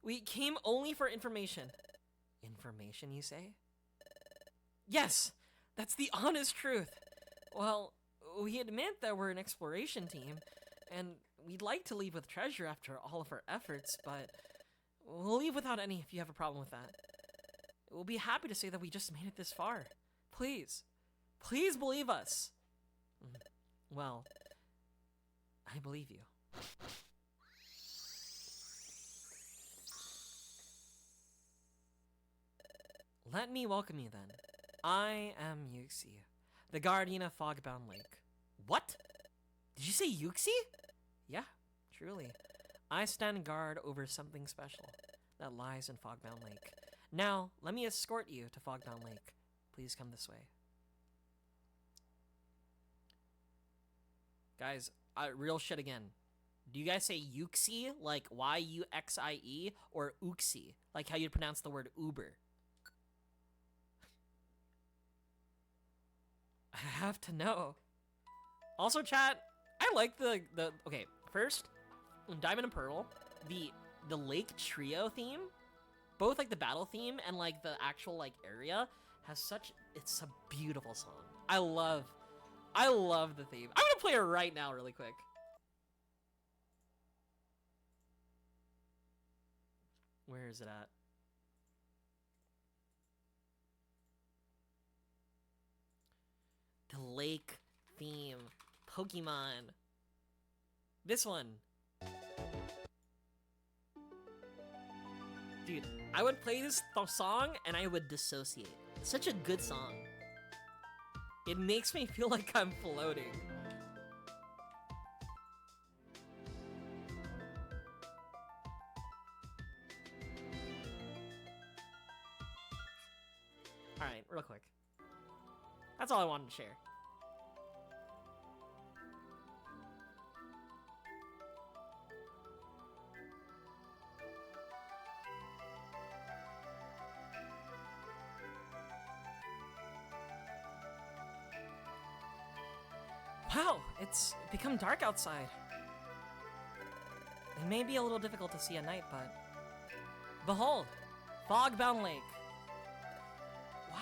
We came only for information. Information, you say? Yes, that's the honest truth. Well, We admit that we're an exploration team, and we'd like to leave with treasure after all of our efforts, but we'll leave without any if you have a problem with that. We'll be happy to say that we just made it this far. Please. Please believe us. Well, I believe you. Let me welcome you then. I am Yuxi, the guardian of Fogbound Lake. What? Did you say Yuxi? Yeah, truly. I stand guard over something special that lies in Fogbound Lake. Now, let me escort you to Fogbound Lake. Please come this way. Guys, real shit again. Do you guys say Yuxi, like Y-U-X-I-E, or Uxi, like how you'd pronounce the word Uber? I have to know. Also, chat, I like the okay, first, Diamond and Pearl, the Lake Trio theme, both like the battle theme and like the actual like area has it's a beautiful song. I love the theme. I'm gonna play it right now really quick. Where is it at? The lake theme. Pokemon. This one. Dude, I would play this song and I would dissociate. Such a good song. It makes me feel like I'm floating. Alright, real quick. That's all I wanted to share. Wow, it's become dark outside. It may be a little difficult to see at night, but... Behold! Fogbound Lake. Wow.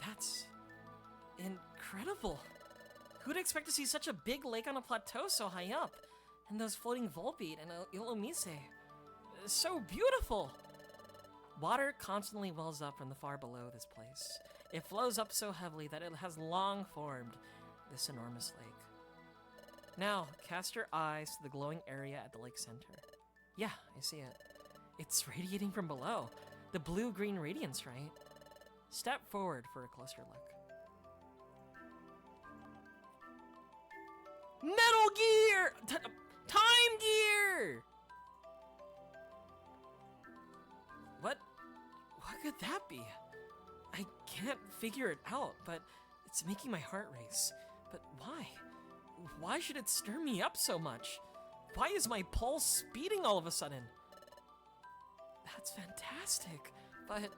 That's... incredible. Who'd expect to see such a big lake on a plateau so high up? And those floating Volbeat and Ilomise. So beautiful! Water constantly wells up from the far below this place. It flows up so heavily that it has long formed this enormous lake. Now, cast your eyes to the glowing area at the lake center. Yeah, I see it. It's radiating from below. The blue-green radiance, right? Step forward for a closer look. Metal Gear! Time Gear! What could that be? I can't figure it out, but it's making my heart race. But why? Why should it stir me up so much? Why is my pulse speeding all of a sudden? That's fantastic, but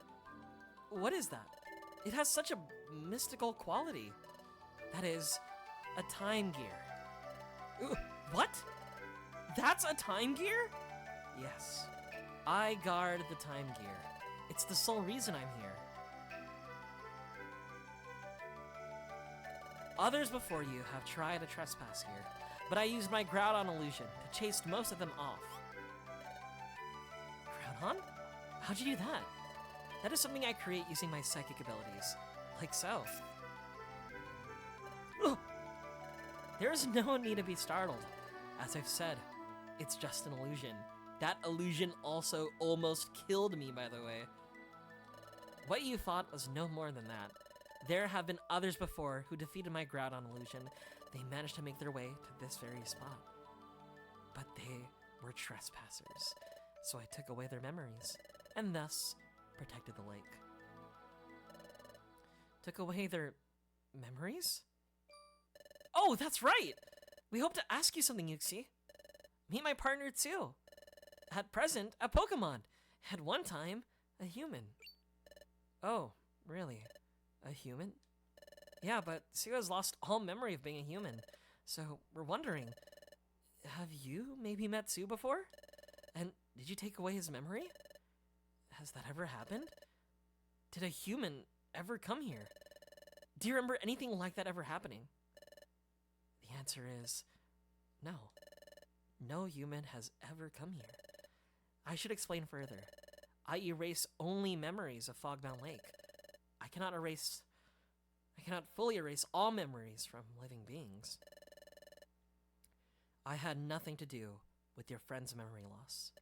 what is that? It has such a mystical quality. That is a time gear. What? That's a time gear? Yes. I guard the time gear. It's the sole reason I'm here. Others before you have tried to trespass here, but I used my Groudon illusion to chase most of them off. Groudon? How'd you do that? That is something I create using my psychic abilities, like so. Ugh. There is no need to be startled. As I've said, it's just an illusion. That illusion also almost killed me, by the way. What you thought was no more than that. There have been others before who defeated my Groudon illusion. They managed to make their way to this very spot. But they were trespassers, so I took away their memories, and thus protected the lake. Took away their memories? Oh, that's right! We hope to ask you something, Yuxi. Meet my partner, too. At present, a Pokemon. At one time, a human. Oh, really? A human? Yeah, but Sue has lost all memory of being a human. So we're wondering, have you maybe met Sue before? And did you take away his memory? Has that ever happened? Did a human ever come here? Do you remember anything like that ever happening? The answer is no. No human has ever come here. I should explain further. I erase only memories of Fogbound Lake. I cannot fully erase all memories from living beings. I had nothing to do with your friend's memory loss,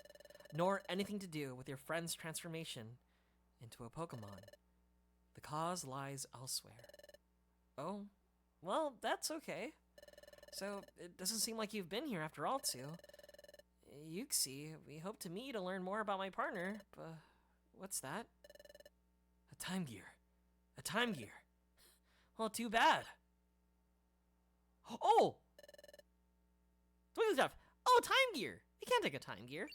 nor anything to do with your friend's transformation into a Pokemon. The cause lies elsewhere. Oh, well, that's okay. So, it doesn't seem like you've been here after all, Tsu. Yuxi, we hope to meet to learn more about my partner, but what's that? A time gear. A time gear. Well, too bad. Oh! Wigglytuff! Oh, time gear! We can't take a time gear.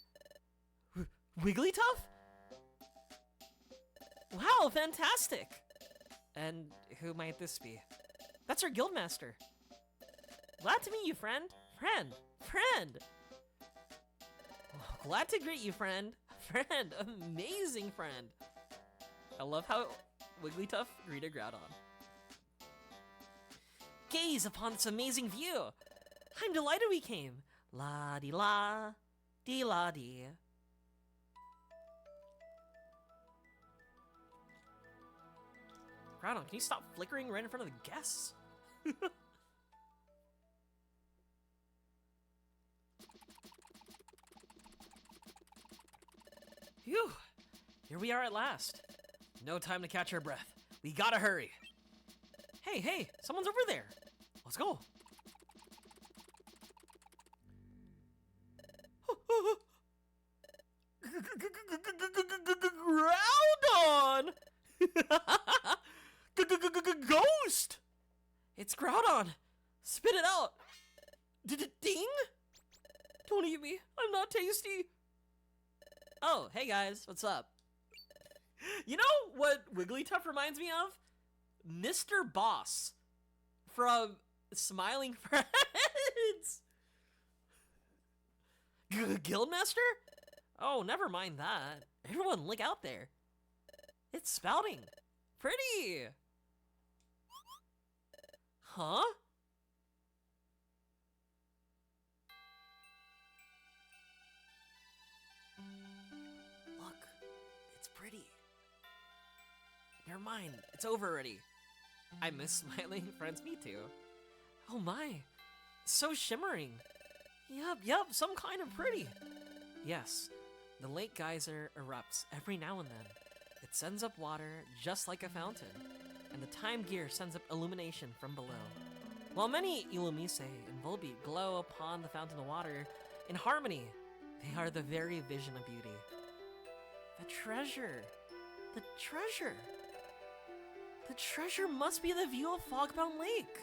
Wigglytuff? Wow, fantastic! And who might this be? That's our guildmaster. Glad to meet you, friend. Friend! Oh, glad to greet you, friend. Friend, amazing friend. I love how Wigglytuff greeted Groudon. Gaze upon this amazing view. I'm delighted we came. La-dee-la, dee-la-dee. Groudon, can you stop flickering right in front of the guests? Phew! Here we are at last. No time to catch our breath. We gotta hurry. Hey, someone's over there. Let's go. Groudon! Ghost! It's Groudon! Spit it out! Ding? Don't eat me. I'm not tasty. Oh, hey guys, what's up? You know what Wigglytuff reminds me of? Mr. Boss from Smiling Friends. Guildmaster? Oh, never mind that. Everyone, look out there. It's spouting. Pretty. Huh? Look, it's pretty. Never mind, it's over already. I miss Smiling Friends, me too. Oh my, so shimmering. Yep, some kind of pretty. Yes, the lake geyser erupts every now and then. It sends up water just like a fountain, and the time gear sends up illumination from below. While many Illumise and Volbeat glow upon the fountain of water, in harmony, they are the very vision of beauty. The treasure! The treasure! The treasure must be the view of Fogbound Lake!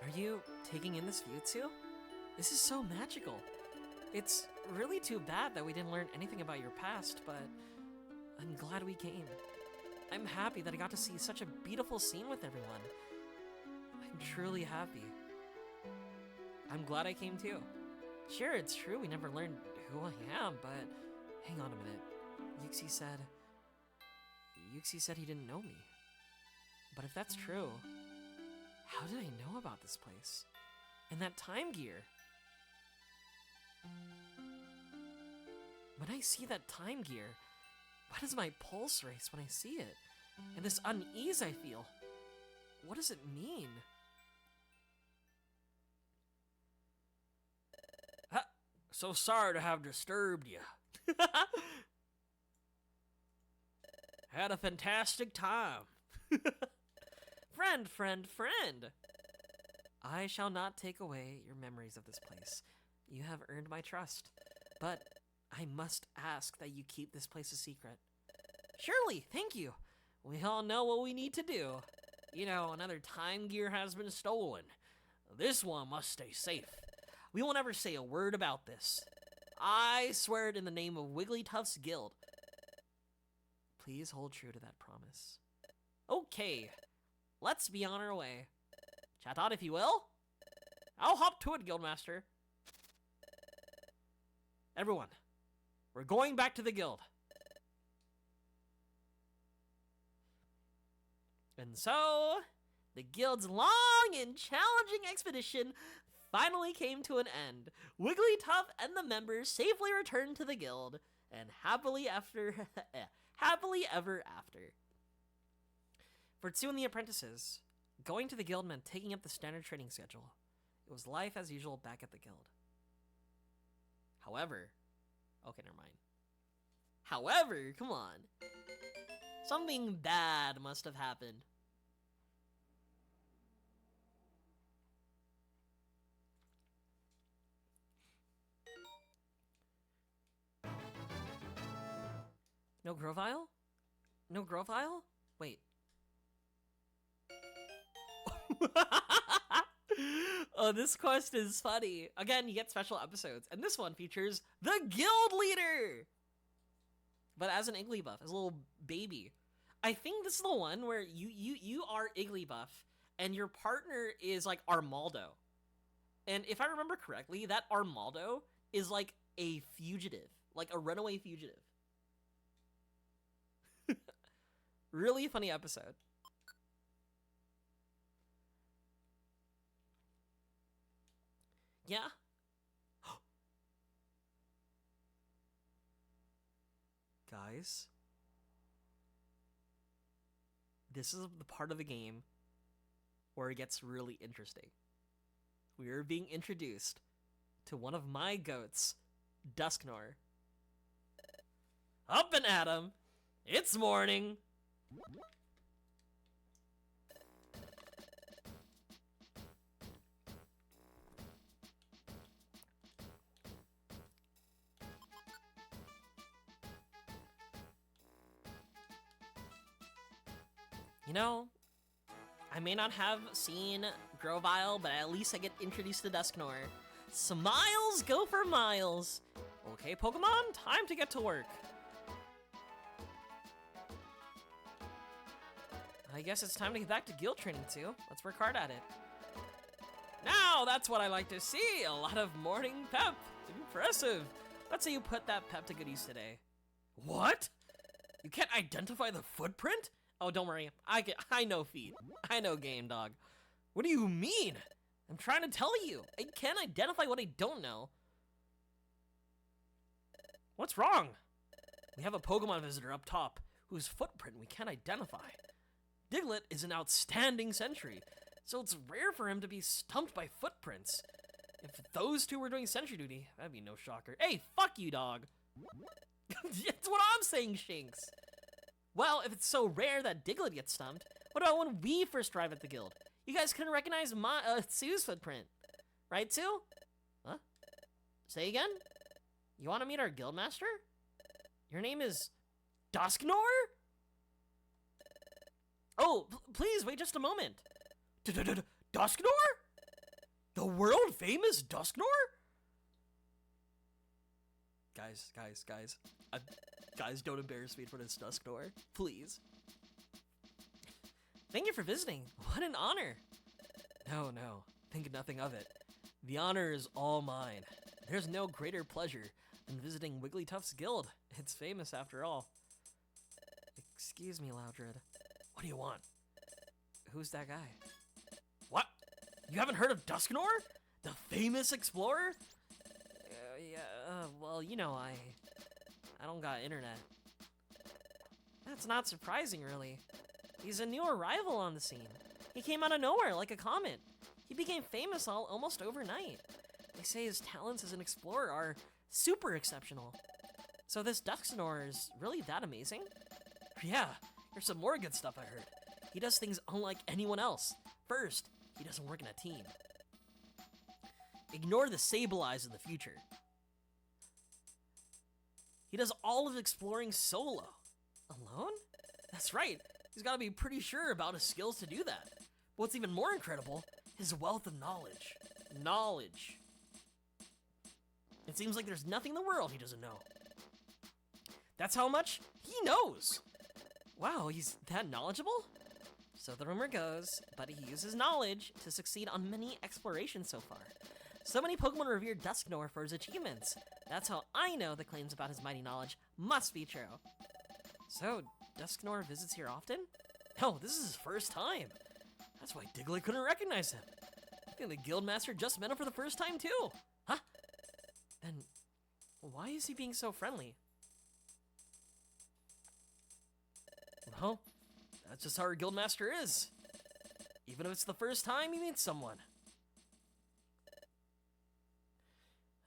Are you taking in this view too? This is so magical. It's really too bad that we didn't learn anything about your past, but I'm glad we came. I'm happy that I got to see such a beautiful scene with everyone. I'm truly happy. I'm glad I came too. Sure, it's true we never learned who I am, but hang on a minute. Yuxi said he didn't know me. But if that's true, how did I know about this place? And that time gear? When I see that time gear, why does my pulse race when I see it? And this unease I feel, what does it mean? So sorry to have disturbed you. Had a fantastic time. Friend. I shall not take away your memories of this place. You have earned my trust. But I must ask that you keep this place a secret. Surely, thank you. We all know what we need to do. You know, another time gear has been stolen. This one must stay safe. We won't ever say a word about this. I swear it in the name of Wigglytuff's guild. Please hold true to that promise. Okay, let's be on our way. Chat out if you will. I'll hop to it, Guildmaster. Everyone, we're going back to the guild. And so, the guild's long and challenging expedition finally came to an end. Wigglytuff and the members safely returned to the guild, and happily ever after. For 2 and the apprentices, going to the guild meant taking up the standard training schedule. It was life as usual back at the guild. However, okay, never mind. However, come on. Something bad must have happened. No Grovile? No Grovile? Wait. Oh, this quest is funny. Again, you get special episodes, and this one features the guild leader! But as an Igglybuff, as a little baby. I think this is the one where you are Igglybuff, and your partner is like Armaldo. And if I remember correctly, that Armaldo is like a fugitive, like a runaway fugitive. Really funny episode. Yeah. Guys, this is the part of the game where it gets really interesting. We are being introduced to one of my goats, Dusknor. Up and at 'em! It's morning! You know, I may not have seen Grovile, but at least I get introduced to Dusknor. Smiles go for miles! Okay, Pokemon, time to get to work. I guess it's time to get back to guild training too. Let's work hard at it. Now, that's what I like to see! A lot of morning pep! Impressive! Let's say you put that pep to good use today. What? You can't identify the footprint? Oh, don't worry. I know feet. I know game, dog. What do you mean? I'm trying to tell you. I can't identify what I don't know. What's wrong? We have a Pokemon visitor up top whose footprint we can't identify. Diglett is an outstanding sentry, so it's rare for him to be stumped by footprints. If those two were doing sentry duty, that'd be no shocker. Hey, fuck you, dog. That's what I'm saying, Shinx. Well, if it's so rare that Diglett gets stumped, what about when we first arrived at the guild? You guys couldn't recognize my Sue's footprint, right, Sue? Huh? Say again? You want to meet our guildmaster? Your name is Dusknor? Oh, please wait just a moment. Dusknor? The world famous Dusknor? Guys, guys, don't embarrass me for this Dusknor, please. Thank you for visiting. What an honor. No, think nothing of it. The honor is all mine. There's no greater pleasure than visiting Wigglytuff's guild. It's famous after all. Excuse me, Loudred. What do you want? Who's that guy? What? You haven't heard of Dusknor? The famous explorer? Well, you know, I don't got internet. That's not surprising, really. He's a new arrival on the scene. He came out of nowhere like a comet. He became famous almost overnight. They say his talents as an explorer are super exceptional. So this Dusknor is really that amazing? Yeah, there's some more good stuff I heard. He does things unlike anyone else. First, he doesn't work in a team. Ignore the Sableyes in the future. He does all of his exploring solo. Alone? That's right. He's got to be pretty sure about his skills to do that. But what's even more incredible, his wealth of knowledge. Knowledge. It seems like there's nothing in the world he doesn't know. That's how much he knows. Wow, he's that knowledgeable? So the rumor goes, but he uses knowledge to succeed on many explorations so far. So many Pokemon revere Dusknoir for his achievements. That's how I know the claims about his mighty knowledge must be true. So, Dusknoir visits here often? No, this is his first time. That's why Diglett couldn't recognize him. I think the Guildmaster just met him for the first time too. Huh? Then, why is he being so friendly? Well, that's just how our Guildmaster is. Even if it's the first time he meets someone.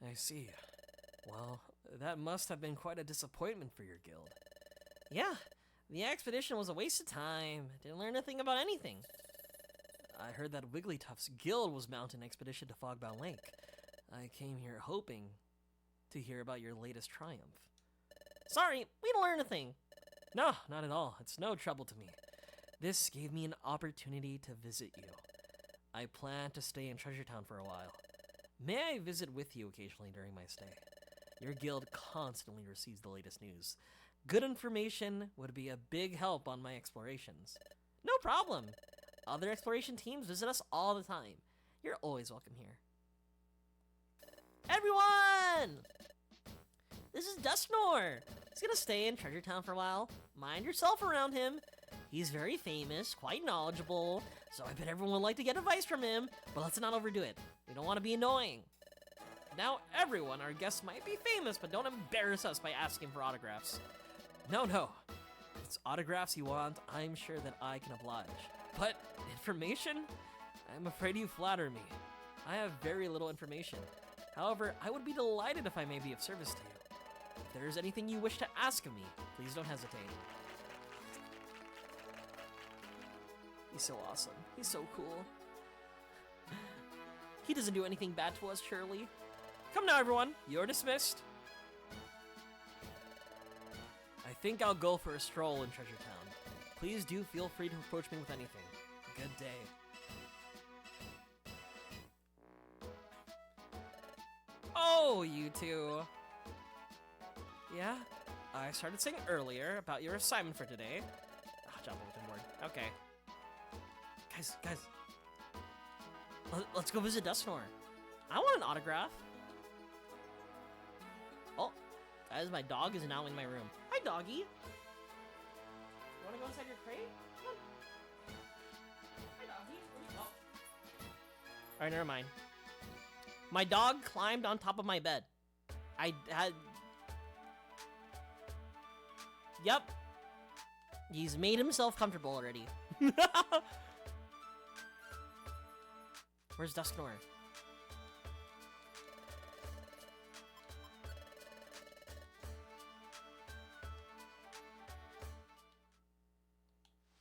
I see. Well, that must have been quite a disappointment for your guild. Yeah, the expedition was a waste of time. Didn't learn anything about anything. I heard that Wigglytuff's guild was mounting an expedition to Fogbound Lake. I came here hoping to hear about your latest triumph. Sorry, we didn't learn a thing. No, not at all. It's no trouble to me. This gave me an opportunity to visit you. I plan to stay in Treasure Town for a while. May I visit with you occasionally during my stay? Your guild constantly receives the latest news. Good information would be a big help on my explorations. No problem. Other exploration teams visit us all the time. You're always welcome here. Everyone! This is Dusknoir. He's gonna stay in Treasure Town for a while. Mind yourself around him. He's very famous, quite knowledgeable, so I bet everyone would like to get advice from him, but let's not overdo it. We don't want to be annoying. Now, everyone, our guests might be famous, but don't embarrass us by asking for autographs. No, if it's autographs you want, I'm sure that I can oblige. But information? I'm afraid you flatter me. I have very little information. However, I would be delighted if I may be of service to you. If there is anything you wish to ask of me, please don't hesitate. He's so awesome. He's so cool. He doesn't do anything bad to us, surely. Come now, everyone. You're dismissed. I think I'll go for a stroll in Treasure Town. Please do feel free to approach me with anything. Good day. Oh, you two. Yeah? I started saying earlier about your assignment for today. Job bulletin board. Okay. Guys. Let's go visit Dusknoir. I want an autograph. Oh, guys, my dog is now in my room. Hi, doggy. You want to go inside your crate? Come on. Hi, doggy. Oh. Alright, never mind. My dog climbed on top of my bed. Yep. He's made himself comfortable already. Where's Dusknoir?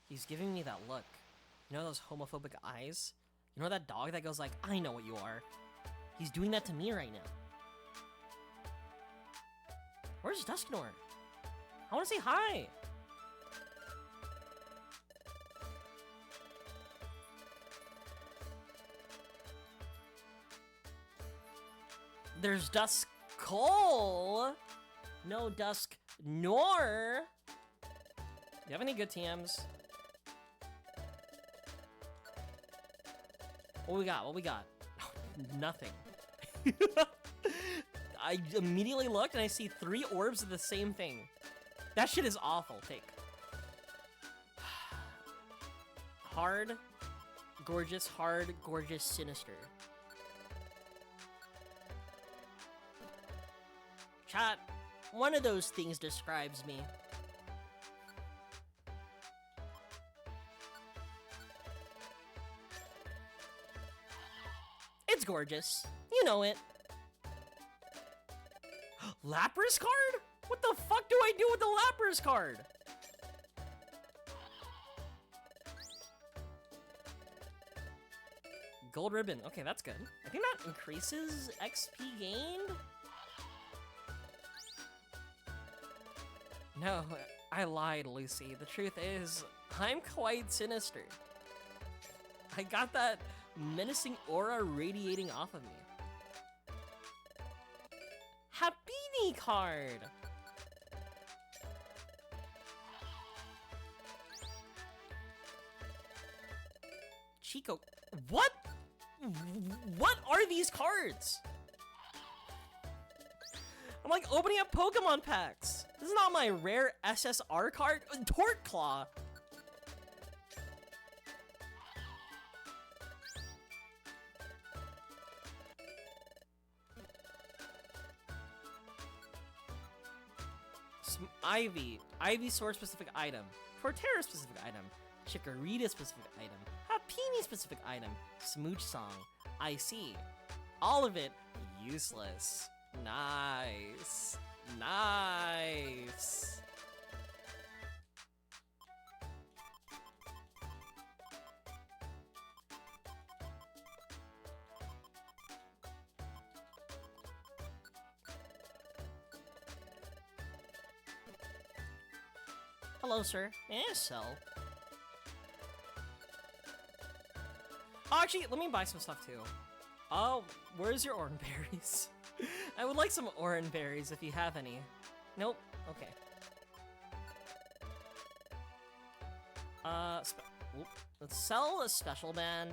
He's giving me that look. You know those homophobic eyes? You know that dog that goes like, I know what you are. He's doing that to me right now. Where's Dusknoir? I want to say hi. There's Dusk Cole. No Dusk Nor. Do you have any good TMs? What we got? Nothing. I immediately looked and I see 3 orbs of the same thing. That shit is awful. Take. Hard, gorgeous, sinister. Chat, one of those things describes me. It's gorgeous. You know it. Lapras card? What the fuck do I do with the Lapras card? Gold ribbon. Okay, that's good. I think that increases XP gained? No, I lied, Lucy. The truth is, I'm quite sinister. I got that menacing aura radiating off of me. gummy card. Chico, what? What are these cards? I'm like opening up Pokemon packs. This is not my rare SSR card. Torque Claw. Ivy. Ivy Sword specific item. Torterra specific item. Chikorita specific item. Happiny specific item. Smooch Song. I see. All of it useless. Nice. Nice. Hello, sir. May I sell? Oh, actually, let me buy some stuff too. Oh, where's your orange berries? I would like some orange berries if you have any. Nope. Okay. Let's sell a special band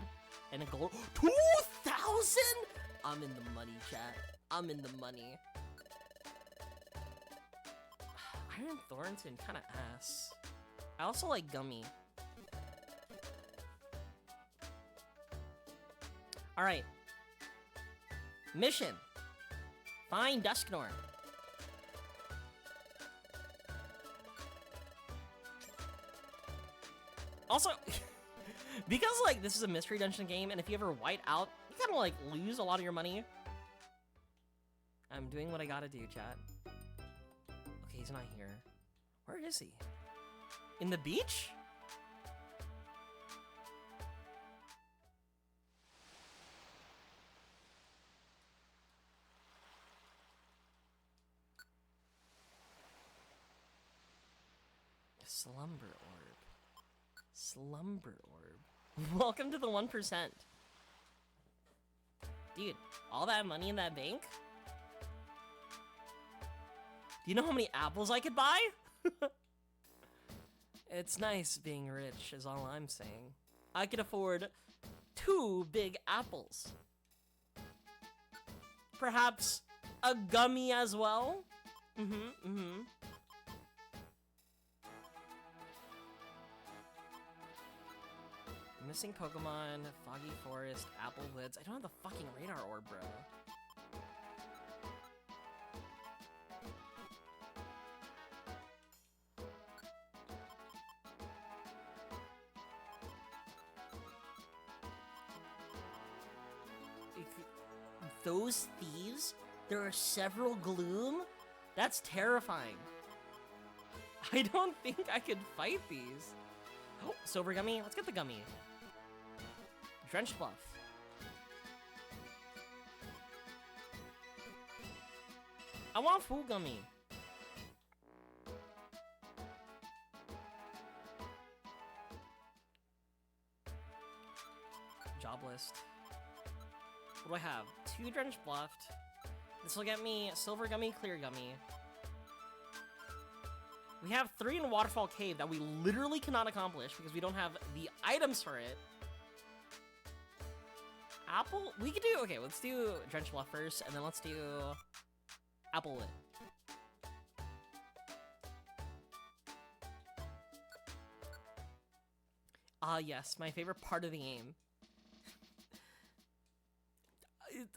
and a gold. 2,000? I'm in the money, chat. I'm in the money. Iron Thornton, kind of ass. I also like Gummy. Alright. Mission. Find Dusknorn. Also, because like this is a mystery dungeon game, and if you ever white out, you kind of like lose a lot of your money. I'm doing what I gotta do, chat. Okay, he's not here. Where is he? In the beach? Slumber orb. Slumber orb. Welcome to the 1%. Dude, all that money in that bank? Do you know how many apples I could buy? It's nice being rich, is all I'm saying. I could afford 2 big apples. Perhaps a gummy as well? Missing Pokemon, Foggy Forest, Apple Woods. I don't have the fucking radar orb, bro. Those thieves? There are several Gloom? That's terrifying. I don't think I could fight these. Oh, Silver Gummy? Let's get the Gummy. Drenched Bluff. I want Full Gummy. Job list. What do I have? 2 Drenched Bluffed. This will get me Silver Gummy, Clear Gummy. We have 3 in Waterfall Cave that we literally cannot accomplish because we don't have the items for it. Apple? We could do... Okay, let's do Drenched Bluff first, and then let's do Apple Lit. Ah, yes, my favorite part of the game.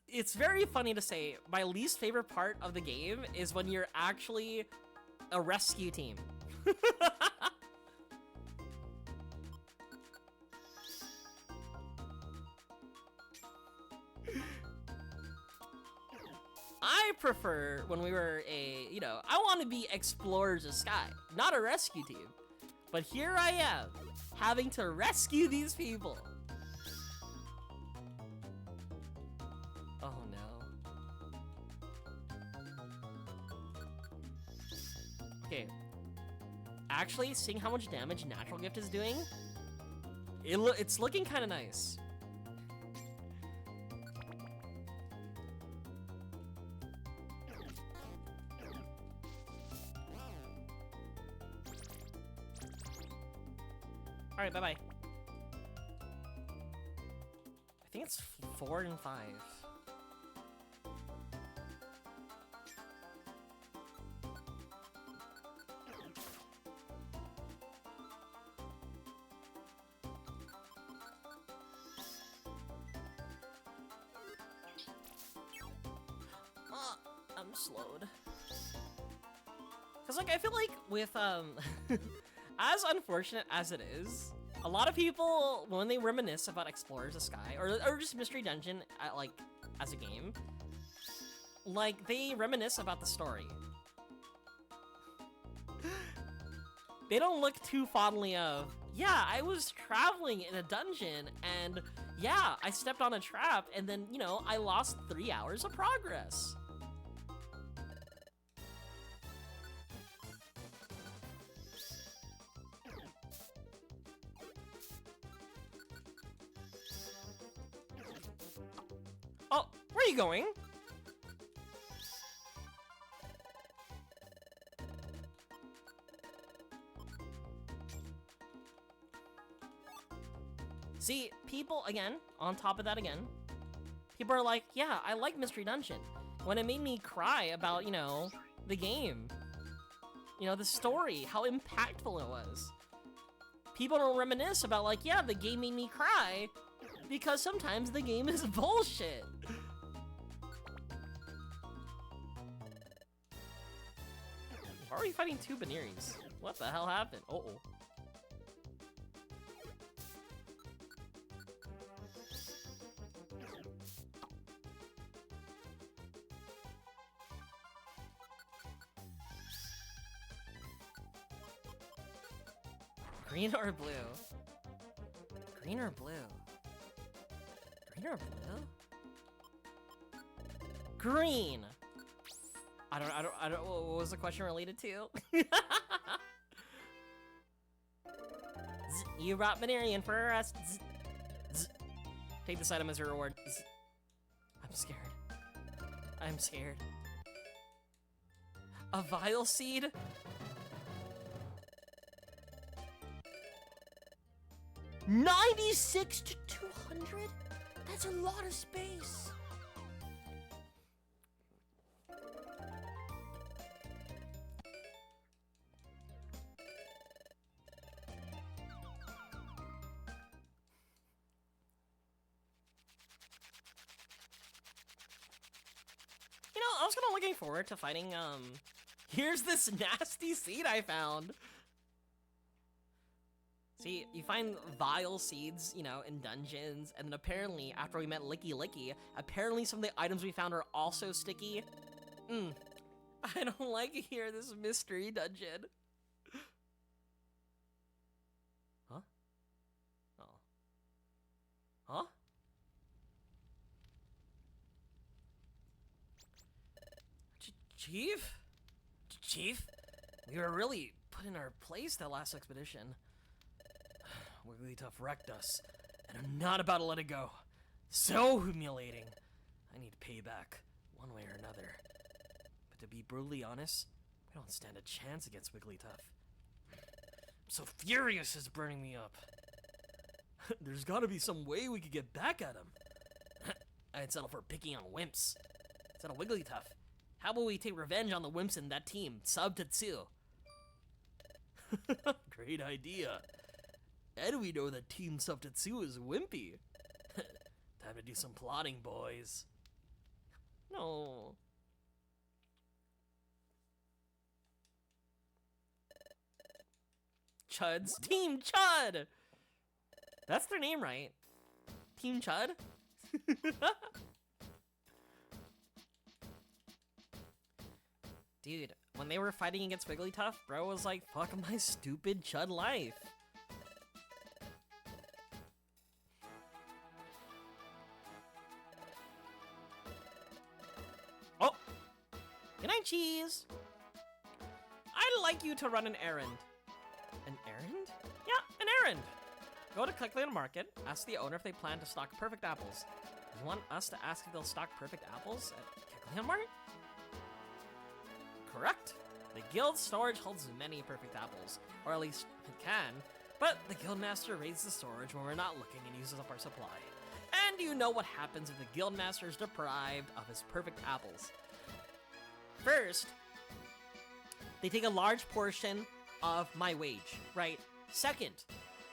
It's very funny to say, my least favorite part of the game is when you're actually a rescue team. I prefer when we were I want to be explorers of sky, not a rescue team. But here I am, having to rescue these people. Oh no. Okay. Actually, seeing how much damage Natural Gift is doing, it's looking kind of nice. Alright, bye-bye. I think it's 4 and 5. I'm slowed. Cause like I feel like with as unfortunate as it is, a lot of people when they reminisce about Explorers of Sky or just Mystery Dungeon like as a game, like they reminisce about the story. They don't look too fondly of, yeah, I was traveling in a dungeon and yeah, I stepped on a trap and then, you know, I lost 3 hours of progress. Oh, where are you going? See, people, again, on top of that again, people are like, yeah, I like Mystery Dungeon. When it made me cry about, you know, the game. You know, the story, how impactful it was. People don't reminisce about like, yeah, the game made me cry because sometimes the game is bullshit. Why are we fighting 2 Baneries? What the hell happened? Uh-oh. Green or blue? Green or blue? Green or blue? Green! I don't, what was the question related to? You brought Banerian for us. Take this item as a reward. I'm scared. I'm scared. A Vile Seed? $96 to $200? That's a lot of space. You know, I was kind of looking forward to fighting, here's this nasty seed I found. See, you find vile seeds, you know, in dungeons, and then apparently, after we met Licky Licky, apparently some of the items we found are also sticky. I don't like it here, this mystery dungeon. Huh? Oh. Huh? Chief? Chief? We were really put in our place that last expedition. Wigglytuff wrecked us, and I'm not about to let it go. So humiliating. I need payback, one way or another. But to be brutally honest, we don't stand a chance against Wigglytuff. I'm so furious it's burning me up. There's gotta be some way we could get back at him. I'd settle for picking on wimps. Instead of Wigglytuff, how about we take revenge on the wimps in that team, Sub Tetsu? Great idea. And we know that Team Subtetsu is wimpy. Time to do some plotting, boys. No. Chuds. Team Chud! That's their name, right? Team Chud? Dude, when they were fighting against Wigglytuff, bro was like, fuck my stupid Chud life. Good night, Cheese! I'd like you to run an errand. An errand? Yeah, an errand! Go to Clickland Market, ask the owner if they plan to stock perfect apples. You want us to ask if they'll stock perfect apples at Clickland Market? Correct! The guild storage holds many perfect apples, or at least it can, But the Guildmaster raids the storage when we're not looking and uses up our supply. And you know what happens if the Guildmaster is deprived of his perfect apples. First, they take a large portion of my wage, right? Second,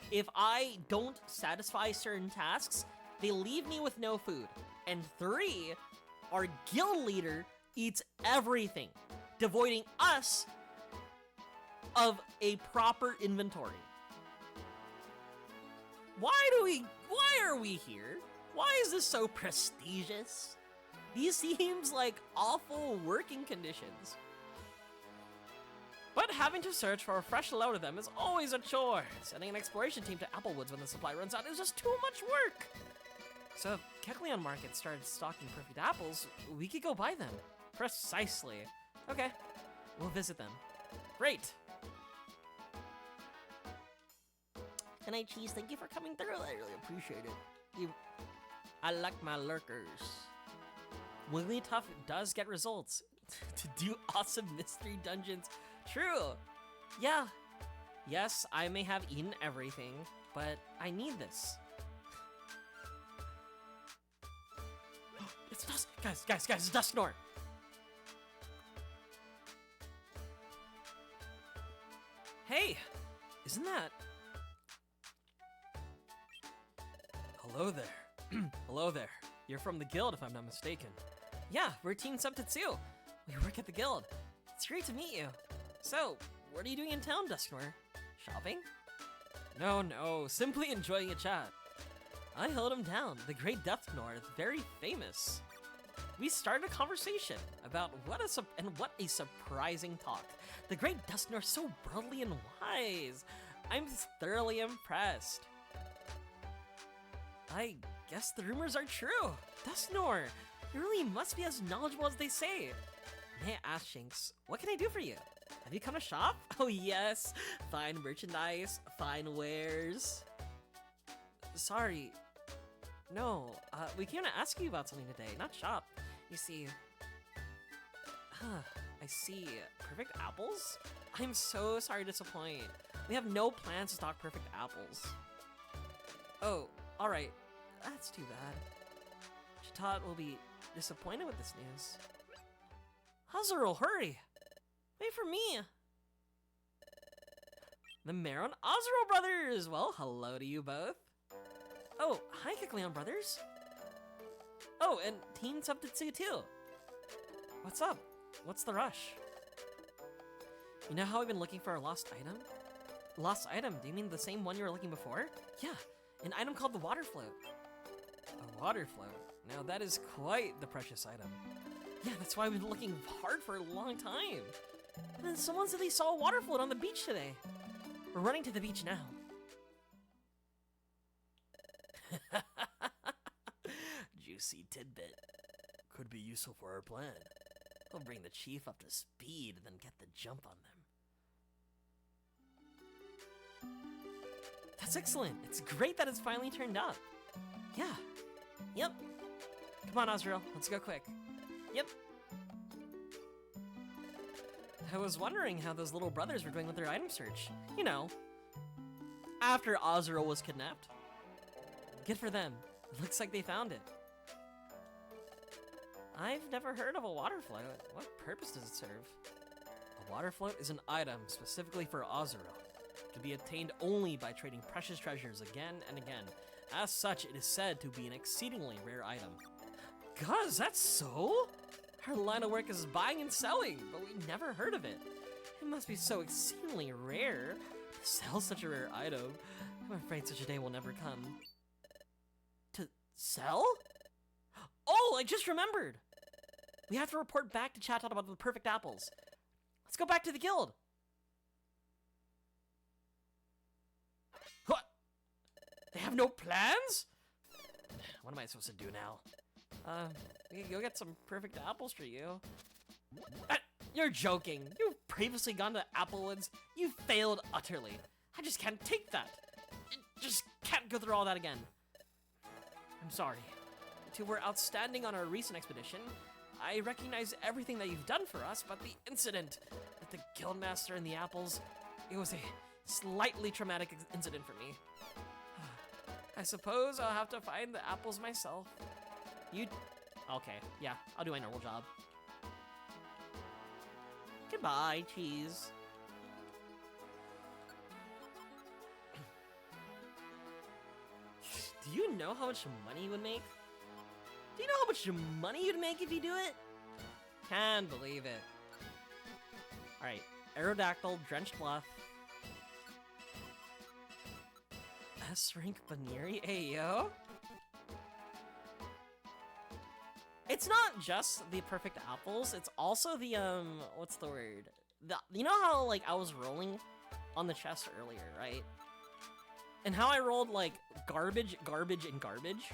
if I don't satisfy certain tasks, they leave me with no food. And 3, our guild leader eats everything, devoiding us of a proper inventory. Why are we here? Why is this so prestigious? These seems like awful working conditions. But having to search for a fresh load of them is always a chore. Sending an exploration team to Applewoods when the supply runs out is just too much work. So if Kecleon Market started stocking perfect apples, we could go buy them. Precisely. Okay, we'll visit them. Great. Good night, Cheese. Thank you for coming through. I really appreciate it. I like my lurkers. Wigglytuff does get results to do awesome mystery dungeons. True. Yeah. Yes, I may have eaten everything, but I need this. It's Dusk. Guys, it's Dusknor. Hey, isn't that... Hello there. Hello there. You're from the guild, if I'm not mistaken. Yeah, we're Team Subtetsu. We work at the guild. It's great to meet you. So, what are you doing in town, Dusknor? Shopping? No, simply enjoying a chat. I held him down. The great Dusknor is very famous. We started a conversation about what a surprising talk. The great Dusknor so broadly and wise. I'm thoroughly impressed. I guess the rumors are true. Dusknor, you really must be as knowledgeable as they say. May I ask, Shinx, what can I do for you? Have you come to shop? Oh yes, fine merchandise, fine wares. Sorry, no, we came to ask you about something today, not shop. You see, I see, perfect apples? I'm so sorry to disappoint. We have no plans to stock perfect apples. Oh, alright, that's too bad. Chatot will be disappointed with this news. Azurill, hurry! Wait for me! The Maron Azurill brothers! Well, hello to you both. Oh, hi Kecleon brothers. Oh, and Team Subtetsu too. What's up? What's the rush? You know how I've been looking for a lost item? Lost item? Do you mean the same one you were looking before? Yeah, an item called the water float. A water float? Now that is quite the precious item. Yeah, that's why I've been looking hard for a long time. And then someone said they saw a water float on the beach today. We're running to the beach now. Juicy tidbit. Could be useful for our plan. We'll bring the chief up to speed and then get the jump on them. That's excellent. It's great that it's finally turned up. Yeah. Yep. Come on, Azurill. Let's go quick. Yep. I was wondering how those little brothers were doing with their item search. You know, after Azurill was kidnapped. Good for them. It looks like they found it. I've never heard of a water float. What purpose does it serve? A water float is an item specifically for Azurill. It can be obtained only by trading precious treasures again and again. As such, it is said to be an exceedingly rare item. God, is that so? Our line of work is buying and selling, but we never heard of it. It must be so exceedingly rare to sell such a rare item. I'm afraid such a day will never come. To sell? Oh, I just remembered! We have to report back to Chatot about the perfect apples. Let's go back to the guild. What? They have no plans? What am I supposed to do now? We can go get some perfect apples for you. You're joking. You've previously gone to Applewoods. You failed utterly. I just can't take that. I just can't go through all that again. I'm sorry. You two were outstanding on our recent expedition. I recognize everything that you've done for us, but the incident with the guildmaster and the apples, it was a slightly traumatic incident for me. I suppose I'll have to find the apples myself. You... Okay, yeah, I'll do my normal job. Goodbye, cheese. Do you know how much money you would make? Do you know how much money you'd make if you do it? Can't believe it. Alright, Aerodactyl, Drenched Bluff. S-Rank Baneri, Ayo? It's not just the perfect apples, it's also the, what's the word? You know how, like, I was rolling on the chest earlier, right? And how I rolled, like, garbage, garbage, and garbage?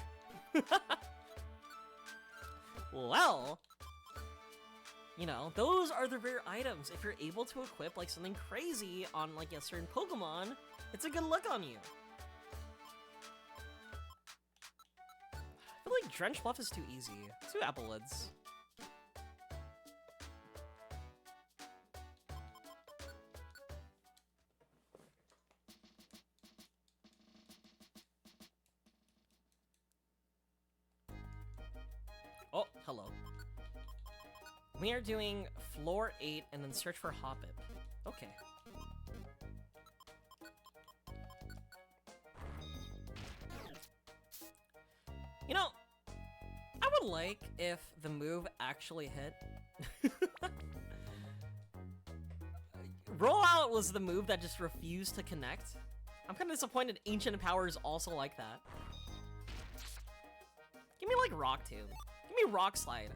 Well, you know, those are the rare items. If you're able to equip, like, something crazy on, like, a certain Pokemon, it's a good look on you. I feel like Drench Bluff is too easy. 2 Applewoods. Oh, hello. We are doing floor 8 and then search for Hoppip. Okay. You know, I would like if the move actually hit. Rollout was the move that just refused to connect. I'm kind of disappointed Ancient Power is also like that. Give me like Rock Tomb. Give me Rock Slide.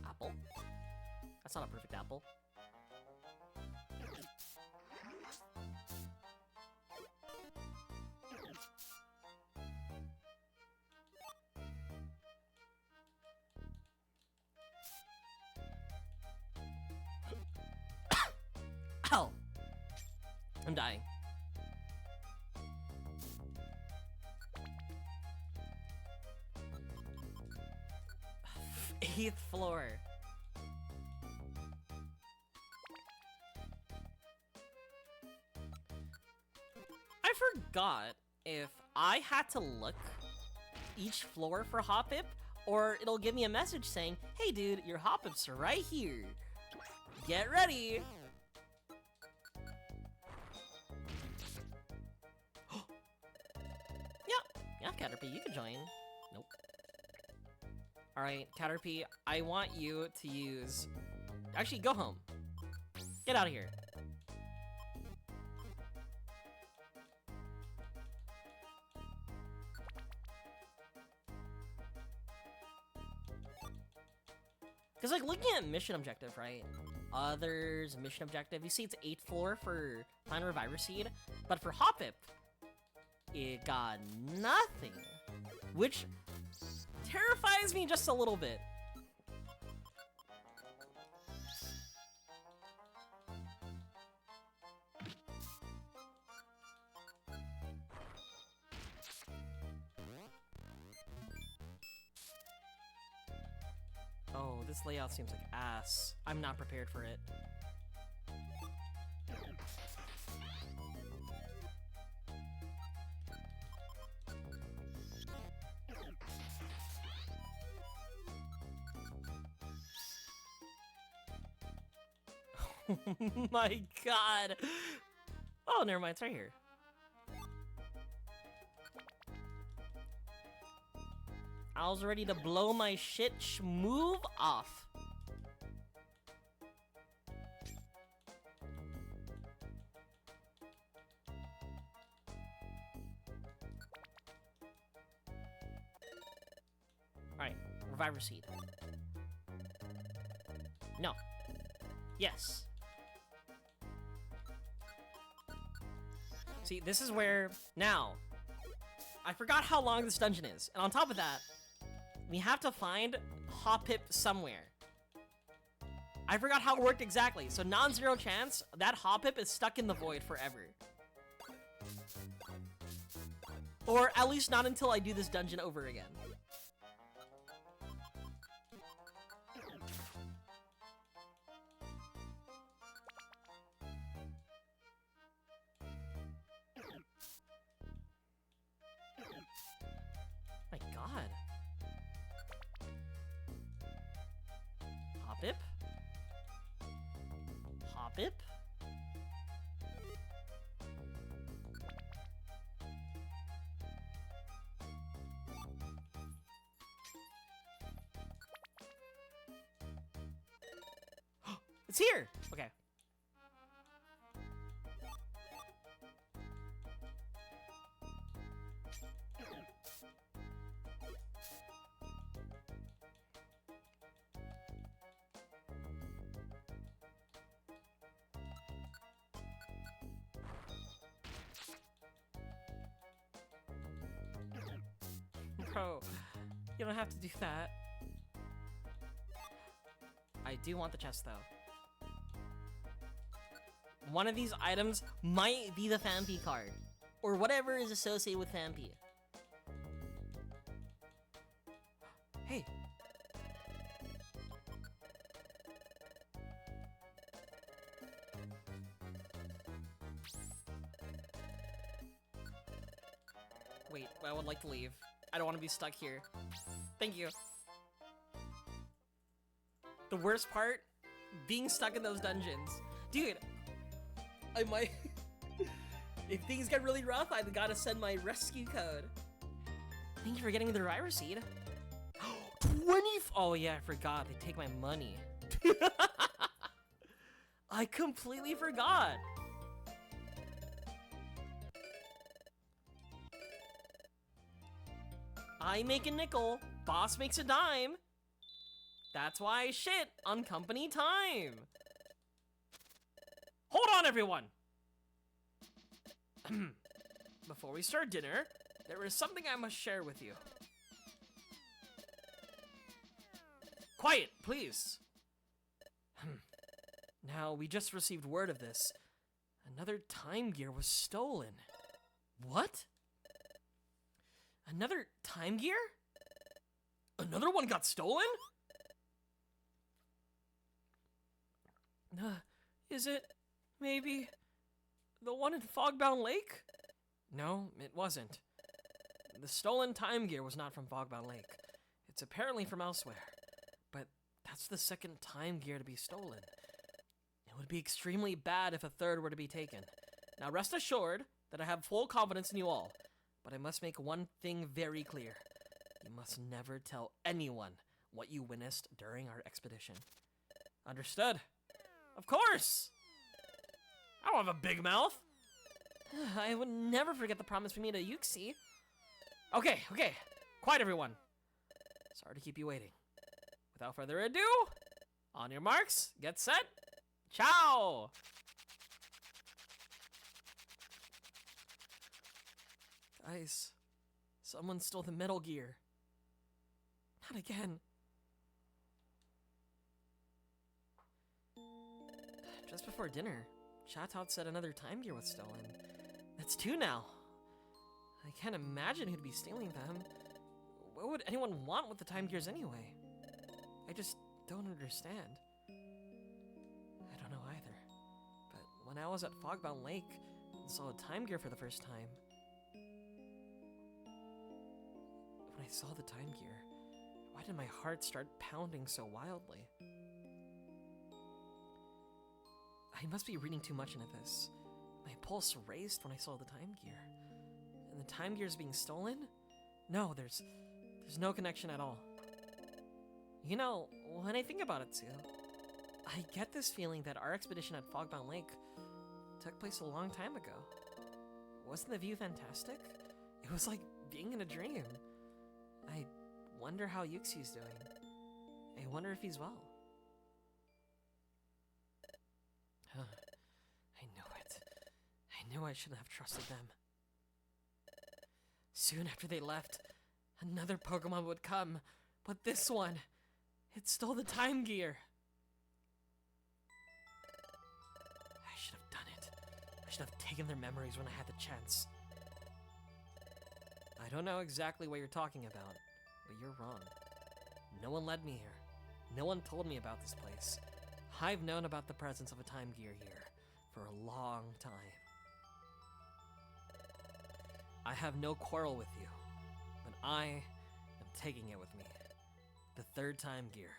Apple? That's not a perfect apple. Ow! I'm dying. 8th floor. I forgot if I had to look each floor for Hoppip, or it'll give me a message saying, hey dude, your Hoppip's right here. Get ready! Yeah, Caterpie, you can join. Nope. Alright, Caterpie, I want you to use... Actually, go home. Get out of here. Because, like, looking at mission objective, right? Others, mission objective, you see it's 8th floor for Final Reviver Seed, but for Hoppip, it got nothing, which terrifies me just a little bit. Oh, this layout seems like ass. I'm not prepared for it. Oh my god! Oh, never mind, it's right here. I was ready to blow my shit move off. Alright, Reviver Seed. No. Yes. See, this is where, now, I forgot how long this dungeon is, and on top of that, we have to find Hoppip somewhere. I forgot how it worked exactly, so non-zero chance, that Hoppip is stuck in the void forever. Or at least not until I do this dungeon over again. My god. Hop-ip? Hop-ip? It's here! Okay. Bro, you don't have to do that. I do want the chest, though. One of these items might be the Fampi card, or whatever is associated with Fampi. Hey. Wait, I would like to leave. I don't want to be stuck here. Thank you. The worst part? Being stuck in those dungeons. Dude, I might... if things get really rough, I gotta send my rescue code. Thank you for getting the driver's seat. 20... Oh yeah, I forgot. They take my money. I completely forgot. I make a nickel, boss makes a dime. That's why I shit on company time. Hold on, everyone. Before we start dinner, there is something I must share with you. Quiet, please. Now, we just received word of this. Another time gear was stolen. What? Another time gear? Another one got stolen? Is it maybe the one in Fogbound Lake? No, it wasn't. The stolen time gear was not from Fogbound Lake. It's apparently from elsewhere. But that's the second time gear to be stolen. It would be extremely bad if a third were to be taken. Now rest assured that I have full confidence in you all. But I must make one thing very clear. You must never tell anyone what you witnessed during our expedition. Understood? Of course! I don't have a big mouth. I would never forget the promise we made to Yuxi. Okay. Quiet, everyone. Sorry to keep you waiting. Without further ado, on your marks, get set, ciao! Guys, someone stole the Metal Gear. Not again. Just before dinner, Chatot said another time gear was stolen. That's two now. I can't imagine who'd be stealing them. What would anyone want with the time gears anyway? I just don't understand. I don't know either. But when I was at Fogbound Lake and saw a time gear for the first time, when I saw the time gear, why did my heart start pounding so wildly? I must be reading too much into this. My pulse raced when I saw the time gear. And the time gear's being stolen? No, there's no connection at all. You know, when I think about it too, I get this feeling that our expedition at Fogbound Lake took place a long time ago. Wasn't the view fantastic? It was like being in a dream. I wonder how Yuxi's doing. I wonder if he's well. I knew it. I knew I shouldn't have trusted them. Soon after they left, another Pokemon would come, but this one, it stole the time gear. I should have done it. I should have taken their memories when I had the chance. I don't know exactly what you're talking about, but you're wrong. No one led me here. No one told me about this place. I've known about the presence of a time gear here for a long time. I have no quarrel with you, but I am taking it with me. The third time gear.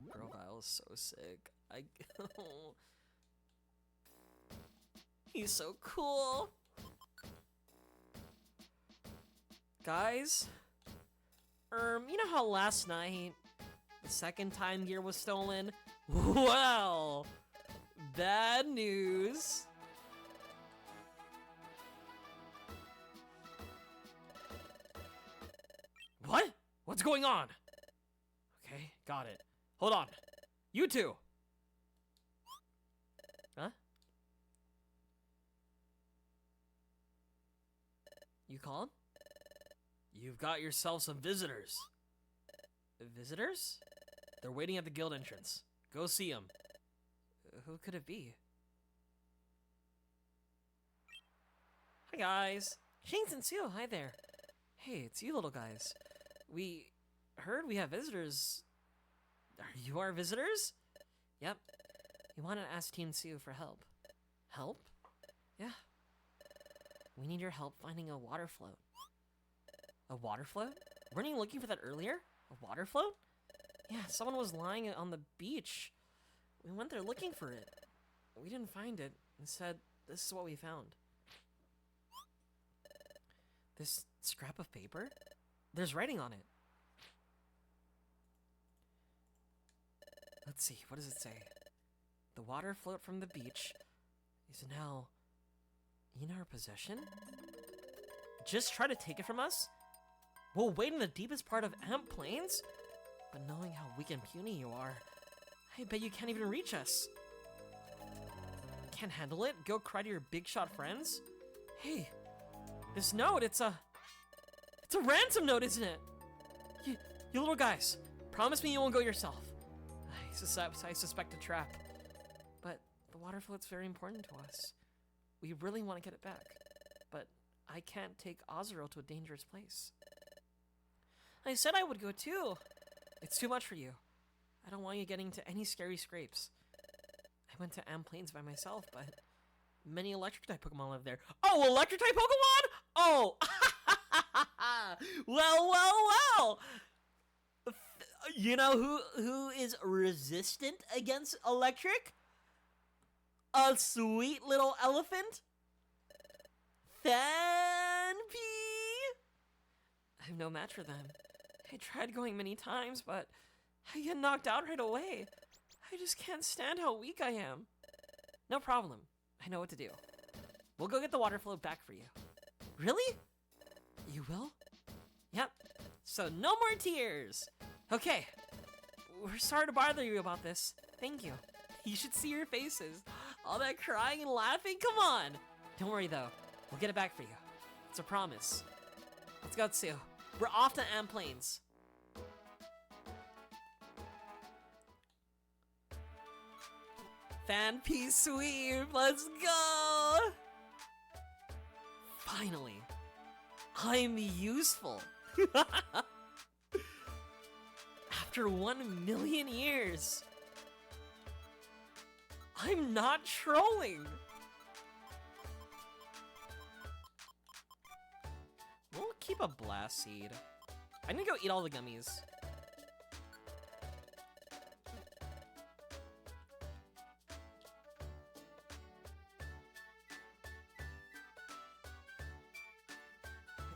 Grovile is so sick. He's so cool. Guys, you know how last night the second time gear was stolen? Well, bad news. What? What's going on? Okay, got it. Hold on. You two. Huh? You called? You've got yourself some visitors. Visitors? They're waiting at the guild entrance. Go see them. Who could it be? Hi guys. Shanks and Sue, hi there. Hey, it's you little guys. We heard we have visitors. Are you our visitors? Yep. We want to ask Team Sue for help. Help? Yeah. We need your help finding a water float. A water float? Weren't you looking for that earlier? A water float? Yeah, someone was lying on the beach. We went there looking for it. We didn't find it. Instead, this is what we found. This scrap of paper? There's writing on it. Let's see, what does it say? The water float from the beach is now in our possession? Just try to take it from us? We'll wait in the deepest part of Amp Plains? But knowing how weak and puny you are, I bet you can't even reach us. Can't handle it? Go cry to your big shot friends? Hey, this note, it's a ransom note, isn't it? You little guys, promise me you won't go yourself. I suspect a trap. But the water float's very important to us. We really want to get it back. But I can't take Ozero to a dangerous place. I said I would go too. It's too much for you. I don't want you getting into any scary scrapes. I went to Amp Plains by myself, but many electric-type Pokemon live there. Oh, electric-type Pokemon? Oh! Well. You know who is resistant against electric? A sweet little elephant? Fanpy! I'm no match for them. I tried going many times, but I get knocked out right away. I just can't stand how weak I am. No problem. I know what to do. We'll go get the water float back for you. Really? You will? Yep. So no more tears. Okay. We're sorry to bother you about this. Thank you. You should see your faces. All that crying and laughing. Come on. Don't worry though. We'll get it back for you. It's a promise. Let's go, Sue. We're off to Amp Plains. Fanpy sweep, let's go! Finally, I'm useful. After 1 million years, I'm not trolling. We'll keep a blast seed. I'm gonna go eat all the gummies.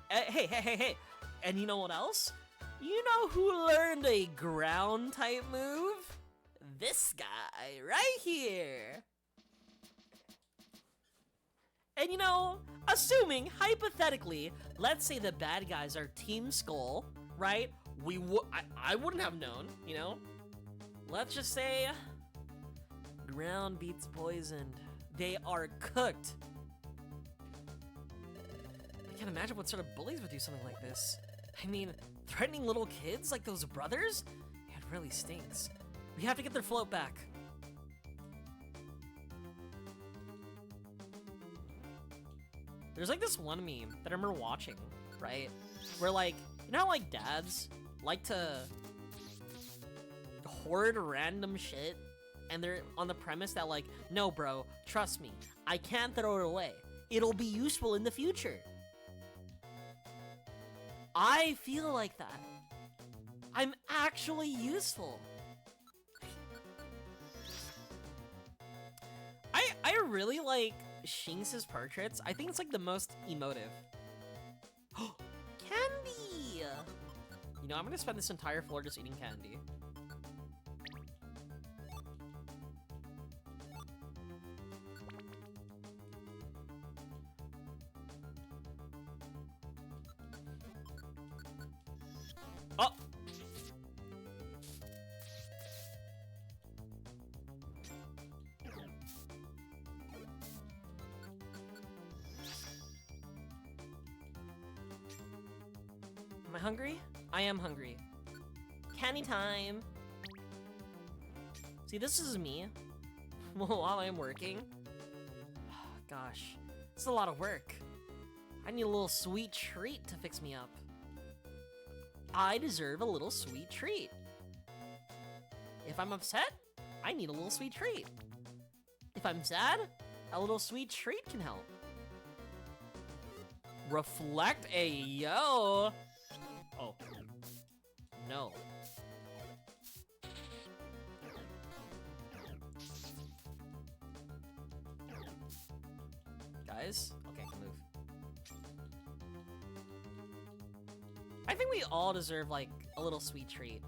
Hey. And you know what else? You know who learned a ground type move? This guy right here. And you know, assuming, hypothetically, let's say the bad guys are Team Skull, right? I wouldn't have known, you know? Let's just say ground beats poisoned. They are cooked. I can't imagine what sort of bullies would do something like this. I mean, threatening little kids like those brothers? It really stinks. We have to get their float back. There's like this one meme that I remember watching, right? Where like, you know how like dads like to hoard random shit and they're on the premise that like, no bro, trust me, I can't throw it away. It'll be useful in the future. I feel like that. I'm actually useful. I really like Shinx's portraits. I think it's like the most emotive. Candy! You know, I'm gonna spend this entire floor just eating candy. Oh! Am I hungry? I am hungry. Candy time! See, this is me while I'm working. Gosh, it's a lot of work. I need a little sweet treat to fix me up. I deserve a little sweet treat. If I'm upset, I need a little sweet treat. If I'm sad, a little sweet treat can help. Reflect a yo. Oh. No. Guys? Okay, I can move. I think we all deserve, like, a little sweet treat.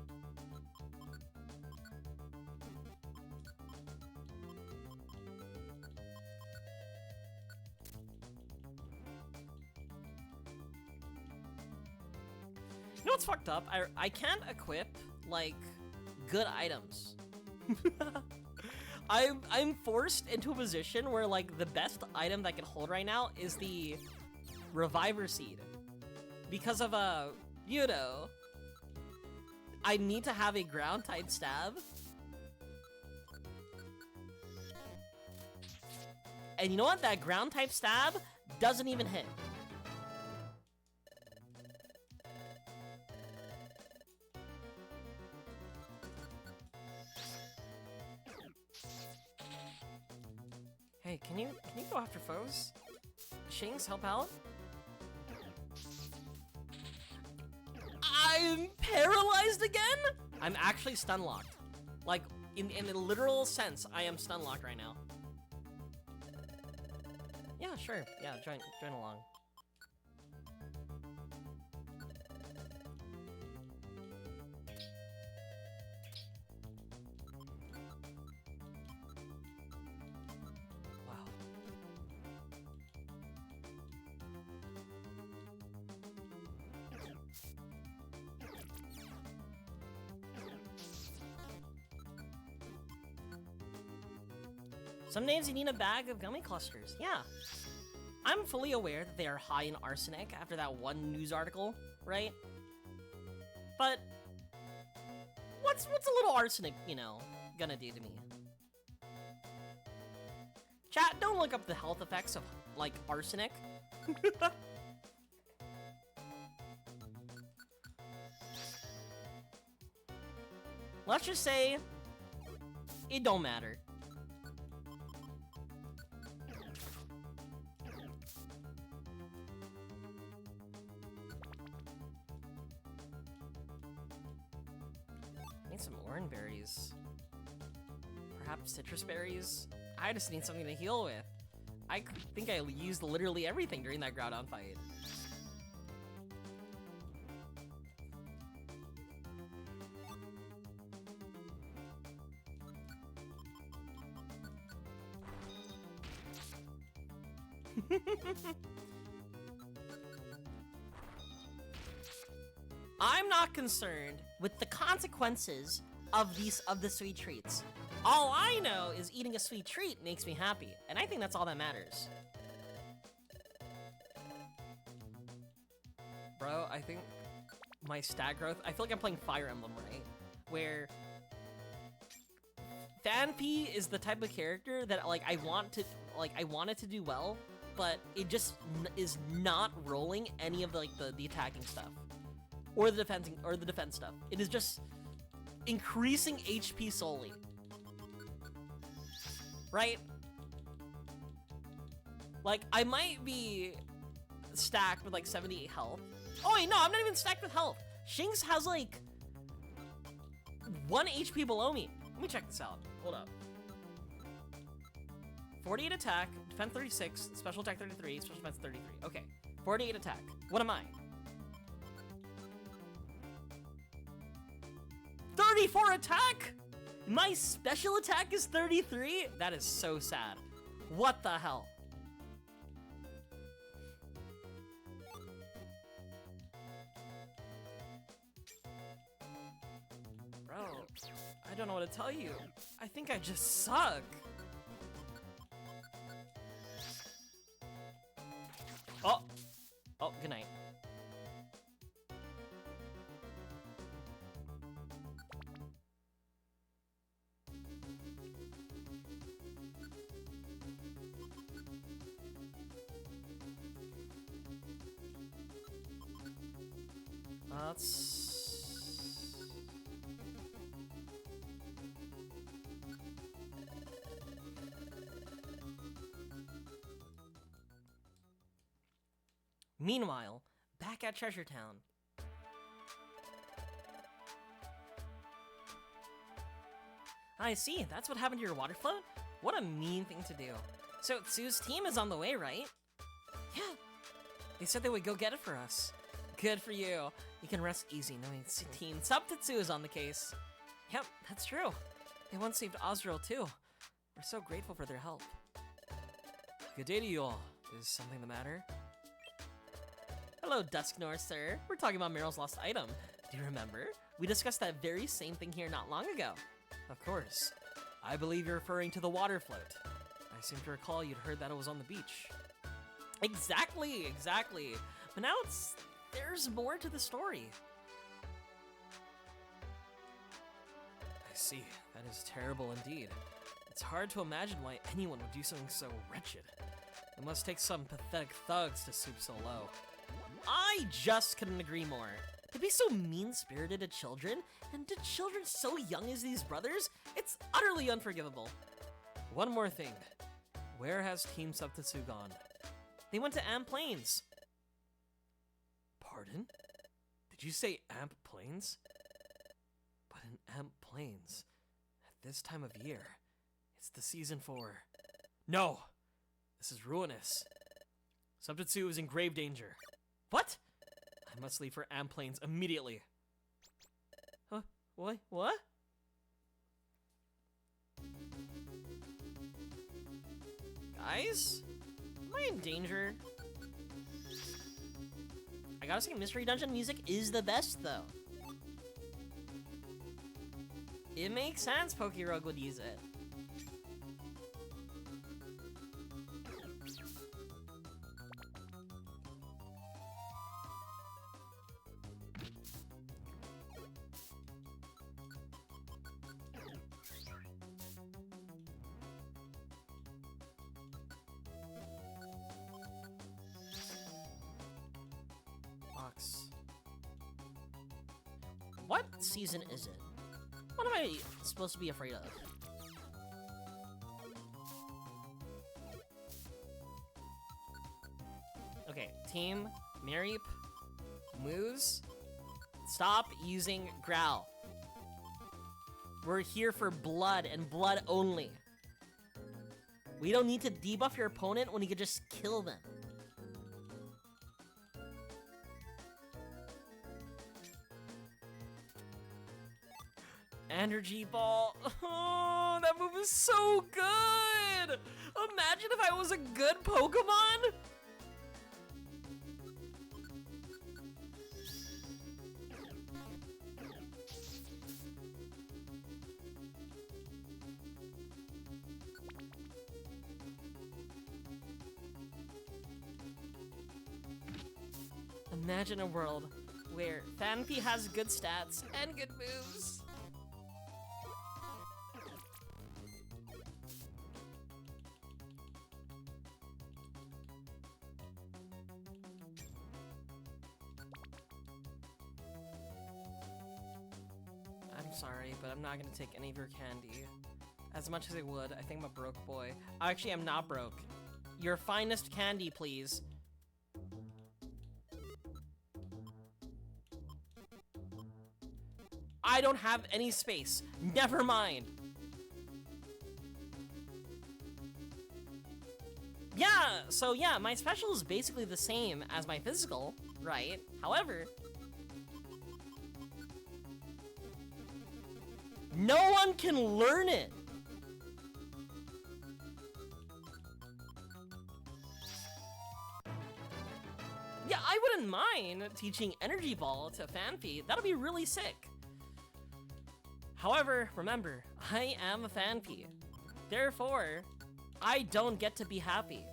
You know what's fucked up? I can't equip, like, good items. I'm forced into a position where, like, the best item that I can hold right now is the Reviver Seed. Because of, you know, I need to have a ground-type stab. And you know what? That ground-type stab doesn't even hit. Hey, can you go after foes? Shinx, help out? I'm paralyzed again? I'm actually stun locked. Like, in a literal sense, I am stun locked right now. Yeah, sure. Yeah, join along. Wow. Some days you need a bag of gummy clusters. Yeah. I'm fully aware that they are high in arsenic after that one news article, right? But what's a little arsenic, you know, gonna do to me? Chat, don't look up the health effects of, like, arsenic. Let's just say it don't matter. Need some orange berries. Perhaps citrus berries? I just need something to heal with. I think I used literally everything during that Groudon fight. I'm not concerned with the consequences of the sweet treats. All I know is eating a sweet treat makes me happy, and I think that's all that matters. Bro, I think my stat growth, I feel like I'm playing Fire Emblem, right? Where Fan P is the type of character that, like, I want it to do well, but it just is not rolling any of the attacking stuff or the defense stuff. It is just increasing HP solely. Right? Like, I might be stacked with like 78 health. Oh wait, no, I'm not even stacked with health. Shinx has like 1 HP below me. Let me check this out. Hold up. 48 attack, defense 36, special attack 33, special defense 33. Okay, 48 attack. What am I? 34 attack? My special attack is 33? That is so sad. What the hell? Bro, I don't know what to tell you. I think I just suck. Oh! Oh, good night. Meanwhile, back at Treasure Town. I see, that's what happened to your water float? What a mean thing to do. So, Tsu's team is on the way, right? Yeah. They said they would go get it for us. Good for you. You can rest easy knowing Team Subtatsu is on the case. Yep, that's true. They once saved Ozreal too. We're so grateful for their help. Good day to you all. Is something the matter? Hello, Dusknor, sir. We're talking about Meryl's lost item. Do you remember? We discussed that very same thing here not long ago. Of course. I believe you're referring to the water float. I seem to recall you'd heard that it was on the beach. Exactly, exactly. But now there's more to the story. I see. That is terrible indeed. It's hard to imagine why anyone would do something so wretched. It must take some pathetic thugs to stoop so low. I just couldn't agree more. To be so mean-spirited to children, and to children so young as these brothers, it's utterly unforgivable. One more thing. Where has Team Subtatsu gone? They went to Amp Plains. Pardon? Did you say Amp Plains? But in Amp Plains, at this time of year, it's the season for... No! This is ruinous. Subtatsu is in grave danger. What? I must leave for Amp Plains immediately. Huh? What? Guys? Am I in danger? I gotta say, Mystery Dungeon music is the best, though. It makes sense Pokerug would use it. What season is it? What am I supposed to be afraid of? Okay, team, Mareep, Moose, stop using Growl. We're here for blood and blood only. We don't need to debuff your opponent when you could just kill them. Energy Ball. Oh, that move is so good! Imagine if I was a good Pokemon! Imagine a world where Phanpy has good stats and good moves. sorry, but I'm not gonna take any of your candy. As much as I would, I think I'm a broke boy. Actually, I'm not broke. Your finest candy, please. I don't have any space. Never mind. Yeah, so yeah, my special is basically the same as my physical, right? However, no one can learn it. Yeah, I wouldn't mind teaching Energy Ball to Fanpy. That'll be really sick. However, remember, I am a Fanpy. Therefore, I don't get to be happy.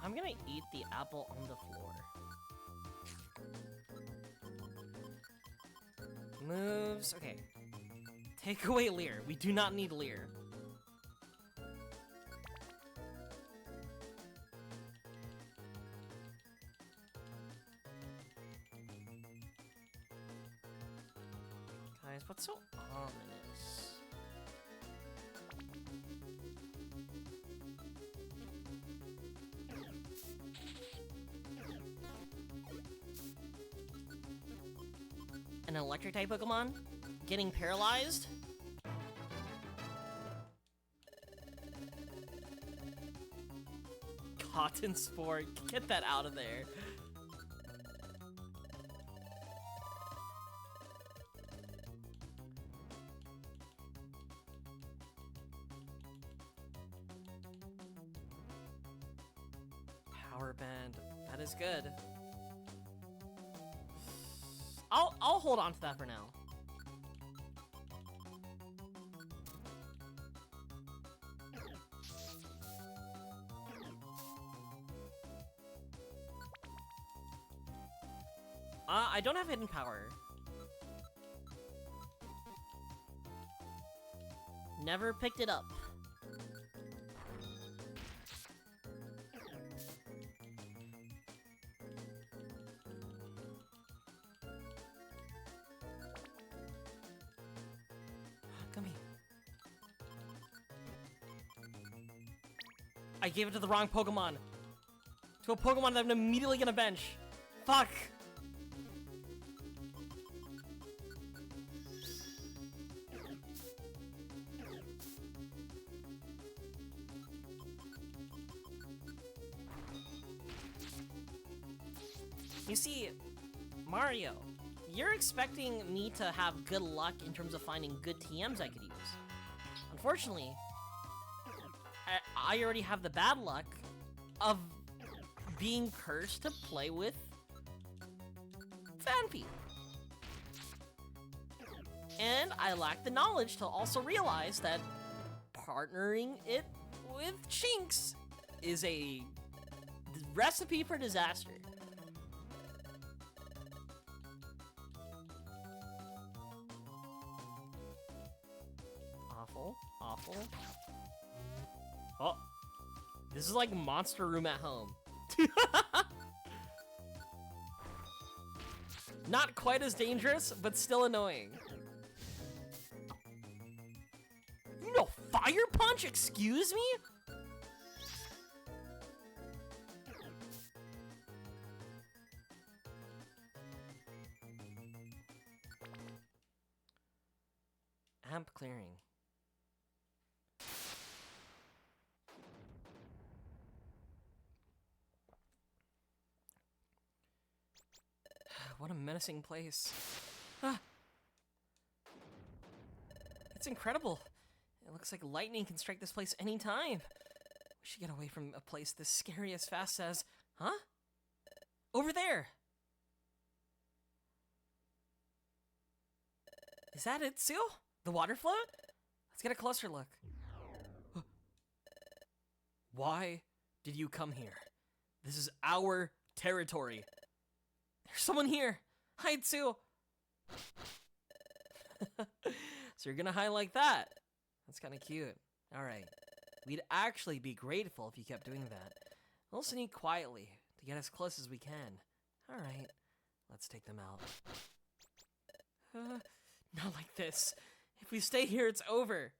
I'm gonna eat the apple on the floor. Moves, okay. Take away Leer. We do not need Leer. Guys, what's so ominous? An electric type Pokemon? Getting paralyzed? Cotton Sport, get that out of there. Power Band, that is good. I'll hold on to that for now. I don't have hidden power. Never picked it up. Come here. I gave it to the wrong Pokemon. To a Pokemon that I'm immediately gonna bench. Fuck! You see, Mario, you're expecting me to have good luck in terms of finding good TMs I could use. Unfortunately, I already have the bad luck of being cursed to play with Fanpy. And I lack the knowledge to also realize that partnering it with Chinks is a recipe for disaster. Awful. Oh, this is like Monster Room at home. Not quite as dangerous, but still annoying. No Fire Punch, excuse me? Amp clearing. What a menacing place. Ah. It's incredible. It looks like lightning can strike this place anytime. We should get away from a place this scary as fast as... Huh? Over there! Is that it, Seal? The water float? Let's get a closer look. Why did you come here? This is our territory. There's someone here. Hide too. So you're gonna hide like that. That's kind of cute. All right. We'd actually be grateful if you kept doing that. We'll sneak quietly to get as close as we can. All right. Let's take them out. Not like this. If we stay here, it's over.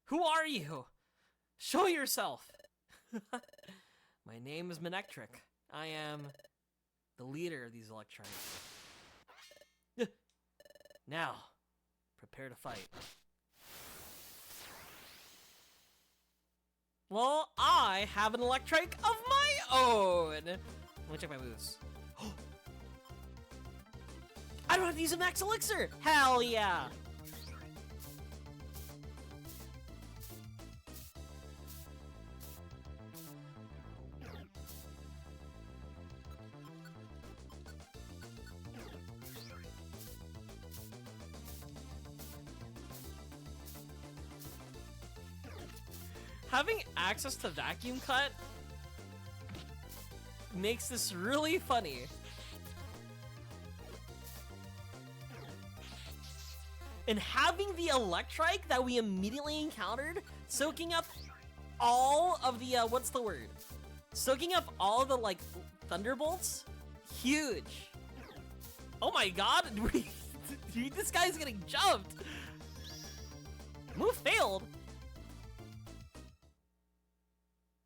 Who are you? Show yourself. My name is Manectric. I am the leader of these Electrites. Now, prepare to fight. Well, I have an Electrike of my own. Let me check my moves. I don't have to use a max elixir. Hell yeah. Having access to Vacuum Cut makes this really funny. And having the Electrike that we immediately encountered soaking up all of the, what's the word? Soaking up all of the, like, Thunderbolts? Huge. Oh my god, this guy's getting jumped. Move failed.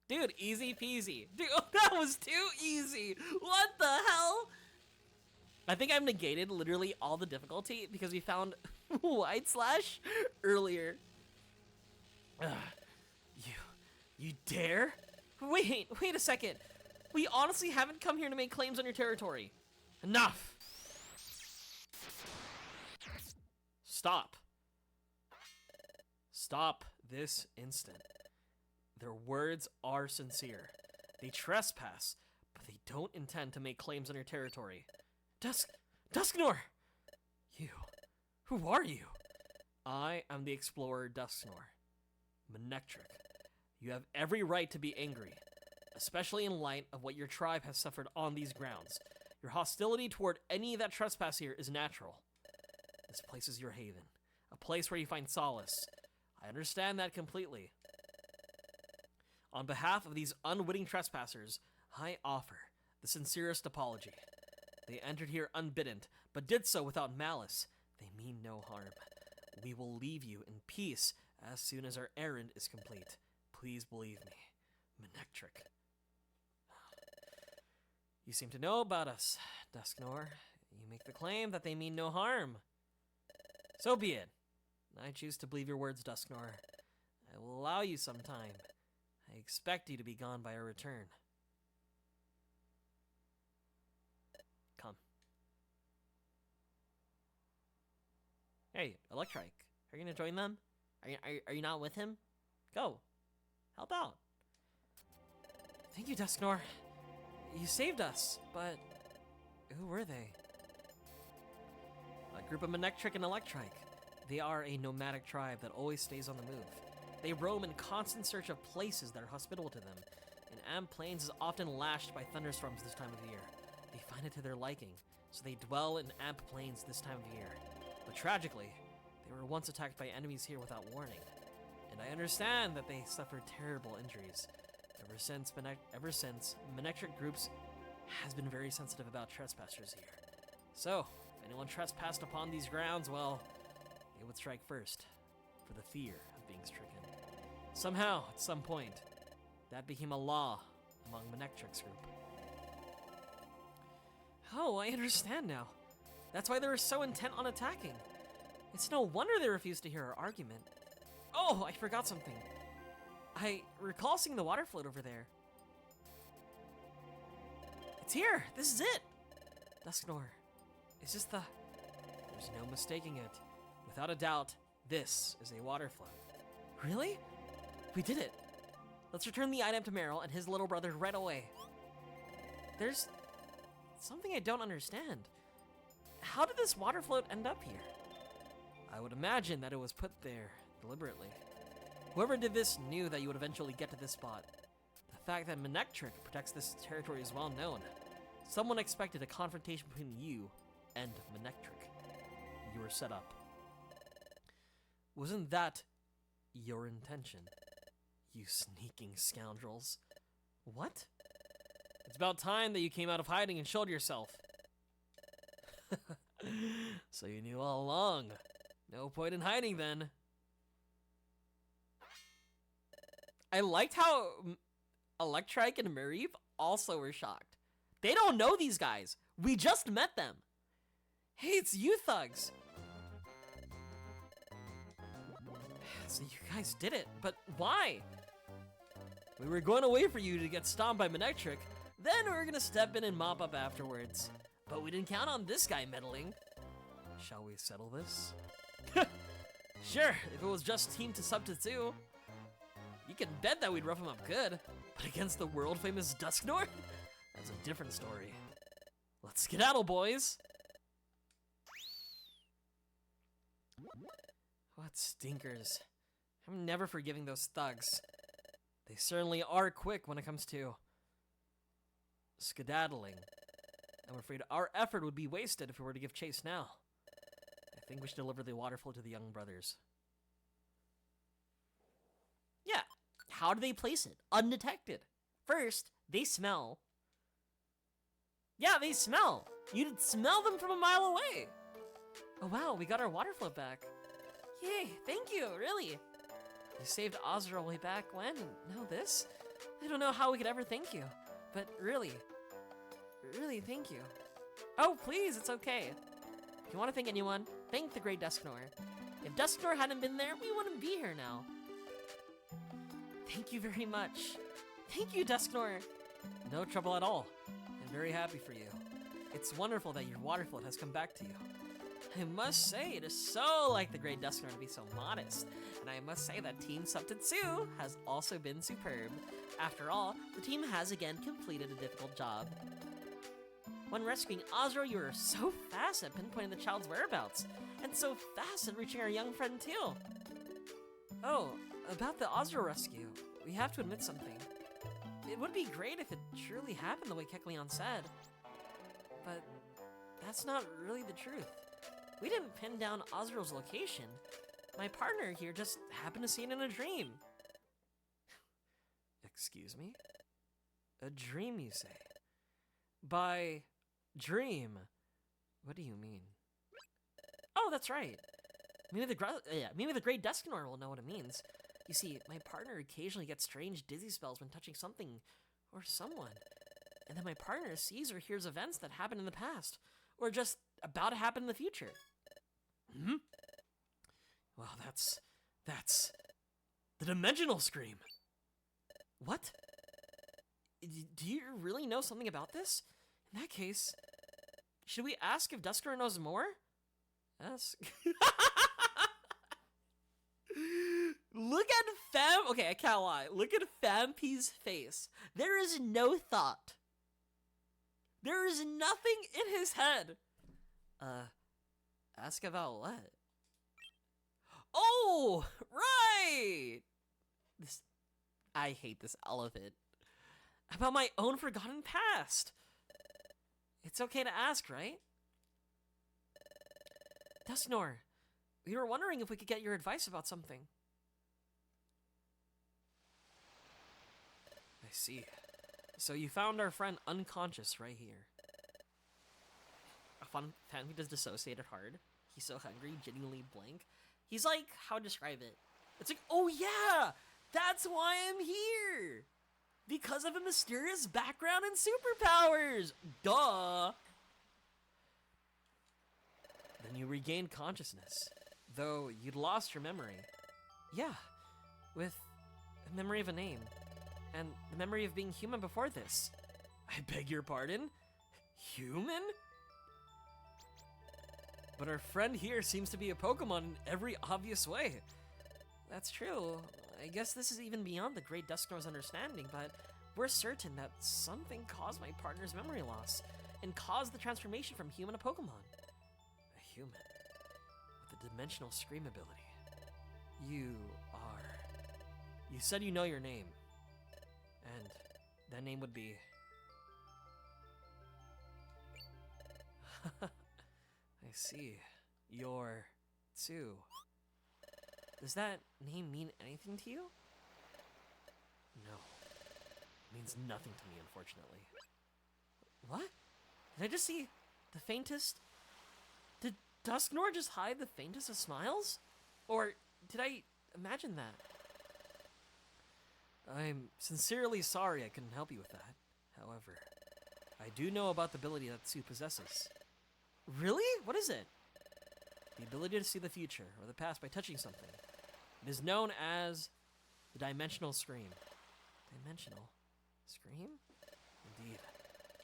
Dude, easy peasy. Dude, that was too easy. What the hell? I think I've negated literally all the difficulty because we found Wide Slash earlier. You dare? Wait a second. We honestly haven't come here to make claims on your territory. Enough. Stop. Stop this instant. Their words are sincere. They trespass, but they don't intend to make claims on your territory. Dusknor! You. Who are you? I am the explorer Dusknor. Manectric. You have every right to be angry, especially in light of what your tribe has suffered on these grounds. Your hostility toward any that trespass here is natural. This place is your haven, a place where you find solace. I understand that completely. On behalf of these unwitting trespassers, I offer the sincerest apology. They entered here unbidden, but did so without malice. They mean no harm. We will leave you in peace as soon as our errand is complete. Please believe me, Manectric. You seem to know about us, Dusknor. You make the claim that they mean no harm. So be it. I choose to believe your words, Dusknor. I will allow you some time. I expect you to be gone by our return. Come. Hey, Electrike, are you gonna join them? Are you not with him? Go. Help out. Thank you, Dusknor. You saved us, but who were they? A group of Manectric and Electrike. They are a nomadic tribe that always stays on the move. They roam in constant search of places that are hospitable to them, and Am Plains is often lashed by thunderstorms this time of year. They find it to their liking, so they dwell in Amp Plains this time of year. But tragically, they were once attacked by enemies here without warning, and I understand that they suffered terrible injuries. Ever since, Manectric groups has been very sensitive about trespassers here. So, if anyone trespassed upon these grounds, well, they would strike first, for the fear of being stricken. Somehow, at some point, that became a law among Manectric's group. Oh, I understand now. That's why they were so intent on attacking. It's no wonder they refused to hear our argument. Oh, I forgot something. I recall seeing the water float over there. It's here! This is it! Dusknor, it's just there's no mistaking it. Without a doubt, this is a water float. Really? We did it. Let's return the item to Meryl and his little brother right away. There's something I don't understand. How did this water float end up here? I would imagine that it was put there deliberately. Whoever did this knew that you would eventually get to this spot. The fact that Manectric protects this territory is well known. Someone expected a confrontation between you and Manectric. You were set up. Wasn't that your intention, you sneaking scoundrels? What? It's about time that you came out of hiding and showed yourself. So you knew all along. No point in hiding then. I liked how Electrike and Mareep also were shocked. They don't know these guys. We just met them. Hey, it's you thugs. So you guys did it, but why? We were going to wait for you to get stomped by Manectric, then we were gonna step in and mop up afterwards. But we didn't count on this guy meddling. Shall we settle this? Sure, if it was just team to sub to 2. You can bet that we'd rough him up good. But against the world-famous Dusknor? That's a different story. Let's skedaddle, boys! What stinkers. I'm never forgiving those thugs. They certainly are quick when it comes to skedaddling. I'm afraid our effort would be wasted if we were to give chase now. I think we should deliver the waterfall to the young brothers. Yeah, how do they place it? Undetected. First, they smell. Yeah, they smell. You'd smell them from a mile away. Oh wow, we got our water float back. Yay, thank you, really. You saved Ozra way back when, and now this? I don't know how we could ever thank you, but really, thank you. Oh, please, it's okay. If you want to thank anyone, thank the great Dusknor. If Dusknor hadn't been there, we wouldn't be here now. Thank you very much. Thank you, Dusknor. No trouble at all. I'm very happy for you. It's wonderful that your water float has come back to you. I must say, it is so like the great Dusknor to be so modest. And I must say that Team Subtetsu has also been superb. After all, the team has again completed a difficult job. When rescuing Ozro, you were so fast at pinpointing the child's whereabouts, and so fast at reaching our young friend too. Oh, about the Ozro rescue, we have to admit something. It would be great if it truly happened the way Kecleon said, but that's not really the truth. We didn't pin down Ozro's location. My partner here just happened to see it in a dream. Excuse me? A dream, you say? By dream, what do you mean? Oh, that's right. Maybe the great Dusknor will know what it means. You see, my partner occasionally gets strange dizzy spells when touching something or someone. And then my partner sees or hears events that happened in the past, or just about to happen in the future. Hmm? Well, that's the dimensional scream. What? Do you really know something about this? In that case, should we ask if Dusknor knows more? Ask. Look at Fam. Okay, I can't lie. Look at Fampi's face. There is no thought. There is nothing in his head. Ask about what? Oh, right. I hate this elephant. About my own forgotten past. It's okay to ask, right? Dusknor, we were wondering if we could get your advice about something. I see. So you found our friend unconscious right here. A fun fan who does dissociated hard. He's so hungry, genuinely blank. He's like, how to describe it? It's like, oh yeah, that's why I'm here. Because of a mysterious background and superpowers. Duh. Then you regained consciousness, though you'd lost your memory. Yeah, with the memory of a name, and the memory of being human before this. I beg your pardon? Human? But our friend here seems to be a Pokemon in every obvious way. That's true. I guess this is even beyond the great Dusknor's understanding, but we're certain that something caused my partner's memory loss and caused the transformation from human to Pokemon. A human with a dimensional scream ability. You said you know your name. And That name would be... I see. You're... Tsu. Does that name mean anything to you? No. It means nothing to me, unfortunately. What? Did I just see the faintest... Did Dusknor just hide the faintest of smiles? Or did I imagine that? I'm sincerely sorry I couldn't help you with that. However, I do know about the ability that Tsu possesses. Really? What is it? The ability to see the future or the past by touching something. It is known as the Dimensional Scream. Dimensional Scream? Indeed.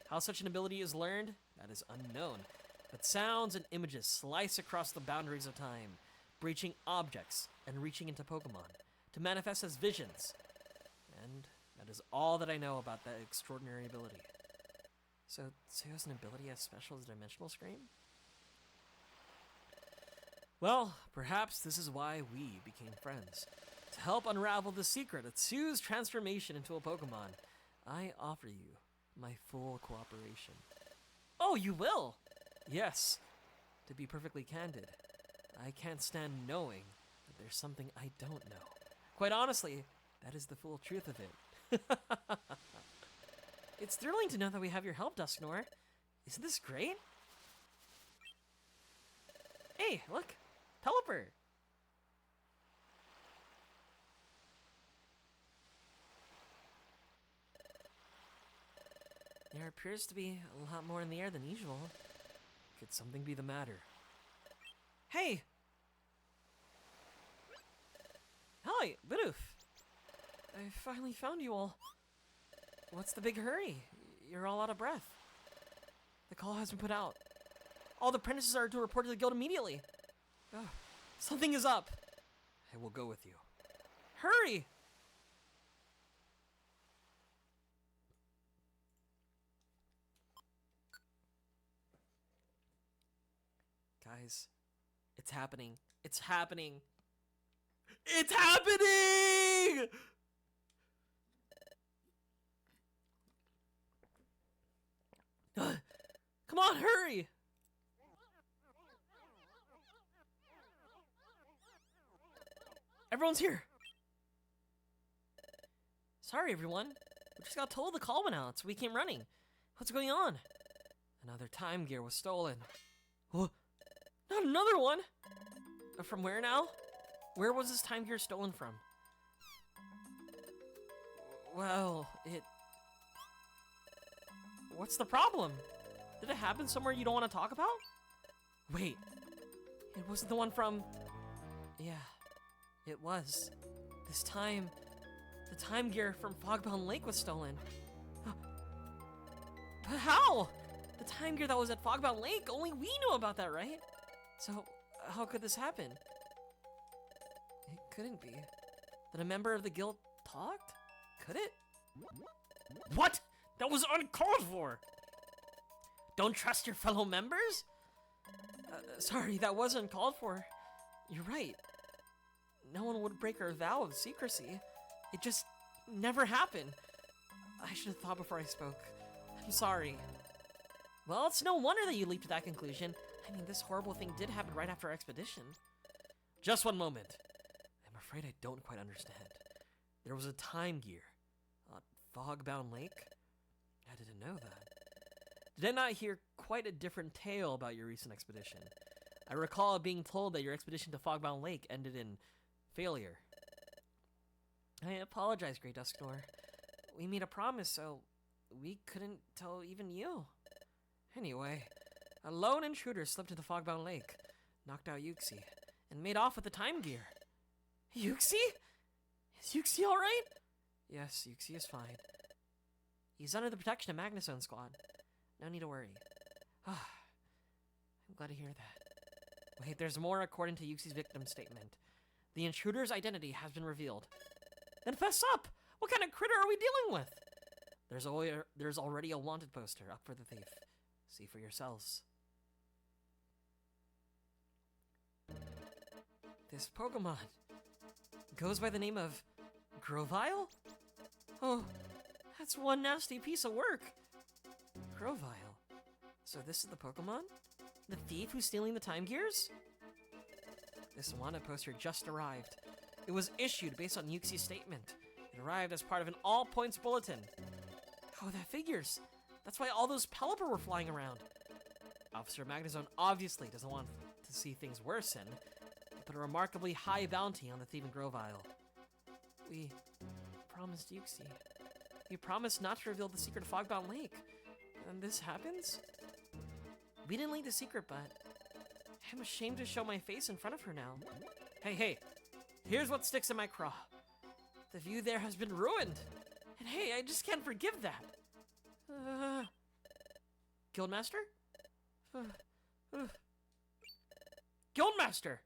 How such an ability is learned, that is unknown. But sounds and images slice across the boundaries of time, breaching objects and reaching into Pokemon to manifest as visions. And that is all that I know about that extraordinary ability. So, Tsu has an ability as special as Dimensional Scream? Well, perhaps this is why we became friends. To help unravel the secret of Tsu's transformation into a Pokemon, I offer you my full cooperation. Oh, you will? Yes. To be perfectly candid, I can't stand knowing that there's something I don't know. Quite honestly, that is the full truth of it. It's thrilling to know that we have your help, Dusknor. Isn't this great? Hey, look! Pelipper! There appears to be a lot more in the air than usual. Could something be the matter? Hey! Hi, Bidoof! I finally found you all. What's the big hurry? You're all out of breath. The call has been put out. All the apprentices are to report to the guild immediately. Oh, something is up. I will go with you. Hurry! Guys, it's happening. It's happening. It's happening! Come on, hurry! Everyone's here. Sorry, everyone. We just got told the call went out, so we came running. What's going on? Another time gear was stolen. What? Not another one! From where now? Where was this time gear stolen from? Well, What's the problem? Did it happen somewhere you don't want to talk about? Wait, it wasn't the one from... Yeah, it was. This time, the time gear from Fogbound Lake was stolen. But how? The time gear that was at Fogbound Lake, only we knew about that, right? So, how could this happen? It couldn't be. That a member of the guild talked? Could it? What? That was uncalled for! Don't trust your fellow members? Sorry, that was uncalled for. You're right. No one would break our vow of secrecy. It just never happened. I should have thought before I spoke. I'm sorry. Well, it's no wonder that you leaped to that conclusion. I mean, this horrible thing did happen right after our expedition. Just one moment. I'm afraid I don't quite understand. There was a time gear on Fogbound Lake? I didn't know that. Did I not hear quite a different tale about your recent expedition? I recall being told that your expedition to Fogbound Lake ended in failure. I apologize, Great Dusknor. We made a promise, so we couldn't tell even you. Anyway, a lone intruder slipped into Fogbound Lake, knocked out Yuxi, and made off with the time gear. Yuxi? Is Yuxi alright? Yes, Yuxi is fine. He's under the protection of Magnusone's squad. No need to worry. I'm glad to hear that. Wait, there's more according to Yuxi's victim statement. The intruder's identity has been revealed. Then fess up! What kind of critter are we dealing with? There's already a wanted poster up for the thief. See for yourselves. This Pokemon goes by the name of Grovyle? Oh, That's one nasty piece of work. Grovyle. So this is the Pokemon? The thief who's stealing the time gears? This wanted poster just arrived. It was issued based on Yuxi's statement. It arrived as part of an all-points bulletin. Oh, that figures. That's why all those Pelipper were flying around. Officer Magnezone obviously doesn't want to see things worsen. He put a remarkably high bounty on the thieving Grovyle. We promised Yuxi. We promised not to reveal the secret of Fogbound Lake. And this happens? We didn't leak the secret, but I'm ashamed to show my face in front of her now. Hey, here's what sticks in my craw. The view there has been ruined. And hey, I just can't forgive that. Guildmaster? Guildmaster!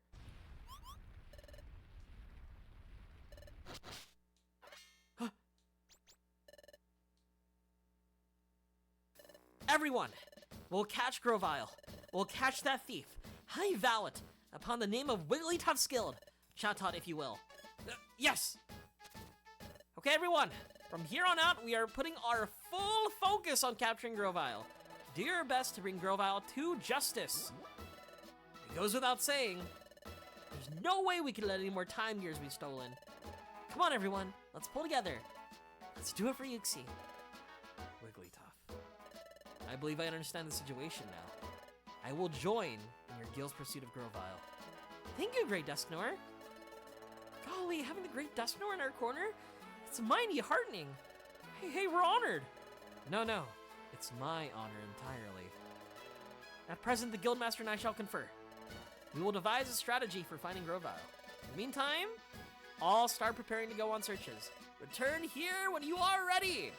Everyone, we'll catch Grovyle. We'll catch that thief. I vow it, upon the name of Wigglytuff's Guild. Chatot, if you will. Yes! Okay, everyone. From here on out, we are putting our full focus on capturing Grovyle. Do your best to bring Grovyle to justice. It goes without saying, there's no way we can let any more time gears be stolen. Come on, everyone. Let's pull together. Let's do it for Yuxi. Wigglytuff. I believe I understand the situation now. I will join in your guild's pursuit of Grovyle. Thank you, Great Dusknoir. Golly, having the Great Dusknoir in our corner? It's mighty heartening. Hey, we're honored. No, it's my honor entirely. At present, the Guildmaster and I shall confer. We will devise a strategy for finding Grovyle. In the meantime, all start preparing to go on searches. Return here when you are ready.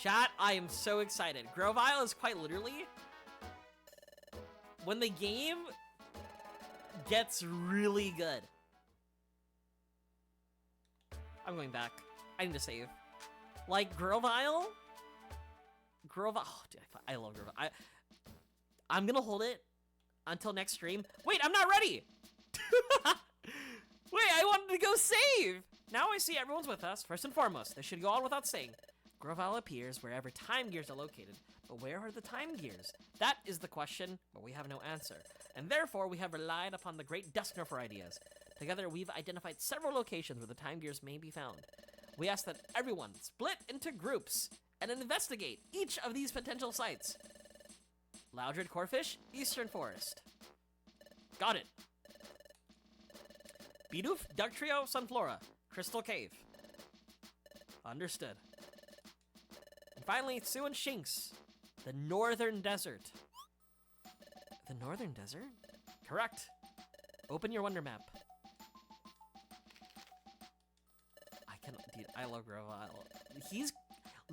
Chat, I am so excited. Grovyle is quite literally when the game gets really good. I'm going back. I need to save. Like Grovyle? Oh, dude, I love Grovyle. I'm gonna hold it until next stream. Wait, I'm not ready! Wait, I wanted to go save! Now I see everyone's with us. First and foremost, this should go on without saying. Grovyle appears wherever time gears are located. But where are the time gears? That is the question, but we have no answer. And therefore, we have relied upon the Great Dusknoir for ideas. Together, we've identified several locations where the time gears may be found. We ask that everyone split into groups and investigate each of these potential sites. Loudred Corfish, Eastern Forest. Got it. Bidoof, Dugtrio, Sunflora, Crystal Cave. Understood. And finally, Sue and Shinx, the Northern Desert. The Northern Desert? Correct. Open your Wonder Map. Dude, I love Grovyle. He's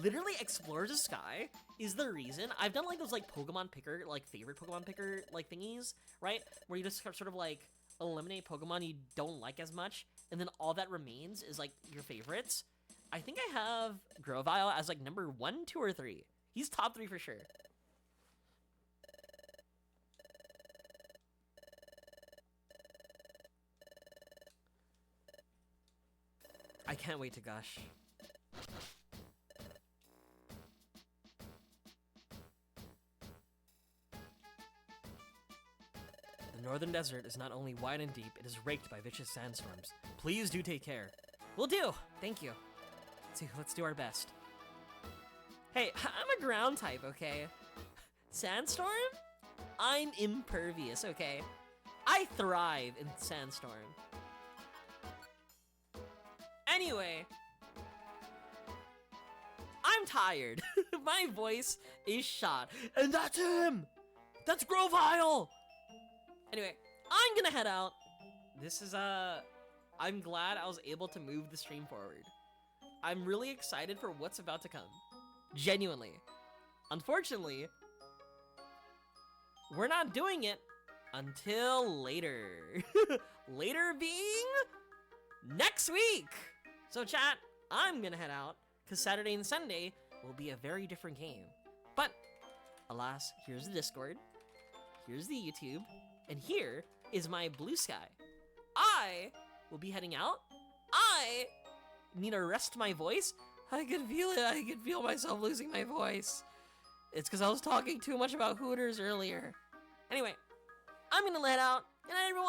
literally explores the sky is the reason I've done like those like Pokemon picker, like favorite Pokemon picker like thingies, right? Where you just sort of like eliminate Pokemon you don't like as much, and then all that remains is like your favorites. I think I have Grovyle as like number 1, 2, or 3. He's top 3 for sure. I can't wait to gush. The Northern Desert is not only wide and deep, it is raked by vicious sandstorms. Please do take care. Will do. Thank you. Let's do our best. Hey, I'm a ground type, okay? Sandstorm? I'm impervious, okay? I thrive in sandstorm. Anyway, I'm tired. My voice is shot. And that's him! That's Grovyle! Anyway, I'm gonna head out. This is, I'm glad I was able to move the stream forward. I'm really excited for what's about to come. Genuinely. Unfortunately, we're not doing it until later. Later being next week! So chat, I'm gonna head out, because Saturday and Sunday will be a very different game. But, alas, here's the Discord, here's the YouTube, and here is my blue sky. I will be heading out. I need to rest my voice? I can feel it. I can feel myself losing my voice. It's because I was talking too much about Hooters earlier. Anyway, I'm gonna let out. Good night, everyone.